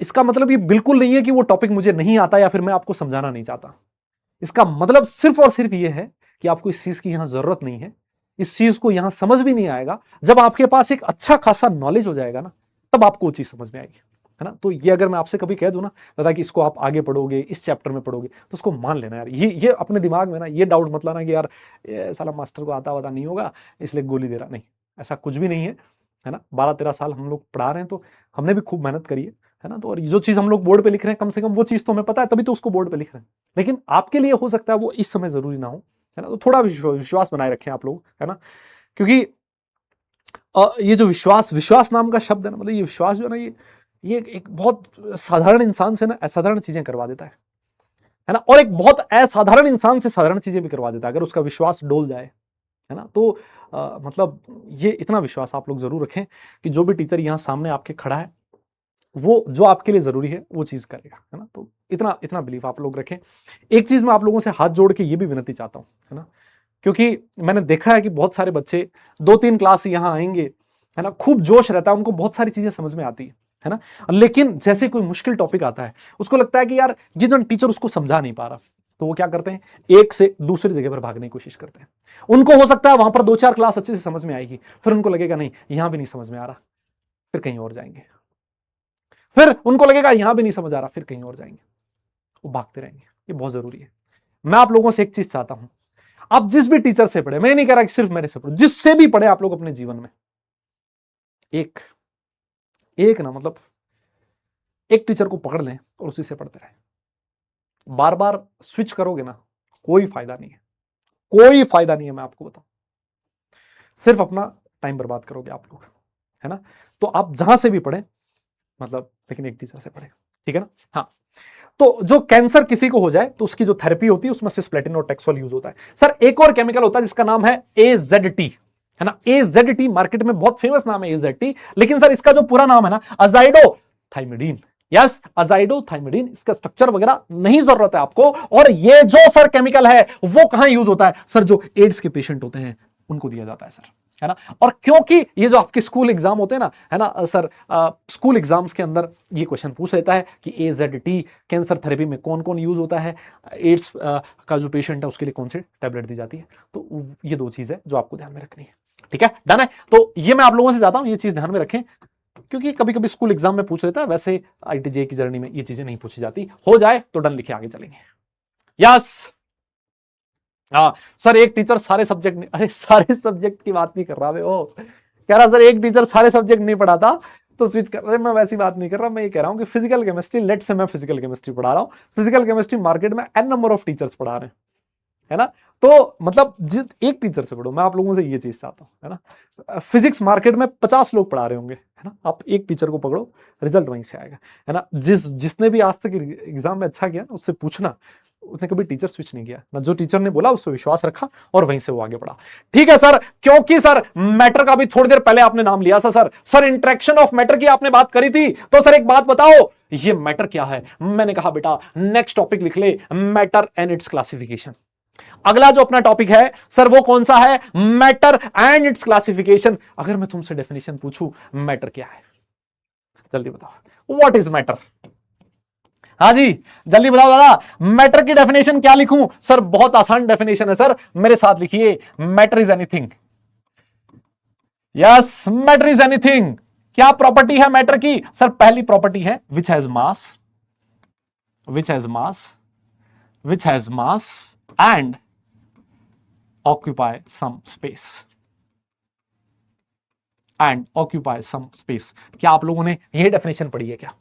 इसका मतलब ये बिल्कुल नहीं है कि वो टॉपिक मुझे नहीं आता या फिर मैं आपको समझाना नहीं चाहता। इसका मतलब सिर्फ और सिर्फ ये है कि आपको इस चीज की यहां जरूरत नहीं है, इस चीज को यहां समझ भी नहीं आएगा। जब आपके पास एक अच्छा खासा नॉलेज हो जाएगा ना, तब आपको वो चीज समझ में आएगी, है ना। तो ये अगर मैं आपसे कभी कह दूं ना दादा कि इसको आप आगे पढ़ोगे, इस चैप्टर में पढ़ोगे, तो उसको मान लेना यार। ये अपने दिमाग में ना ये डाउट मत लाना कि यार ये साला मास्टर को आता नहीं होगा इसलिए गोली दे रहा, नहीं, ऐसा कुछ भी नहीं है ना। 12-13 साल हम लोग पढ़ा रहे हैं, तो हमने भी खूब मेहनत करी है ना। तो और जो चीज हम लोग बोर्ड पे लिख रहे हैं, कम से कम वो चीज तो हमें पता है, तभी तो उसको बोर्ड पे लिख रहे हैं। लेकिन आपके लिए हो सकता है वो इस समय जरूरी ना हो, है ना। तो थोड़ा विश्वास बनाए रखें आप लोग, है ना। क्योंकि ये जो विश्वास नाम का शब्द है ना, मतलब ये विश्वास जो है ना, ये एक बहुत साधारण इंसान से ना असाधारण चीजें करवा देता है ना। और एक बहुत असाधारण इंसान से साधारण चीजें भी करवा देता है अगर उसका विश्वास डोल जाए, है ना। तो मतलब ये इतना विश्वास आप लोग जरूर रखें कि जो भी टीचर यहाँ सामने आपके खड़ा है, वो जो आपके लिए जरूरी है वो चीज करेगा, है ना। तो इतना इतना बिलीफ आप लोग रखें। एक चीज मैं आप लोगों से हाथ जोड़ के ये भी विनती चाहता हूं, है ना, क्योंकि मैंने देखा है कि बहुत सारे बच्चे 2-3 क्लास यहाँ आएंगे, है ना, खूब जोश रहता है, उनको बहुत सारी चीजें समझ में आती है ना। लेकिन जैसे कोई मुश्किल टॉपिक आता है, उसको लगता है कि यार ये जो टीचर उसको समझा नहीं पा रहा, तो वो क्या करते हैं, एक से दूसरी जगह पर भागने की कोशिश करते हैं। उनको हो सकता है वहां पर 2-4 क्लास अच्छे से समझ में आएगी, फिर उनको लगेगा नहीं यहां भी नहीं समझ में आ रहा, फिर कहीं और जाएंगे। फिर उनको लगेगा यहां भी नहीं समझ आ रहा, फिर कहीं और जाएंगे, वो भागते रहेंगे। ये बहुत जरूरी है। मैं आप लोगों से एक चीज चाहता हूं, आप जिस भी टीचर से पढ़े, मैं नहीं कह रहा कि सिर्फ मेरे से पढ़ो, जिससे भी पढ़े आप लोग अपने जीवन में एक एक ना मतलब एक टीचर को पकड़ लें और उसी से पढ़ते रहें। बार बार स्विच करोगे ना, कोई फायदा नहीं है, कोई फायदा नहीं है, मैं आपको बताऊं, सिर्फ अपना टाइम बर्बाद करोगे आप लोग, है ना। तो आप जहां से भी पढ़े, मतलब लेकिन एक टीचर से पढ़े, ठीक है ना। हाँ, तो जो कैंसर किसी को हो जाए तो उसकी जो थेरेपी होती है उसमें सिस्प्लेटिन और टैक्सोल यूज होता है। सर एक और केमिकल होता है जिसका नाम है AZT, है ना। AZT मार्केट में बहुत फेमस नाम है AZT, लेकिन सर इसका जो पूरा नाम है ना अजाइडोथाइमिडीन। यस, अजाइडोथाइमिडीन, इसका स्ट्रक्चर वगैरह नहीं जरूरत है आपको। और ये जो सर केमिकल है वो कहां यूज होता है सर, जो एड्स के पेशेंट होते हैं उनको दिया जाता है सर, है ना। और क्योंकि ये जो आपके स्कूल एग्जाम होते हैं ना, है ना सर, स्कूल एग्जाम्स के अंदर ये क्वेश्चन पूछ लेता है कि AZT कैंसर थेरेपी में कौन कौन यूज होता है, एड्स का जो पेशेंट है उसके लिए कौन सी टैबलेट दी जाती है। तो ये दो चीज है जो आपको ध्यान में रखनी है, ठीक है, डन है। तो ये मैं आप लोगों से चाहता हूं ये चीज ध्यान में रखें। क्योंकि कभी कभी स्कूल एग्जाम में पूछ लेता है, वैसे आईटीजे की जर्नी में ये चीजें नहीं पूछी जाती। हो जाए तो डन लिखे आगे चलेंगे। यस। हाँ सर एक टीचर सारे सब्जेक्ट नहीं, अरे सारे सब्जेक्ट की बात नहीं कर रहा मैं, ओ कह रहा सर एक टीचर सारे सब्जेक्ट नहीं पढ़ाता तो स्विच कर रहे। मैं वैसी बात नहीं कर रहा, मैं ये कह रहा हूं कि फिजिकल केमिस्ट्री, लेट से मैं फिजिकल केमिस्ट्री पढ़ा रहा हूं, फिजिकल केमिस्ट्री मार्केट में एन नंबर ऑफ टीचर्स पढ़ा रहे हैं, है ना। तो मतलब जिस एक टीचर से पढ़ो, मैं आप लोगों से ये चीज चाहता हूं, है ना। फिजिक्स मार्केट में 50 लोग पढ़ा रहे होंगे, है ना, आप एक टीचर को पकड़ो, रिजल्ट वहीं से आएगा, है ना। जिसने भी आज तक एग्जाम में अच्छा किया उससे पूछना, उसने कभी टीचर स्विच नहीं किया ना, जो टीचर ने बोला उस पर विश्वास रखा और वहीं से वो आगे बढ़ा। ठीक है सर, क्योंकि सर मैटर का भी थोड़ी देर पहले आपने नाम लिया सर इंट्रैक्शन ऑफ मैटर की आपने बात करी थी, तो सर एक बात बताओ ये मैटर क्या है। मैंने कहा बेटा नेक्स्ट टॉपिक लिख ले, मैटर एंड इट्स क्लासिफिकेशन। अगला जो अपना टॉपिक है सर वो कौन सा है, मैटर एंड इट्स क्लासिफिकेशन। अगर मैं तुमसे डेफिनेशन पूछूं मैटर क्या है, जल्दी बताओ, व्हाट इज मैटर। हाँ जी जल्दी बताओ दादा, मैटर की डेफिनेशन क्या लिखूं। सर बहुत आसान डेफिनेशन है सर, मेरे साथ लिखिए, matter is anything. Yes, matter is anything. क्या प्रॉपर्टी है मैटर की, सर पहली प्रॉपर्टी है which has mass, which has mass, which has mass and occupy some space, and occupy some space. क्या आप लोगों ने यह डेफिनेशन पढ़ी है क्या,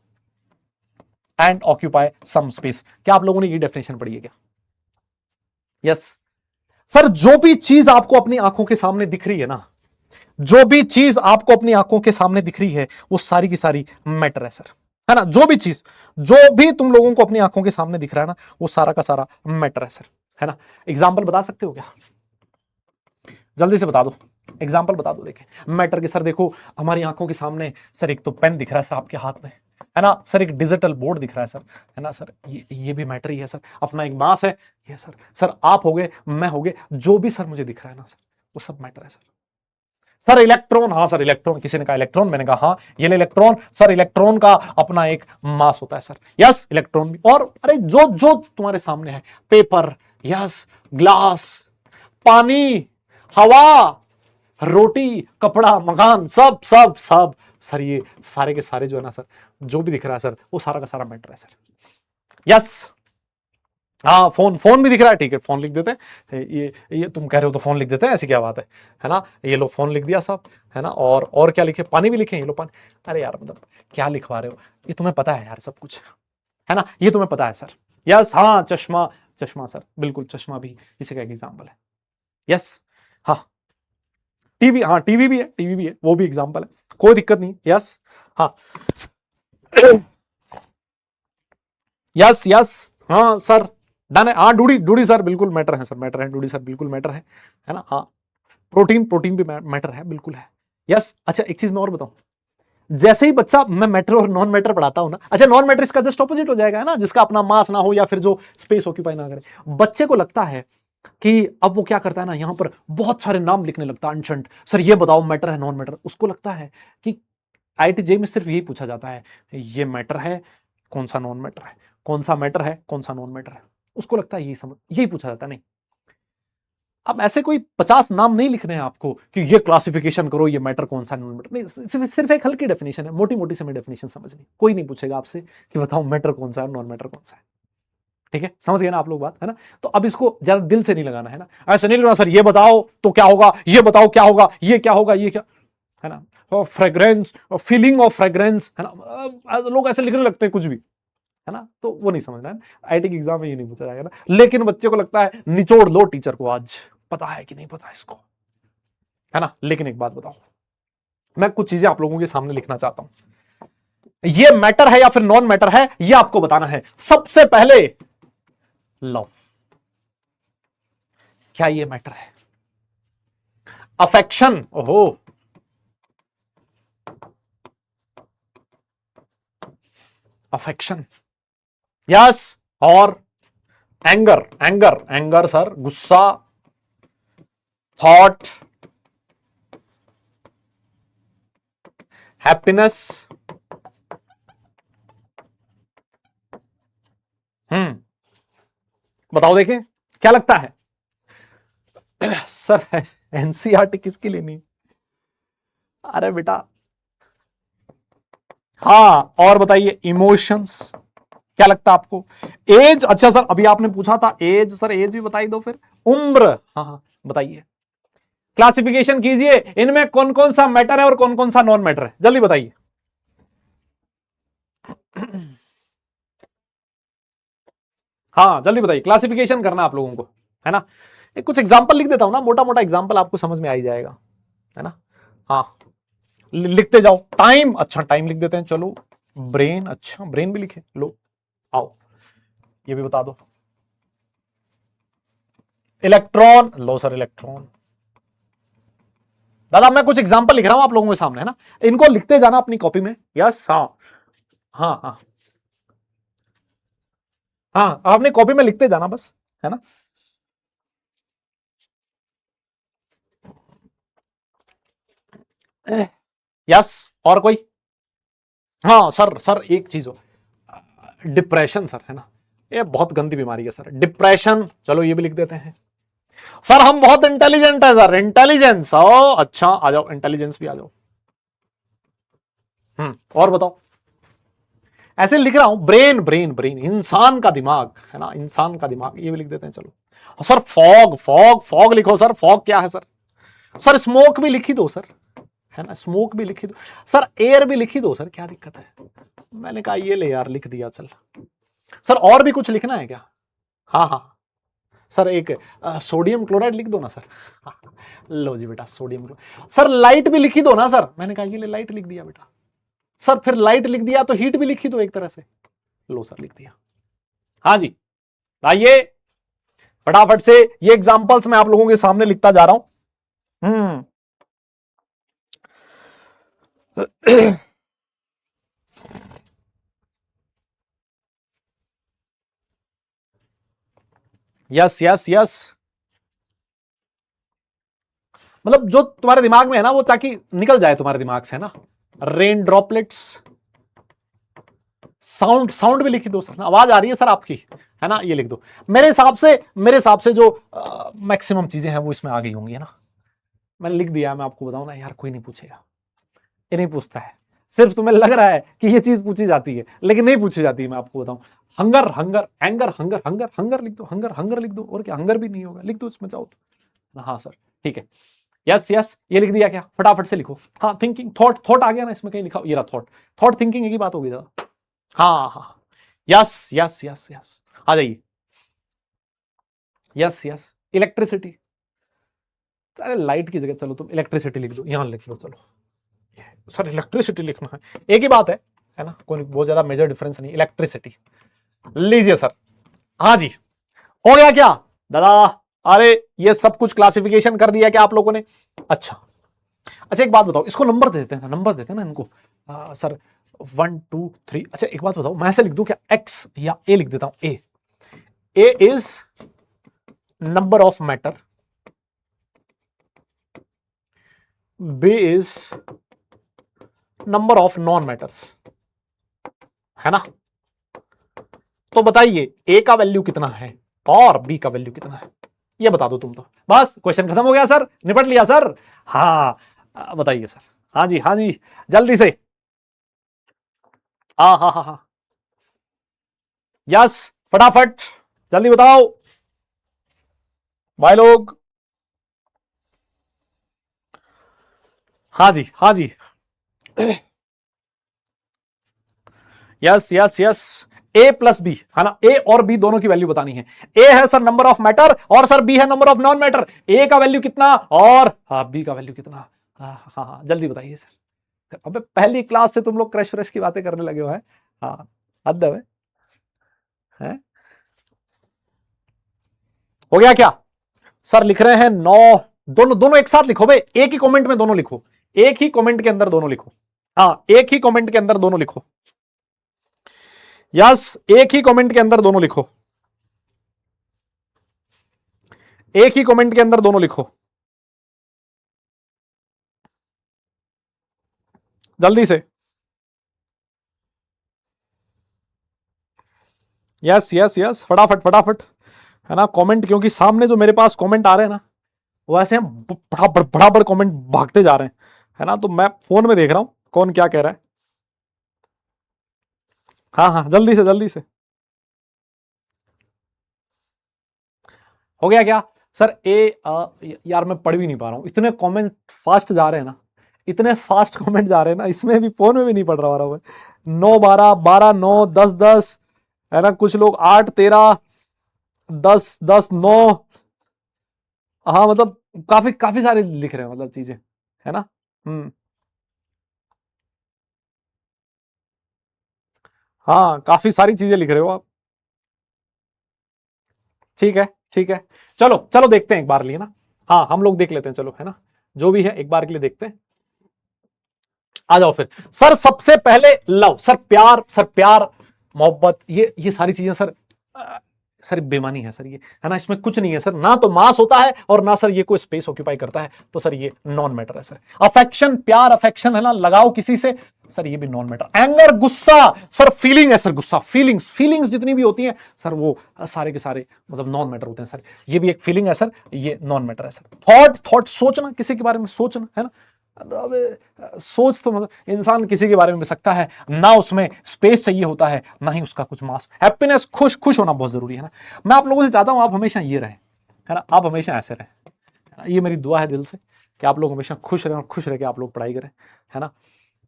एंड ऑक्यूपाई सम स्पेस, क्या आप लोगों ने ये डेफिनेशन पढ़ी है क्या। यस सर, जो भी चीज आपको अपनी आंखों के सामने दिख रही है ना, जो भी चीज आपको अपनी आंखों के सामने दिख रही है वो सारी की सारी मैटर है सर, है ना। जो भी चीज, जो भी तुम लोगों को अपनी आंखों के सामने दिख रहा है ना, वो सारा का सारा मैटर है सर, है ना। एग्जाम्पल बता सकते हो क्या, जल्दी से बता दो, एग्जाम्पल बता दो। देखें मैटर के सर, देखो हमारी आंखों के सामने सर एक तो पेन दिख रहा है सर आपके हाथ में, है ना सर, एक डिजिटल बोर्ड दिख रहा है सर, है ना सर, ये भी मैटर ही है सर। अपना एक मास है ये सर आप हो गए, मैं हो गए, जो भी सर मुझे दिख रहा है ना सर वो सब मैटर है सर। सर इलेक्ट्रॉन, हाँ सर इलेक्ट्रॉन, किसी ने कहा इलेक्ट्रॉन, मैंने कहा हाँ ये ले इलेक्ट्रॉन। सर इलेक्ट्रॉन का अपना एक मास होता है सर, यस इलेक्ट्रॉन भी। और अरे जो जो तुम्हारे सामने है, पेपर, यस, ग्लास, पानी, हवा, रोटी, कपड़ा, मकान, सब सब सब सर, ये सारे के सारे जो है ना सर, जो भी दिख रहा है सर वो सारा का सारा मैटर है सर। यस, हाँ फोन, फोन भी दिख रहा है, ठीक है फोन लिख देते हैं। ये तुम कह रहे हो तो फोन लिख देते हैं, ऐसी क्या बात है ना। ये लो फोन लिख दिया सब, है ना। और क्या लिखे, पानी भी लिखे, ये लो पानी। अरे यार मतलब क्या लिखवा रहे हो, ये तुम्हें पता है यार सब कुछ, है ना, ये तुम्हें पता है सर। यस, हाँ चश्मा, चश्मा सर बिल्कुल, चश्मा भी इसी का एक एग्जाम्पल है। यस, हाँ टीवी, हाँ टीवी भी है, टीवी भी है, वो भी एग्जाम्पल है, कोई दिक्कत नहीं। यस, हाँ यस यस, हाँ सर डन है। हाँ डूडी, डूडी सर बिल्कुल मैटर है सर, मैटर है डूडी सर, बिल्कुल मैटर है ना। हाँ प्रोटीन, प्रोटीन भी मैटर है, बिल्कुल है। यस, अच्छा एक चीज मैं और बताऊं, जैसे ही बच्चा, मैं मैटर और नॉन मैटर पढ़ाता हूं ना, अच्छा नॉन मैटर इसका जस्ट ऑपोजिट हो जाएगा, है ना, जिसका अपना मास ना हो या फिर जो स्पेस ऑक्यूपाई ना करे। बच्चे को लगता है कि अब वो क्या करता है ना, यहां पर बहुत सारे नाम लिखने लगता है अनशंट, सर ये बताओ मैटर है नॉन मैटर। उसको लगता है कि आईटीजे में सिर्फ यही पूछा जाता है, ये मैटर है कौन सा नॉन मैटर है, कौन सा मैटर है कौन सा नॉन मैटर है। उसको लगता है यही समझ, यही पूछा जाता है। नहीं, अब ऐसे कोई 50 नाम नहीं लिखने हैं आपको कि ये क्लासिफिकेशन करो, ये मैटर कौन सा नॉन मैटर, नहीं, सिर्फ एक हल्की डेफिनेशन है, मोटी मोटी से मैं डेफिनेशन समझनी, कोई नहीं पूछेगा आपसे कि बताओ मैटर कौन सा है नॉन मैटर कौन सा है। ठीक है, समझ गए ना आप लोग बात, है ना। तो अब इसको ज्यादा दिल से नहीं लगाना, है ना, ऐसे नहीं लगाना सर ये बताओ तो क्या होगा, ये बताओ क्या होगा, ये क्या होगा, ये क्या, है ना, और फ्रेग्रेंस और फीलिंग ऑफ फ्रेग्रेंस, है ना, लोग ऐसे लिखने लगते हैं कुछ भी, है ना, तो वो नहीं समझना है। आईटी के एग्जाम में ये नहीं पूछा जाएगा ना, लेकिन बच्चे को लगता है निचोड़ लो टीचर को, आज पता है कि नहीं पता इसको, है ना। लेकिन एक बात बताओ, मैं कुछ चीजें आप लोगों के सामने लिखना चाहता हूं, ये मैटर है या फिर नॉन मैटर है, ये आपको बताना है। सबसे पहले लव, क्या ये मैटर है। अफेक्शन, ओहो, अफेक्शन, यस। और एंगर, एंगर, एंगर सर गुस्सा, थॉट, हैप्पीनेस, बताओ देखें क्या लगता है सर। एनसीईआरटी किसकी लेनी, अरे बेटा हाँ, और बताइए इमोशंस, क्या लगता है आपको? एज, अच्छा सर अभी आपने पूछा था एज, सर एज भी बताई दो फिर। उम्र, हाँ हाँ बताइए, क्लासिफिकेशन कीजिए इनमें कौन कौन सा मैटर है और कौन कौन सा नॉन मैटर है, जल्दी बताइए। हाँ जल्दी बताइए, क्लासिफिकेशन करना आप लोगों को, है ना। एक कुछ एग्जांपल लिख देता हूं ना, मोटा मोटा एग्जांपल, आपको समझ में आ ही जाएगा, है ना। हाँ लिखते जाओ। टाइम, अच्छा टाइम लिख देते हैं, चलो। ब्रेन, अच्छा ब्रेन भी लिखे लो, आओ ये भी बता दो। इलेक्ट्रॉन, लो सर इलेक्ट्रॉन। दादा मैं कुछ एग्जांपल लिख रहा हूं आप लोगों के सामने, है ना, इनको लिखते जाना अपनी कॉपी में। यस, हाँ हाँ हाँ हाँ, आपने कॉपी में लिखते जाना बस, है ना। यस, और कोई? हाँ सर, सर एक चीज हो, डिप्रेशन सर, है ना, ये बहुत गंदी बीमारी है सर, डिप्रेशन, चलो ये भी लिख देते हैं। सर हम बहुत इंटेलिजेंट है सर, इंटेलिजेंस, ओ अच्छा आ जाओ, इंटेलिजेंस भी आ जाओ। और बताओ, ऐसे लिख रहा हूं, ब्रेन ब्रेन ब्रेन, इंसान का दिमाग, है ना, इंसान का दिमाग, ये भी लिख देते हैं चलो। सर फॉग, फॉग फॉग लिखो सर, फॉग क्या है सर? सर स्मोक भी लिखी दो सर, है ना, स्मोक भी लिखी दो सर, एयर भी लिखी दो सर, क्या दिक्कत है? मैंने कहा ये ले यार, लिख दिया चल। सर और भी कुछ लिखना है क्या? हाँ हाँ सर, एक सोडियम क्लोराइड लिख दो ना सर। हाँ, लो जी बेटा सोडियम क्लोराइड। सर लाइट भी लिखी दो ना सर, मैंने कहा ये ले लाइट लिख दिया बेटा। सर फिर लाइट लिख दिया तो हीट भी लिखी दो एक तरह से, लो सर लिख दिया। हाँ जी, आइए फटाफट से, ये एग्जांपल्स मैं आप लोगों के सामने लिखता जा रहा हूं। यस यस यस, मतलब जो तुम्हारे दिमाग में है ना वो ताकि निकल जाए तुम्हारे दिमाग से, है ना। रेन ड्रॉपलेट्स, साउंड, साउंड भी लिख दो सर, आवाज आ रही है सर आपकी, है ना, ये लिख दो। मेरे हिसाब से जो मैक्सिमम चीजें हैं वो इसमें आ गई होंगी, है ना। मैंने लिख दिया, मैं आपको बताऊं ना यार, कोई नहीं पूछेगा, ये नहीं पूछता है, सिर्फ तुम्हें लग रहा है कि ये चीज पूछी जाती है लेकिन नहीं पूछी जाती है, मैं आपको बताऊं। Hunger, hunger, anger, hunger, hunger, hunger लिख दो, हंगर, हंगर लिख दो, और क्या, हंगर भी नहीं होगा, लिख दो इसमें चाहो तो। हाँ सर ठीक है, यस यस, ये लिख दिया क्या, फटाफट से लिखो। हाँ थिंकिंग, थॉट, थॉट आ गया ना इसमें कहीं लिखा, ये रहा थॉट, थॉट थिंकिंग एक ही बात होगी दादा। हाँ हाँ, यस यस यस यस, आ जाइए। यस यस, इलेक्ट्रिसिटी, अरे लाइट की जगह चलो तुम इलेक्ट्रिसिटी लिख दो, यहां लिख लो चलो। सर इलेक्ट्रिसिटी लिखना है, एक ही बात है ना, कोई बहुत ज्यादा मेजर डिफरेंस नहीं, इलेक्ट्रिसिटी लीजिए सर। हाँ जी, हो गया क्या दादा? अरे ये सब कुछ क्लासिफिकेशन कर दिया क्या आप लोगों ने? अच्छा, अच्छा एक बात बताओ, इसको नंबर देते हैं ना, नंबर देते हैं ना इनको, सर 1 2 3। अच्छा एक बात बताओ, मैं ऐसे लिख दूं क्या, एक्स या ए लिख देता हूं, A is number of matter, B is number of non matters, है ना। तो बताइए ए का वैल्यू कितना है और बी का वैल्यू कितना है, ये बता दो तुम तो, बस क्वेश्चन खत्म हो गया सर, निपट लिया सर। हाँ बताइए सर, हाँ जी हाँ जी, जल्दी से। हाँ हाँ हाँ हाँ, यस फटाफट, जल्दी बताओ भाई लोग। हाँ जी हाँ जी, यस यस यस, ए प्लस बी, है ना, ए और बी दोनों की वैल्यू बतानी है। ए है सर नंबर ऑफ मैटर और सर बी है नंबर ऑफ नॉन मैटर, ए का वैल्यू कितना और हाँ बी का वैल्यू कितना। हाँ हाँ हाँ जल्दी बताइए सर। अबे पहली क्लास से तुम लोग क्रश व्रश की बातें करने लगे हो, हैं? हाँ हद है। हो गया क्या? सर लिख रहे हैं 9, दोनों दोनों एक साथ लिखो भाई, एक ही कमेंट में दोनों लिखो, एक ही कमेंट के अंदर दोनों लिखो। हाँ एक ही कमेंट के अंदर दोनों लिखो, यस एक ही कमेंट के अंदर दोनों लिखो, एक ही कमेंट के अंदर दोनों लिखो, जल्दी से। यस यस यस, फटाफट फटाफट, है ना, कमेंट, क्योंकि सामने जो मेरे पास कमेंट आ रहे हैं ना वो ऐसे बड़ा बड़ा कमेंट भागते जा रहे हैं, है ना, तो मैं फोन में देख रहा हूं कौन क्या कह रहा है। हाँ हाँ, जल्दी से जल्दी से। हो गया क्या सर? यार मैं पढ़ भी नहीं पा रहा हूं, इतने कमेंट फास्ट जा रहे हैं ना, इतने फास्ट कमेंट जा रहे हैं ना, इसमें भी फोन में भी नहीं पढ़ रहा हूं। 9 12 12 9 10 10 है ना, कुछ लोग 8 13 10 10 9। हाँ मतलब काफी काफी सारे लिख रहे हैं, मतलब चीजें, है ना। हम्म। हाँ काफी सारी चीजें लिख रहे हो आप। ठीक है ठीक है, चलो चलो देखते हैं एक बार लिए ना। हाँ हम लोग देख लेते हैं, चलो है ना, जो भी है एक बार के लिए देखते हैं। आ जाओ फिर सर, सबसे पहले लव, सर प्यार, सर प्यार मोहब्बत, ये सारी चीजें सर, सर बेमानी है सर ये, है ना, इसमें कुछ नहीं है सर, ना तो मास होता है और ना सर ये कोई स्पेस ऑक्यूपाई करता है, तो सर ये नॉन मैटर है सर। अफेक्शन, प्यार अफेक्शन है ना, लगाओ किसी से, सर ये भी नॉन मैटर। एंगर गुस्सा, सर फीलिंग है सर, गुस्सा फीलिंग्स, फीलिंग्स जितनी भी होती हैं सर वो सारे के सारे मतलब नॉन मैटर होते हैं सर, ये भी एक फीलिंग है सर, ये नॉन मैटर है सर। थॉट, थॉट सोचना, किसी के बारे में सोचना, है ना, अब सोच तो मतलब इंसान किसी के बारे में भी सकता है, ना उसमें स्पेस चाहिए होता है, ना ही उसका कुछ मास। हैप्पीनेस, खुश, खुश होना बहुत जरूरी है ना। मैं आप लोगों से चाहता हूं आप हमेशा ये रहें, है ना, आप हमेशा ऐसे रहें, ये मेरी दुआ है दिल से कि आप लोग हमेशा खुश रहें और खुश रह के आप लोग पढ़ाई करें, है ना।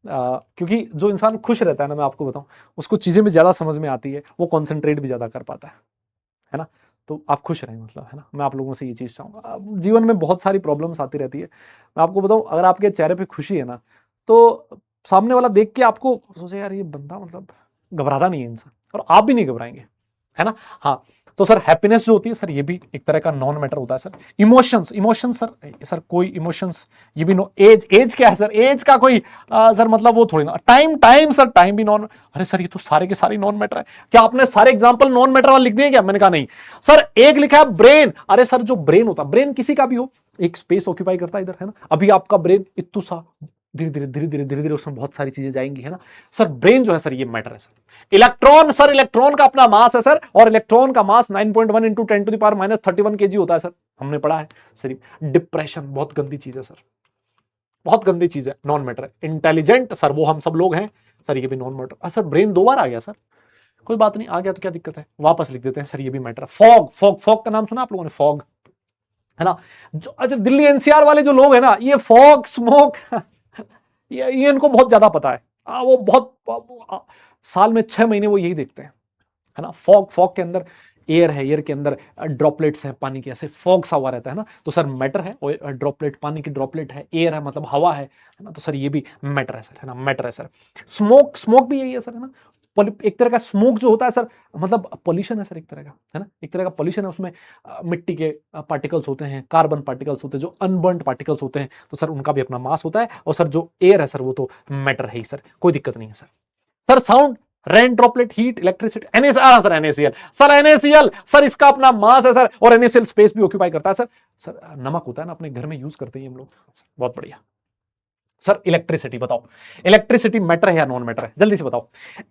क्योंकि जो इंसान खुश रहता है ना, मैं आपको बताऊं, उसको चीजें भी ज्यादा समझ में आती है, वो कॉन्सेंट्रेट भी ज्यादा कर पाता है ना। तो आप खुश रहें, मतलब है ना, मैं आप लोगों से ये चीज़ चाहूँगा। जीवन में बहुत सारी प्रॉब्लम्स आती रहती है, मैं आपको बताऊँ, अगर आपके चेहरे पे खुशी है ना, तो सामने वाला देख के आपको सोचे यार ये बंदा मतलब घबराता नहीं है इंसान, और आप भी नहीं घबराएंगे, है ना। हाँ, तो सर हैप्पीनेस जो होती है सर, ये भी एक तरह का नॉन मैटर होता है sir. Emotions, emotions sir, sir कोई इमोशंस, ये भी नो। एज, एज क्या है सर, एज का कोई सर मतलब वो थोड़ी ना। टाइम, टाइम सर, टाइम भी नॉन, अरे सर ये तो सारे के सारे नॉन मैटर है। क्या आपने सारे एग्जांपल नॉन मैटर वाले लिख दिए क्या? मैंने कहा नहीं सर। एक लिखा है ब्रेन, अरे सर जो ब्रेन होता है, ब्रेन किसी का भी हो, एक स्पेस ऑक्यूपाई करता है इधर, है ना। अभी आपका ब्रेन इतू सा, धीरे धीरे धीरे धीरे धीरे धीरे उसमें बहुत सारी चीजें जाएंगी, है ना। सर ब्रेन जो है सर, ये मैटर है सर। इलेक्ट्रॉन, सर इलेक्ट्रॉन का अपना मास है सर, और इलेक्ट्रॉन का मास 9.1 इंटू 10⁻³ kg होता है सर, हमने पढ़ा है सर। डिप्रेशन बहुत गंदी चीज है सर, बहुत गंदी चीज है, नॉन मैटर है। इंटेलिजेंट सर, वो हम सब लोग हैं सर, ये भी नॉन मैटर। सर ब्रेन 2 बार आ गया सर, कोई बात नहीं, आ गया तो क्या दिक्कत है, वापस लिख देते हैं सर, ये भी मैटर है। फॉग, फॉग, फॉग का नाम सुना आप लोगों ने, फॉग, है ना। जो अच्छा दिल्ली एनसीआर वाले जो लोग हैं ना, ये फॉग स्मोक ये इनको बहुत ज्यादा पता है। वो बहुत साल में 6 महीने वो यही देखते हैं, है ना। फॉग, फॉग के अंदर एयर है, एयर के अंदर ड्रॉपलेट्स हैं पानी के, ऐसे फॉग सा हुआ रहता है ना, तो सर मैटर है। और ड्रॉपलेट, पानी की ड्रॉपलेट है, एयर है मतलब हवा है ना, तो सर ये भी मैटर है सर, है ना, मैटर है सर। स्मोक, स्मोक भी यही है सर, है ना। एक तरह का स्मोक जो होता है सर, मतलब पॉल्यूशन है सर, एक तरह का, है ना, एक तरह का पॉल्यूशन है। उसमें मिट्टी के पार्टिकल्स होते हैं, कार्बन पार्टिकल्स होते हैं, जो अनबर्न्ड पार्टिकल्स होते हैं, तो सर उनका भी अपना मास होता है। और सर जो एयर है सर, वो तो मैटर है ही सर, कोई दिक्कत नहीं है sir. Sir sound, rain droplet, heat, electricity, NaCl sir, NaCl sir, NaCl sir, इसका अपना मास है सर, और एनएसीएल स्पेस भी ऑक्यूपाई करता है सर। सर नमक होता है ना, अपने घर में यूज करते हैं हम लोग, बहुत बढ़िया। सर इलेक्ट्रिसिटी बताओ, इलेक्ट्रिसिटी मैटर है या नॉन मैटर है, जल्दी से बताओ।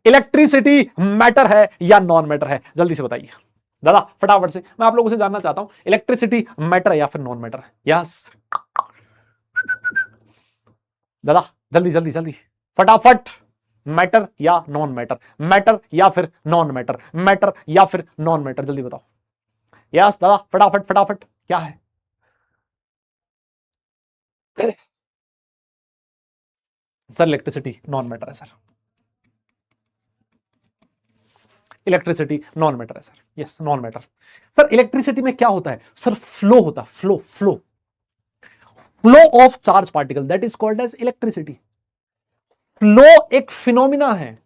इलेक्ट्रिसिटी मैटर है या नॉन मैटर है, जल्दी से बताइए दादा, फटाफट से, मैं आप लोगों से जानना चाहता हूं, इलेक्ट्रिसिटी मैटर है या फिर नॉन मैटर है। यस दादा, जल्दी जल्दी जल्दी, फटाफट। मैटर या नॉन मैटर, मैटर या फिर नॉन मैटर, मैटर या फिर नॉन मैटर, जल्दी बताओ। यस दादा, फटाफट फटाफट, क्या है? सर इलेक्ट्रिसिटी नॉन मैटर है सर, इलेक्ट्रिसिटी नॉन मैटर है sir, yes non matter. Sir electricity में क्या होता है सर? फ्लो होता है, flow, flow, flow of charge particle, that is called as electricity. Flow एक फिनोमिना है।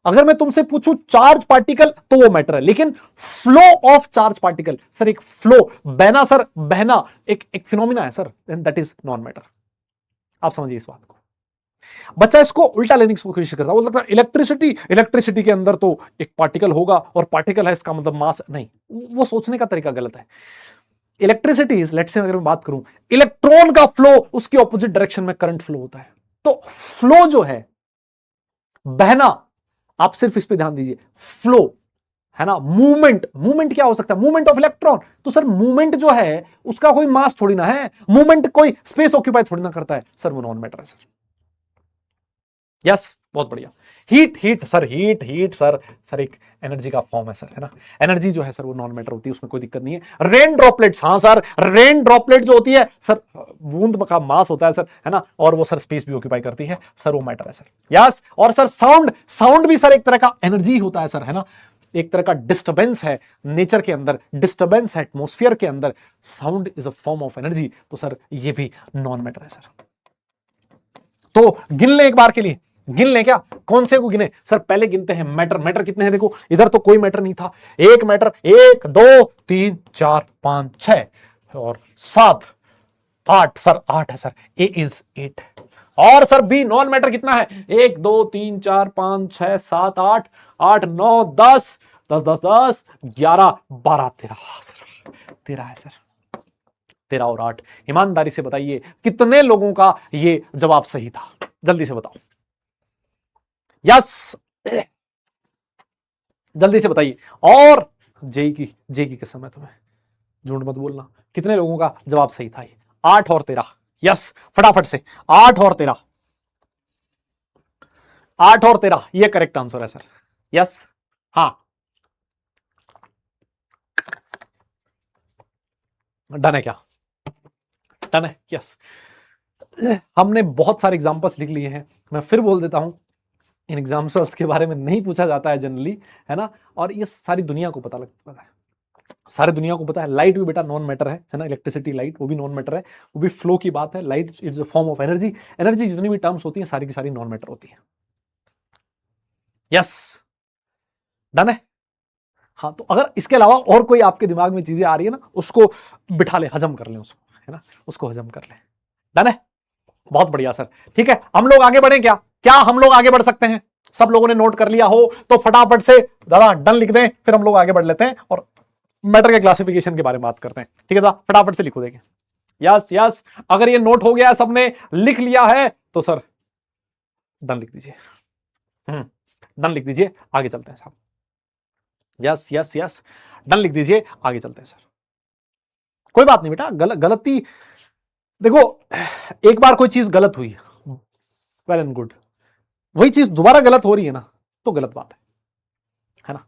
अगर मैं तुमसे पूछूं चार्ज पार्टिकल, तो वो मैटर है, लेकिन flow of charge particle sir, एक फ्लो, बहना सर, बहना एक फिनोमिना है sir, that is non matter. आप समझिए इस बात को। बच्चा इसको उल्टा लेने की कोशिश करता है, वो लगता है इलेक्ट्रिसिटी, इलेक्ट्रिसिटी के अंदर तो एक पार्टिकल होगा, और पार्टिकल है इसका मतलब मास नहीं, वो सोचने का तरीका गलत है। इलेक्ट्रिसिटी इज, लेट्स से अगर मैं बात करूं, इलेक्ट्रॉन का फ्लो, उसके ऑपोजिट डायरेक्शन में करंट फ्लो होता है। तो फ्लो जो है, बहना, आप सिर्फ इस पे ध्यान दीजिए, फ्लो, है ना। मूवमेंट, मूवमेंट क्या हो सकता है? मूवमेंट ऑफ इलेक्ट्रॉन, तो सर मूवमेंट जो है उसका कोई मास थोड़ी ना है, मूवमेंट कोई स्पेस ऑक्यूपाई थोड़ी ना करता है सर, वो नॉन मैटर है सर। यस बहुत बढ़िया। Heat heat sir, heat heat sir, sir एक एनर्जी का फॉर्म है सर, है ना। एनर्जी जो है सर वो नॉन मैटर होती है, उसमें कोई दिक्कत नहीं है। रेन ड्रॉपलेट्स, हाँ सर, रेन ड्रॉपलेट जो होती है सर, बूंद का मास होता है सर, है ना, और वो सर स्पेस भी ऑक्यूपाई करती है सर, वो मैटर है सर। यस, और सर साउंड, साउंड भी सर एक तरह का एनर्जी होता है सर, है ना, एक तरह का डिस्टर्बेंस है नेचर के अंदर, डिस्टर्बेंस है एटमोस्फियर के अंदर, sound is a form of energy, तो सर ये भी नॉन मैटर है सर। तो गिन ले एक बार के लिए, गिन ले क्या, कौन से को गिने सर, पहले गिनते हैं मैटर। मैटर कितने हैं देखो, इधर तो कोई मैटर नहीं था, एक मैटर, 1 2 3 4 5 6 और 7 8 सर, 8 है सर, ए इज 8। और सर बी नॉन मैटर कितना है, 1 2 3 4 5 6 7 8 8 9 10 10 10 10 11 12 13 सर, 13 है सर, 13 और 8। ईमानदारी से बताइए कितने लोगों का ये जवाब सही था, जल्दी से बताओ। यस, जल्दी से बताइए। और जेई की कसम है तुम्हें, झूठ मत बोलना, कितने लोगों का जवाब सही था ये, 8 और 13। यस, फटाफट से 8 और 13, 8 और 13 ये करेक्ट आंसर है सर। यस, हाँ, डन है क्या, डन है। यस, हमने बहुत सारे एग्जांपल्स लिख लिए हैं, मैं फिर बोल देता हूं, इन एग्जाम्पल्स के बारे में नहीं पूछा जाता है जनरली, है ना, और ये सारी दुनिया को पता लगता है, सारी दुनिया को पता है। लाइट भी बेटा नॉन मैटर है ना, इलेक्ट्रिसिटी लाइट वो भी नॉन मैटर है, वो भी फ्लो की बात है। Light is a form of energy, energy जितनी भी टर्म्स होती है सारी की सारी नॉन मैटर होती है। यस, डन है। हाँ, तो अगर इसके अलावा और कोई आपके दिमाग में चीजें आ रही है ना, उसको बिठा ले, हजम कर ले उसको, है ना, उसको हजम कर ले। डन है, बहुत बढ़िया सर। ठीक है, हम लोग आगे बढ़े क्या, क्या हम लोग आगे बढ़ सकते हैं? सब लोगों ने नोट कर लिया हो तो फटाफट से दादा डन लिख दें, फिर हम लोग आगे बढ़ लेते हैं और मैटर के क्लासिफिकेशन के बारे में बात करते हैं। ठीक है दादा, फटाफट से लिखो देखें। यस यस, अगर ये नोट हो गया, सबने लिख लिया है तो सर डन लिख दीजिए, डन लिख दीजिए, आगे चलते हैं साहब। यस यस यस, डन लिख दीजिए, आगे चलते हैं सर। कोई बात नहीं बेटा, गलती देखो, एक बार कोई चीज गलत हुई, वेल एंड गुड, वही चीज दोबारा गलत हो रही है ना, तो गलत बात है ना।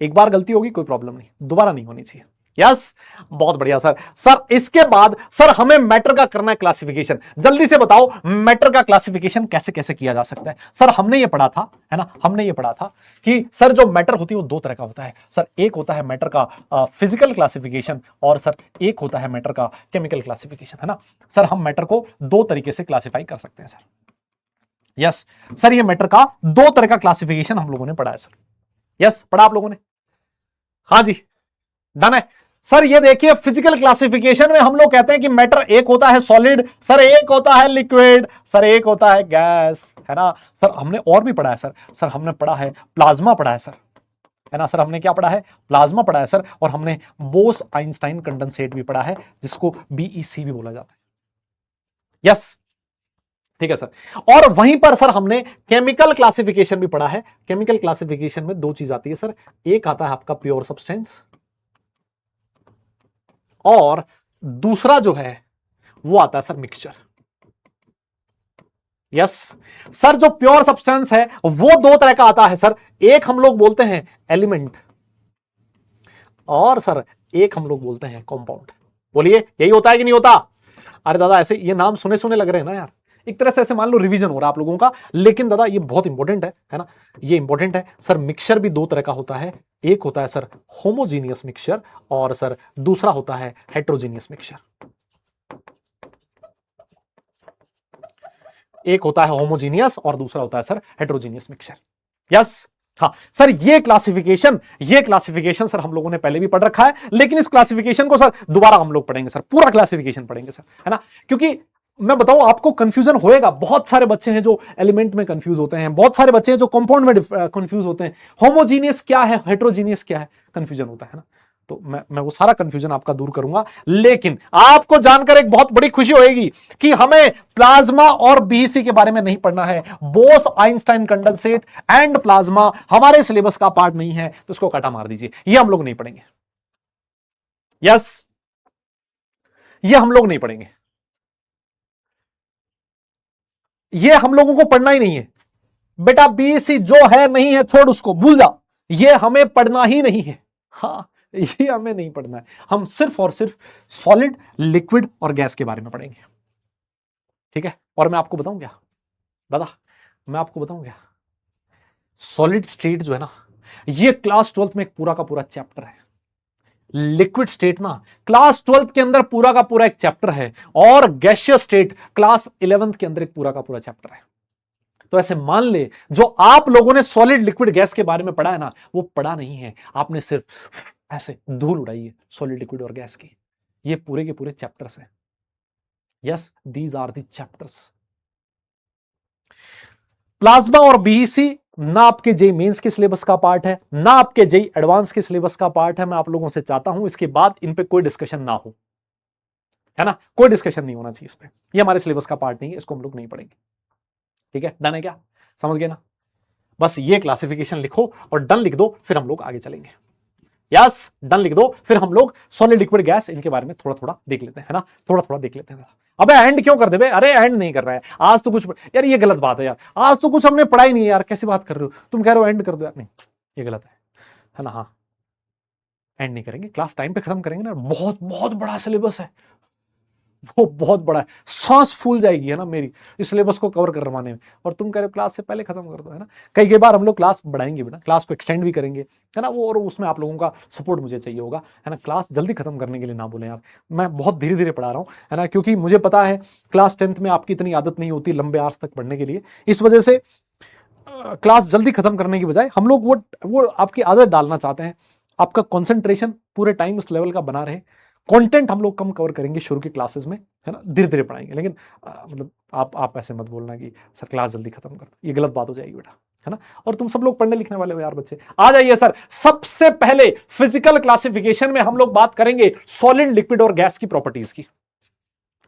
एक बार गलती होगी कोई प्रॉब्लम नहीं, दोबारा नहीं होनी चाहिए। यस, बहुत बढ़िया सर। सर इसके बाद सर हमें मैटर का करना है क्लासिफिकेशन, जल्दी से बताओ मैटर का क्लासिफिकेशन कैसे कैसे किया जा सकता है। सर हमने ये पढ़ा था, है ना, हमने ये पढ़ा था कि सर जो मैटर होती है वो दो तरह का होता है सर, एक होता है मैटर का फिजिकल क्लासिफिकेशन और सर एक होता है मैटर का केमिकल क्लासिफिकेशन, है ना। सर हम मैटर को दो तरीके से क्लासिफाई कर सकते हैं सर। यस सर, ये मैटर का दो तरह का क्लासिफिकेशन हम लोगों ने पढ़ा है सर। यस, पढ़ा आप लोगों ने, हाँ जी, डन है सर। ये देखिए फिजिकल क्लासिफिकेशन में हम लोग कहते हैं कि मैटर एक होता है सॉलिड, सर एक होता है लिक्विड, सर एक होता है गैस, है ना। सर हमने और भी पढ़ा है सर, सर हमने पढ़ा है प्लाज्मा पढ़ा है सर, है ना। सर हमने क्या पढ़ा है, प्लाज्मा पढ़ा है सर, और हमने बोस आइंस्टाइन कंडेंसेट भी पढ़ा है, जिसको बीईसी भी बोला जाता है। यस, ठीक है सर। और वहीं पर सर हमने केमिकल क्लासिफिकेशन भी पढ़ा है। केमिकल क्लासिफिकेशन में दो चीज आती है सर, एक आता है आपका प्योर सब्सटेंस और दूसरा जो है वो आता है सर मिक्सचर। यस सर, जो प्योर सब्सटेंस है वो दो तरह का आता है सर, एक हम लोग बोलते हैं एलिमेंट और सर एक हम लोग बोलते हैं कंपाउंड। बोलिए यही होता है कि नहीं होता? अरे दादा ऐसे ये नाम सुने सुने लग रहे हैं ना यार, एक तरह से ऐसे मान लो रिवीजन हो रहा है आप लोगों का, लेकिन दादा ये बहुत इंपॉर्टेंट है ना, ये इंपॉर्टेंट है सर। मिक्सचर भी दो तरह का होता है, एक होता है सर होमोजीनियस मिक्सचर और सर दूसरा होता है हेट्रोजीनियस मिक्सचर। एक होता है होमोजीनियस और दूसरा होता है सर हेट्रोजीनियस मिक्सचर। यस, हाँ सर, ये क्लासिफिकेशन सर हम लोगों ने पहले भी पढ़ रखा है, लेकिन इस क्लासिफिकेशन को सर दोबारा हम लोग पढ़ेंगे सर, पूरा क्लासिफिकेशन पढ़ेंगे सर, है ना। क्योंकि मैं बताऊं आपको कंफ्यूजन होएगा, बहुत सारे बच्चे हैं जो एलिमेंट में कंफ्यूज होते हैं, बहुत सारे बच्चे हैं जो कंपाउंड में कंफ्यूज होते हैं, होमोजीनियस क्या है हेट्रोजीनियस क्या है, कंफ्यूजन होता है ना। तो मैं वो सारा कंफ्यूजन आपका दूर करूंगा, लेकिन आपको जानकर एक बहुत बड़ी खुशी होगी कि हमें प्लाज्मा और बीईसी के बारे में नहीं पढ़ना है। Bose Einstein condensate and plasma हमारे सिलेबस का पार्ट नहीं है, तो उसको काटा मार दीजिए, ये हम लोग नहीं पढ़ेंगे। यस, ये हम लोग नहीं पढ़ेंगे, ये हम लोगों को पढ़ना ही नहीं है। बेटा बीईसी जो है नहीं है छोड़ उसको, भूल जा, ये हमें पढ़ना ही नहीं है। हाँ, ये हमें नहीं पढ़ना है, हम सिर्फ और सिर्फ सॉलिड, लिक्विड और गैस के बारे में पढ़ेंगे, ठीक है। और मैं आपको बताऊं क्या दादा, मैं आपको बताऊं क्या, सॉलिड स्टेट जो है ना, ये क्लास 12th में एक पूरा का पूरा चैप्टर है। लिक्विड स्टेट ना क्लास 12th के अंदर पूरा का पूरा एक चैप्टर है, और गैसियस स्टेट क्लास 11th के अंदर एक पूरा का पूरा चैप्टर है। तो ऐसे मान ले, जो आप लोगों ने सॉलिड लिक्विड गैस के बारे में पढ़ा है ना, वो पढ़ा नहीं है, आपने सिर्फ ऐसे धूल उड़ाई है सॉलिड लिक्विड और गैस की। ये पूरे के पूरे चैप्टर्स हैं। Yes, these are the chapters. Plasma और बीईसी ना आपके जेई मेंस के सिलेबस का पार्ट है, ना आपके जेई एडवांस के सिलेबस का पार्ट है। मैं आप लोगों से चाहता हूं इसके बाद इन पे कोई डिस्कशन ना हो, है ना, कोई डिस्कशन नहीं होना चाहिए इस पे, ये हमारे सिलेबस का पार्ट नहीं है, इसको हम लोग नहीं पढ़ेंगे, ठीक है। डन है क्या, समझ गए ना। बस ये क्लासिफिकेशन लिखो और डन लिख दो, फिर हम लोग आगे चलेंगे। यस, डन लिख दो, फिर हम लोग सॉलिड लिक्विड गैस इनके बारे में थोड़ा थोड़ा देख लेते हैं, है ना, थोड़ा थोड़ा देख लेते हैं। अबे एंड क्यों कर दे बे, अरे एंड नहीं कर रहा है आज तो कुछ, यार ये गलत बात है यार, आज तो कुछ हमने पढ़ा ही नहीं है यार, कैसी बात कर रहे हो तुम, कह रहे हो एंड कर दो यार, नहीं ये गलत है ना। हाँ, एंड नहीं करेंगे, क्लास टाइम पे खत्म करेंगे ना, बहुत बहुत बड़ा सिलेबस है, वो बहुत बड़ा है, सांस फूल जाएगी है ना मेरी इस सिलेबस को कवर करवाने में, और तुम कह रहे हो क्लास से पहले खत्म कर दो, है ना। कई बार हम लोग क्लास बढ़ाएंगे भी ना, क्लास को एक्सटेंड भी करेंगे, है ना वो, और उसमें आप लोगों का सपोर्ट मुझे चाहिए होगा, है ना। क्लास जल्दी खत्म करने के लिए ना बोले यार, मैं बहुत धीरे धीरे पढ़ा रहा हूँ, है ना, क्योंकि मुझे पता है क्लास 10th में आपकी इतनी आदत नहीं होती लंबे आवर्स तक पढ़ने के लिए, इस वजह से क्लास जल्दी खत्म करने की बजाय हम लोग वो आपकी आदत डालना चाहते हैं, आपका कंसंट्रेशन पूरे टाइम इस लेवल का बना रहे। कंटेंट हम लोग कम कवर करेंगे शुरू की क्लासेस में, है ना, धीरे धीरे पढ़ाएंगे, लेकिन मतलब आप ऐसे मत बोलना कि सर क्लास जल्दी खत्म कर दो, ये गलत बात हो जाएगी बेटा, है ना। और तुम सब लोग पढ़ने लिखने वाले हो यार बच्चे, आ जाइए सर। सबसे पहले फिजिकल क्लासिफिकेशन में हम लोग बात करेंगे सॉलिड, लिक्विड और गैस की प्रॉपर्टीज की।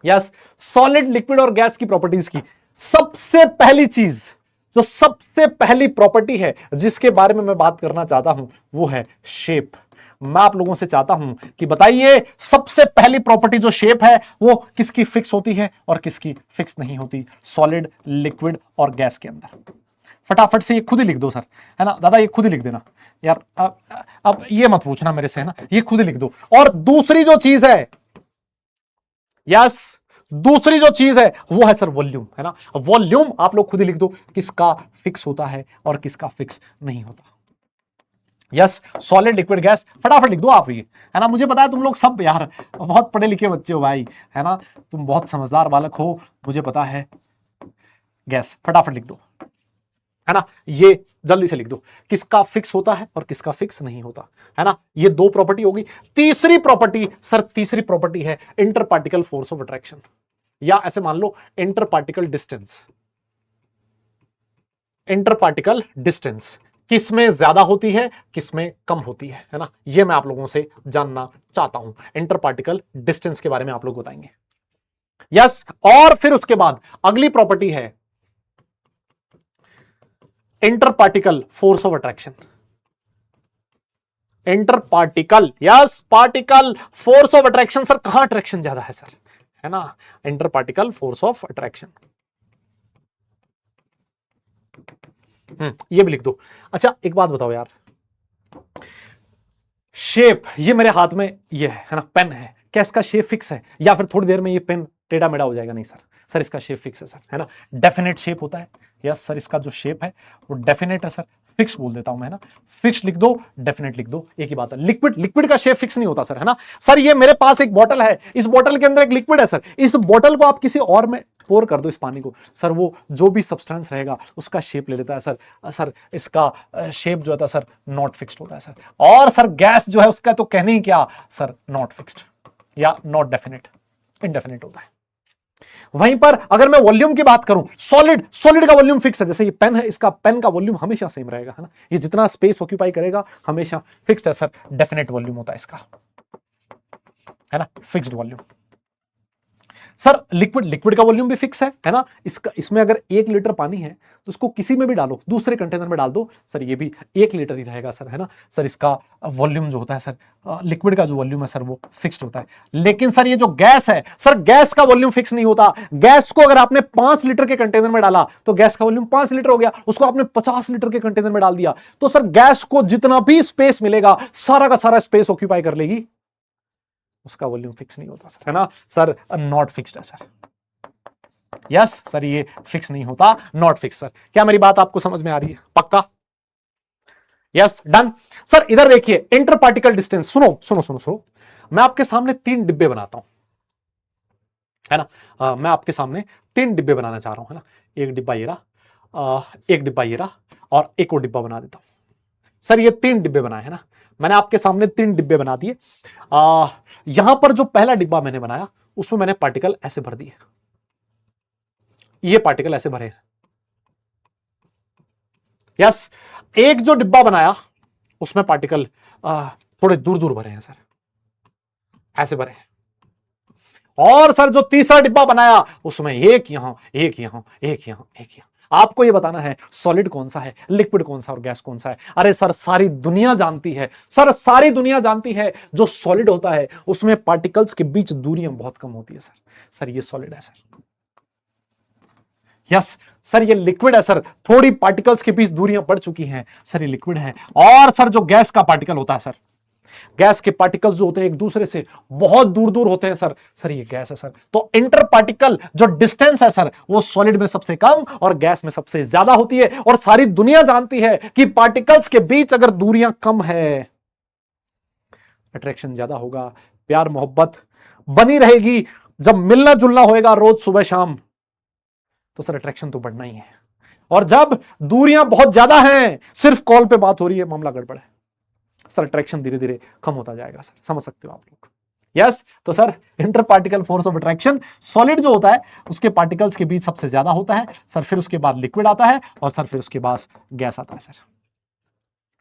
यस, सॉलिड, लिक्विड और गैस की प्रॉपर्टीज की सबसे पहली चीज, जो सबसे पहली प्रॉपर्टी है जिसके बारे में मैं बात करना चाहता हूं, वो है शेप। मैं आप लोगों से चाहता हूं कि बताइए सबसे पहली प्रॉपर्टी जो शेप है वो किसकी फिक्स होती है और किसकी फिक्स नहीं होती, सॉलिड, लिक्विड और गैस के अंदर। फटाफट से ये खुद ही लिख दो सर, है ना दादा, ये खुद ही लिख देना यार, अब ये मत पूछना मेरे से, है ना, ये खुद ही लिख दो। और दूसरी जो चीज है, यस, दूसरी जो चीज है वो है सर वॉल्यूम, है ना। वॉल्यूम आप लोग खुद ही लिख दो, किसका फिक्स होता है और किसका फिक्स नहीं होता। यस, सॉलिड, लिक्विड, गैस, फटाफट लिख दो आप ये, है ना। मुझे पता है तुम लोग सब यार बहुत पढ़े लिखे बच्चे हो भाई, है ना, तुम बहुत समझदार बालक हो, मुझे पता है। गैस फटाफट लिख दो, है ना, ये जल्दी से लिख दो, किसका फिक्स होता है और किसका फिक्स नहीं होता, है ना। ये दो प्रॉपर्टी होगी। तीसरी प्रॉपर्टी सर, तीसरी प्रॉपर्टी है inter particle force of attraction, या ऐसे मान लो inter particle distance. Inter particle distance किसमें ज्यादा होती है, किसमें कम होती है ना, ये मैं आप लोगों से जानना चाहता हूं। इंटर पार्टिकल डिस्टेंस के बारे में आप लोग बताएंगे। यस, और फिर उसके बाद अगली प्रॉपर्टी है inter particle force of attraction. Inter particle, yes, particle force of attraction. Sir कहां अट्रैक्शन ज्यादा है सर, है ना, inter particle force of attraction. ये भी लिख दो। अच्छा एक बात बताओ यार, शेप ये मेरे हाथ में ये है ना, पेन है, क्या इसका शेप फिक्स है, या फिर थोड़ी देर में ये पेन टेढ़ा मेढ़ा हो जाएगा? नहीं सर, सर इसका शेप फिक्स है सर, है ना, डेफिनेट शेप होता है। यस सर, इसका जो शेप है वो डेफिनेट है सर, फिक्स बोल देता हूं मैं, ना, फिक्स लिख दो, डेफिनेट लिख दो, एक ही बात है। लिक्विड, लिक्विड का शेप फिक्स नहीं होता सर, है ना। सर ये मेरे पास एक बोतल है, इस बोतल के अंदर एक लिक्विड है सर, इस बोतल को आप किसी और में पोर कर दो इस पानी को, सर वो जो भी सब्सटेंस रहेगा उसका शेप ले लेता है सर। सर इसका शेप जो है सर नॉट फिक्स्ड होता है सर। और सर गैस जो है उसका तो कहने ही क्या सर, नॉट फिक्स्ड या नॉट डेफिनेट, इनडेफिनेट होता है। वहीं पर अगर मैं वॉल्यूम की बात करूं, सॉलिड, सॉलिड का वॉल्यूम फिक्स है। जैसे ये पेन है, इसका पेन का वॉल्यूम हमेशा सेम रहेगा, है ना, ये जितना स्पेस ऑक्यूपाई करेगा हमेशा फिक्स्ड है सर, डेफिनेट वॉल्यूम होता है इसका, है ना, fixed volume. Sir liquid, liquid का वॉल्यूम भी फिक्स है ना। इसका, इसमें अगर 1 लीटर पानी है तो उसको किसी में भी डालो, दूसरे कंटेनर में डाल दो सर, ये भी 1 लीटर ही रहेगा सर, है ना। सर इसका वॉल्यूम जो होता है सर, लिक्विड का जो वॉल्यूम है सर वो फिक्स्ड होता है। लेकिन सर ये जो गैस है सर, गैस का वॉल्यूम फिक्स नहीं होता। गैस को अगर आपने 5 लीटर के कंटेनर में डाला तो गैस का वॉल्यूम 5 लीटर हो गया, उसको आपने 50 लीटर के कंटेनर में डाल दिया तो सर गैस को जितना भी स्पेस मिलेगा सारा का सारा स्पेस ऑक्यूपाई कर लेगी, उसका वॉल्यूम फिक्स नहीं होता सर, है ना। सर नॉट फिक्स्ड है सर, यस सर ये फिक्स नहीं होता, नॉट फिक्स। सर क्या मेरी बात आपको समझ में आ रही है? पक्का? Yes, done. सर इधर देखिए, इंटर पार्टिकल डिस्टेंस, सुनो सुनो सुनो सुनो, मैं आपके सामने 3 डिब्बे बनाता हूं, है ना। मैं आपके सामने 3 डिब्बे बनाना चाह रहा हूं, है ना। एक डिब्बा ये रहा, एक डिब्बा ये रहा, और एक और डिब्बा बना देता हूं। सर ये 3 डिब्बे बनाए, है ना, मैंने आपके सामने 3 डिब्बे बना दिए। यहां पर जो पहला डिब्बा मैंने बनाया उसमें मैंने पार्टिकल ऐसे भर दिए, ये पार्टिकल ऐसे भरे हैं, यस। एक जो डिब्बा बनाया उसमें पार्टिकल थोड़े दूर दूर भरे हैं सर, ऐसे भरे हैं। और सर जो तीसरा डिब्बा बनाया उसमें एक यहां, एक यहां, एक यहां, एक यहां। आपको ये बताना है सॉलिड कौन सा है, लिक्विड कौन सा और गैस कौन सा है। अरे सर सारी दुनिया जानती है, सर सारी दुनिया जानती है जो सॉलिड होता है उसमें पार्टिकल्स के बीच दूरियां बहुत कम होती है सर। सर ये सॉलिड है सर, यस। सर ये लिक्विड है सर, थोड़ी पार्टिकल्स के बीच दूरियां बढ़ चुकी हैं, सर ये लिक्विड है। और सर जो गैस का पार्टिकल होता है सर, गैस के पार्टिकल्स जो होते हैं एक दूसरे से बहुत दूर दूर होते हैं सर, सर ये गैस है सर। तो इंटर पार्टिकल जो डिस्टेंस है सर वो सॉलिड में सबसे कम और गैस में सबसे ज्यादा होती है। और सारी दुनिया जानती है कि पार्टिकल्स के बीच अगर दूरियां कम है, अट्रैक्शन ज्यादा होगा, प्यार मोहब्बत बनी रहेगी। जब मिलना जुलना होएगा रोज सुबह शाम तो सर अट्रैक्शन तो बढ़ना ही है। और जब दूरियां बहुत ज्यादा हैं, सिर्फ कॉल पे बात हो रही है, मामला गड़बड़ है सर, अट्रैक्शन धीरे धीरे कम होता जाएगा सर, समझ सकते हो आप लोग। यस, तो sir inter particle force of attraction solid जो होता है उसके पार्टिकल्स के बीच सबसे ज्यादा होता है सर, फिर उसके बाद लिक्विड आता है और सर फिर उसके बाद गैस आता है सर।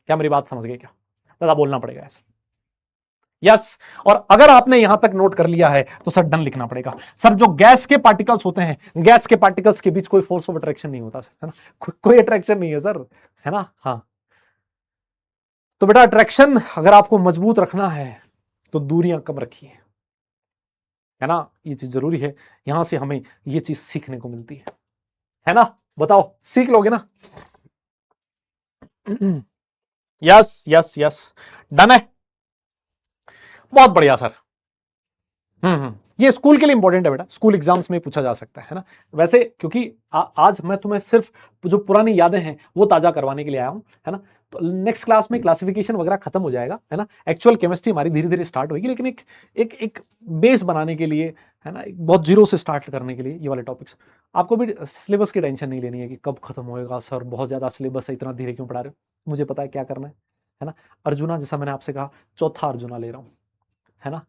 क्या मेरी बात समझ गए? क्या दादा बोलना पड़ेगा ऐसा? यस। और अगर आपने यहां तक नोट कर लिया है तो सर डन लिखना पड़ेगा। सर जो गैस के पार्टिकल्स होते हैं, गैस के पार्टिकल्स के बीच कोई फोर्स ऑफ अट्रैक्शन नहीं होता सर, है ना, कोई अट्रैक्शन नहीं है सर, है ना। हाँ, तो बेटा अट्रैक्शन अगर आपको मजबूत रखना है तो दूरियां कम रखिए, है ना, ये चीज जरूरी है। यहां से हमें ये चीज सीखने को मिलती है ना। बताओ सीख लोगे ना? यस यस यस, डन है, बहुत बढ़िया सर। ये स्कूल के लिए इंपॉर्टेंट है बेटा, स्कूल एग्जाम्स में पूछा जा सकता है ना। वैसे क्योंकि आज मैं तुम्हें सिर्फ जो पुरानी यादें हैं वो ताजा करवाने के लिए आया हूं, है ना। तो नेक्स्ट क्लास में क्लासिफिकेशन वगैरह खत्म हो जाएगा, है ना। एक्चुअल केमिस्ट्री हमारी धीरे धीरे स्टार्ट होगी, लेकिन एक बेस बनाने के लिए, है ना, एक बहुत जीरो से स्टार्ट करने के लिए ये वाले टॉपिक्स। आपको भी सिलेबस की टेंशन नहीं लेनी है कि कब खत्म होएगा सर, बहुत ज्यादा सिलेबस है, इतना धीरे क्यों पढ़ा रहे हो, मुझे पता है क्या करना है ना। अर्जुना, जैसा मैंने आपसे कहा, चौथा अर्जुना ले रहा हूं, है ना।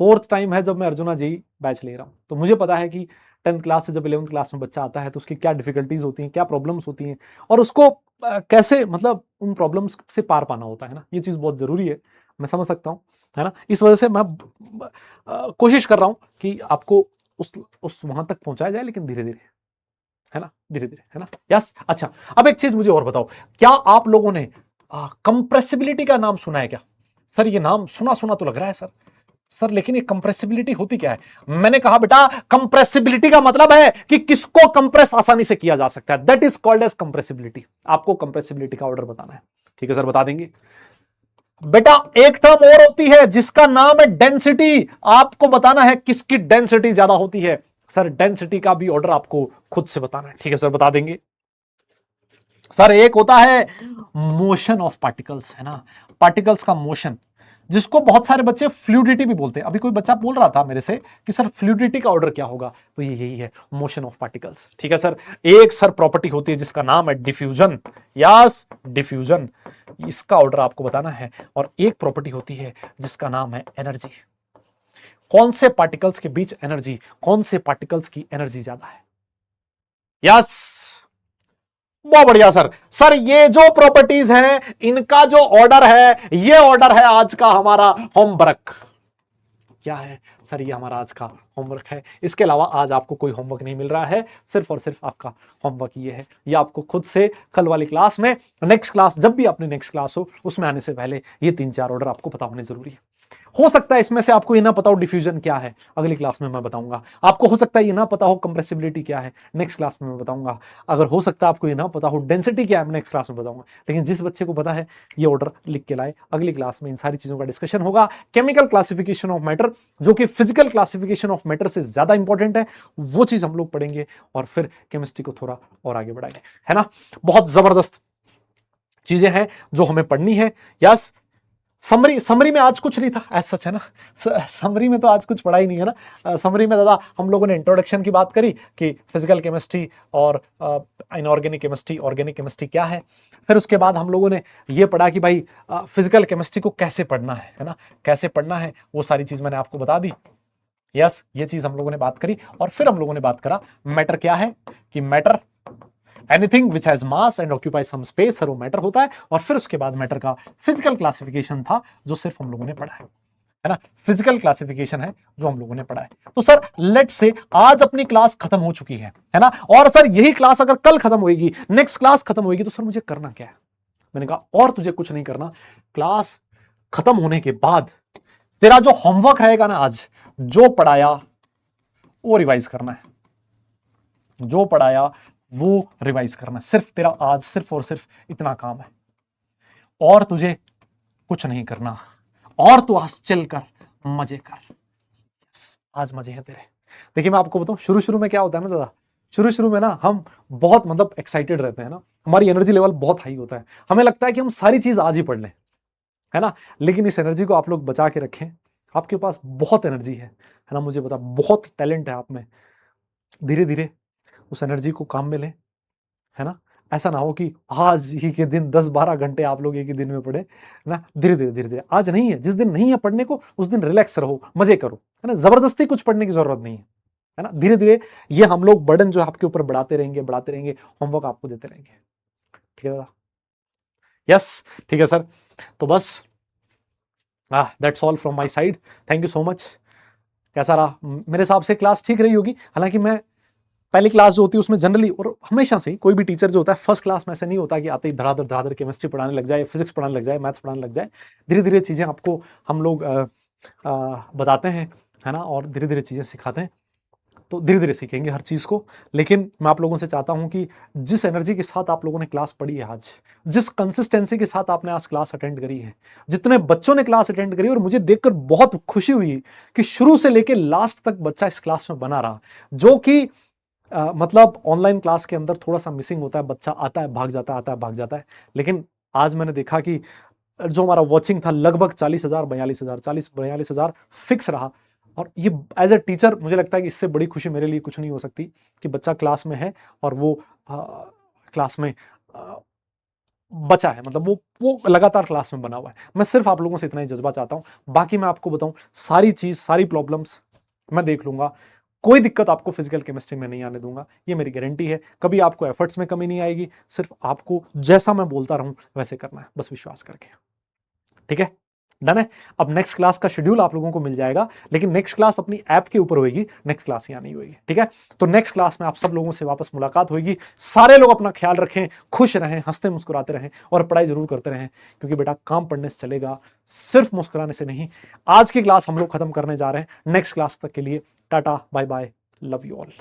4th टाइम है जब मैं अर्जुना जेई बैच ले रहा हूं, तो मुझे पता है कि 10th क्लास से जब 11th क्लास में बच्चा आता है तो उसकी क्या डिफिकल्टीज होती हैं, क्या प्रॉब्लम्स होती हैं, और उसको कैसे मतलब उन प्रॉब्लम्स से पार पाना होता है ना। ये चीज़ बहुत ज़रूरी है, मैं समझ सकता हूँ, है ना। इस वजह से मैं कोशिश कर रहा हूँ कि आपको उस वहां तक पहुंचाया जाए, लेकिन धीरे धीरे, है ना, धीरे धीरे, है ना। यस। अच्छा, अब एक चीज मुझे और बताओ, क्या आप लोगों ने कंप्रेसिबिलिटी का नाम सुना है क्या? सर ये नाम सुना सुना तो लग रहा है सर। सर लेकिन ये कंप्रेसिबिलिटी होती क्या है? मैंने कहा बेटा, कंप्रेसिबिलिटी का मतलब है कि किसको कंप्रेस आसानी से किया जा सकता है, that is called as compressibility. आपको कंप्रेसिबिलिटी का ऑर्डर बताना है, ठीक है सर, बता देंगे। बेटा एक टर्म और होती है जिसका नाम है डेंसिटी। आपको बताना है किसकी डेंसिटी ज्यादा होती है। सर डेंसिटी का भी ऑर्डर आपको खुद से बताना है, ठीक है सर, बता देंगे। सर एक होता है मोशन ऑफ पार्टिकल्स, है ना, पार्टिकल्स का मोशन, जिसको बहुत सारे बच्चे फ्लूइडिटी भी बोलते हैं। अभी कोई बच्चा बोल रहा था मेरे से कि सर फ्लूइडिटी का ऑर्डर क्या होगा, तो ये यही है, मोशन ऑफ पार्टिकल्स, ठीक है सर। एक सर प्रॉपर्टी होती है जिसका नाम है डिफ्यूजन, यस डिफ्यूजन, इसका ऑर्डर आपको बताना है। और एक प्रॉपर्टी होती है जिसका नाम है एनर्जी, कौन से पार्टिकल्स के बीच एनर्जी, कौन से पार्टिकल्स की एनर्जी ज्यादा है। यस, बहुत बढ़िया सर। सर ये जो प्रॉपर्टीज हैं इनका जो ऑर्डर है, ये ऑर्डर है आज का हमारा होमवर्क। क्या है? सर ये हमारा आज का होमवर्क है, इसके अलावा आज आपको कोई होमवर्क नहीं मिल रहा है, सिर्फ और सिर्फ आपका होमवर्क ये है। ये आपको खुद से कल वाली क्लास में, नेक्स्ट क्लास जब भी अपनी नेक्स्ट क्लास हो उसमें आने से पहले ये 3-4 ऑर्डर आपको पता होने जरूरी है। हो सकता है इसमें से आपको ये ना पता हो डिफ्यूजन क्या है, अगली क्लास में मैं बताऊंगा। आपको हो सकता है ये ना पता हो कंप्रेसिबिलिटी क्या है, नेक्स्ट क्लास में मैं बताऊंगा। अगर हो सकता है आपको ये ना पता हो डेंसिटी क्या है, मैं नेक्स्ट क्लास में बताऊंगा। लेकिन जिस बच्चे को पता है ये ऑर्डर लिख के लाए, अगली क्लास में इन सारी चीजों का डिस्कशन होगा। केमिकल क्लासिफिकेशन ऑफ मैटर, जो कि फिजिकल क्लासिफिकेशन ऑफ मैटर से ज्यादा इंपॉर्टेंट है, वो चीज हम लोग पढ़ेंगे और फिर केमिस्ट्री को थोड़ा और आगे बढ़ाएंगे, है ना। बहुत जबरदस्त चीजें हैं जो हमें पढ़नी है। यस, समरी में आज कुछ नहीं था ऐसा सच, है ना। समरी में तो आज कुछ पढ़ा ही नहीं है ना। समरी में दादा हम लोगों ने इंट्रोडक्शन की बात करी कि फिजिकल केमिस्ट्री और इनऑर्गेनिक केमिस्ट्री, ऑर्गेनिक केमिस्ट्री क्या है। फिर उसके बाद हम लोगों ने ये पढ़ा कि भाई फिजिकल केमिस्ट्री को कैसे पढ़ना है ना, कैसे पढ़ना है, वो सारी चीज मैंने आपको बता दी। यस, ये चीज हम लोगों ने बात करी। और फिर हम लोगों ने बात करा मैटर क्या है, कि matter anything which has mass and occupy some space, sir वो मैटर होता है। और फिर उसके बाद मैटर का फिजिकल क्लासिफिकेशन था जो सिर्फ हम लोगों ने पढ़ा है ना। फिजिकल क्लासिफिकेशन है जो हम लोगों ने पढ़ा है। तो सर लेट्स से आज अपनी क्लास खत्म हो चुकी है ना। और सर यही क्लास अगर कल खत्म होगी, नेक्स्ट क्लास खत्म होगी, तो सर मुझे करना क्या है? मैंने कहा और तुझे कुछ नहीं करना। क्लास खत्म होने के बाद तेरा जो होमवर्क रहेगा ना, आज जो पढ़ाया वो रिवाइज करना है, जो पढ़ाया वो रिवाइज करना। सिर्फ तेरा आज सिर्फ और सिर्फ इतना काम है, और तुझे कुछ नहीं करना। और तू आज चल कर मजे कर, आज मजे हैं तेरे। देखिए मैं आपको बताऊं, शुरू शुरू में क्या होता है ना दादा, शुरू शुरू में ना हम बहुत मतलब एक्साइटेड रहते हैं ना, हमारी एनर्जी लेवल बहुत हाई होता है, हमें लगता है कि हम सारी चीज आज ही पढ़ लें, है ना। लेकिन इस एनर्जी को आप लोग बचा के रखें, आपके पास बहुत एनर्जी है ना, मुझे पता बहुत टैलेंट है आप में। धीरे धीरे उस एनर्जी को काम में लें, है ना। ऐसा ना हो कि आज ही के दिन 10-12 घंटे आप लोग एक ही दिन में पढ़े ना। धीरे धीरे धीरे धीरे, आज नहीं है, जिस दिन नहीं है पढ़ने को उस दिन रिलैक्स रहो, मजे करो, है ना। जबरदस्ती कुछ पढ़ने की जरूरत नहीं है ना। धीरे धीरे ये हम लोग बर्डन जो आपके ऊपर बढ़ाते रहेंगे, होमवर्क आपको देते रहेंगे, ठीक है दादा। यस ठीक है सर। तो बस that's all from my side, thank you so much. कैसा रहा? मेरे हिसाब से क्लास ठीक रही होगी। हालांकि मैं पहली क्लास जो होती है उसमें जनरली और हमेशा से कोई भी टीचर जो होता है फर्स्ट क्लास में ऐसा नहीं होता कि आते ही धड़ाधड़ केमिस्ट्री पढ़ाने लग जाए, फिजिक्स पढ़ाने लग जाए, मैथ्स पढ़ाने लग जाए। धीरे धीरे चीज़ें आपको हम लोग बताते हैं, है ना, और धीरे धीरे चीज़ें सिखाते हैं। तो धीरे धीरे सीखेंगे हर चीज़ को। लेकिन मैं आप लोगों से चाहता हूं कि जिस एनर्जी के साथ आप लोगों ने क्लास पढ़ी है आज, जिस कंसिस्टेंसी के साथ आपने आज क्लास अटेंड करी है, जितने बच्चों ने क्लास अटेंड करी, और मुझे देखकर बहुत खुशी हुई कि शुरू से लेकर लास्ट तक बच्चा इस क्लास में बना रहा, जो कि मतलब ऑनलाइन क्लास के अंदर थोड़ा सा मिसिंग होता है, बच्चा आता है भाग जाता है, आता है भाग जाता है। लेकिन आज मैंने देखा कि जो हमारा वॉचिंग था लगभग 40,000 42,000 40-42,000 फिक्स रहा। और ये एज ए टीचर मुझे लगता है कि इससे बड़ी खुशी मेरे लिए कुछ नहीं हो सकती कि बच्चा क्लास में है और वो क्लास में बचा है, मतलब वो लगातार क्लास में बना हुआ है। मैं सिर्फ आप लोगों से इतना ही जज्बा चाहता हूं। बाकी मैं आपको बताऊं, सारी चीज, सारी प्रॉब्लम्स मैं देख लूंगा, कोई दिक्कत आपको फिजिकल केमिस्ट्री में नहीं आने दूंगा, ये मेरी गारंटी है। कभी आपको एफर्ट्स में कमी नहीं आएगी, सिर्फ आपको जैसा मैं बोलता रहूं वैसे करना है, बस विश्वास करके, ठीक है। डन है। अब नेक्स्ट क्लास का शेड्यूल आप लोगों को मिल जाएगा, लेकिन नेक्स्ट क्लास अपनी ऐप के ऊपर होगी, नेक्स्ट क्लास यहाँ नहीं होगी, ठीक है। तो नेक्स्ट क्लास में आप सब लोगों से वापस मुलाकात होगी। सारे लोग अपना ख्याल रखें, खुश रहें, हंसते मुस्कुराते रहें और पढ़ाई जरूर करते रहें, क्योंकि बेटा काम पढ़ने से चलेगा, सिर्फ मुस्कुराने से नहीं। आज की क्लास हम लोग खत्म करने जा रहे हैं, नेक्स्ट क्लास तक के लिए ta-ta bye bye, love you all.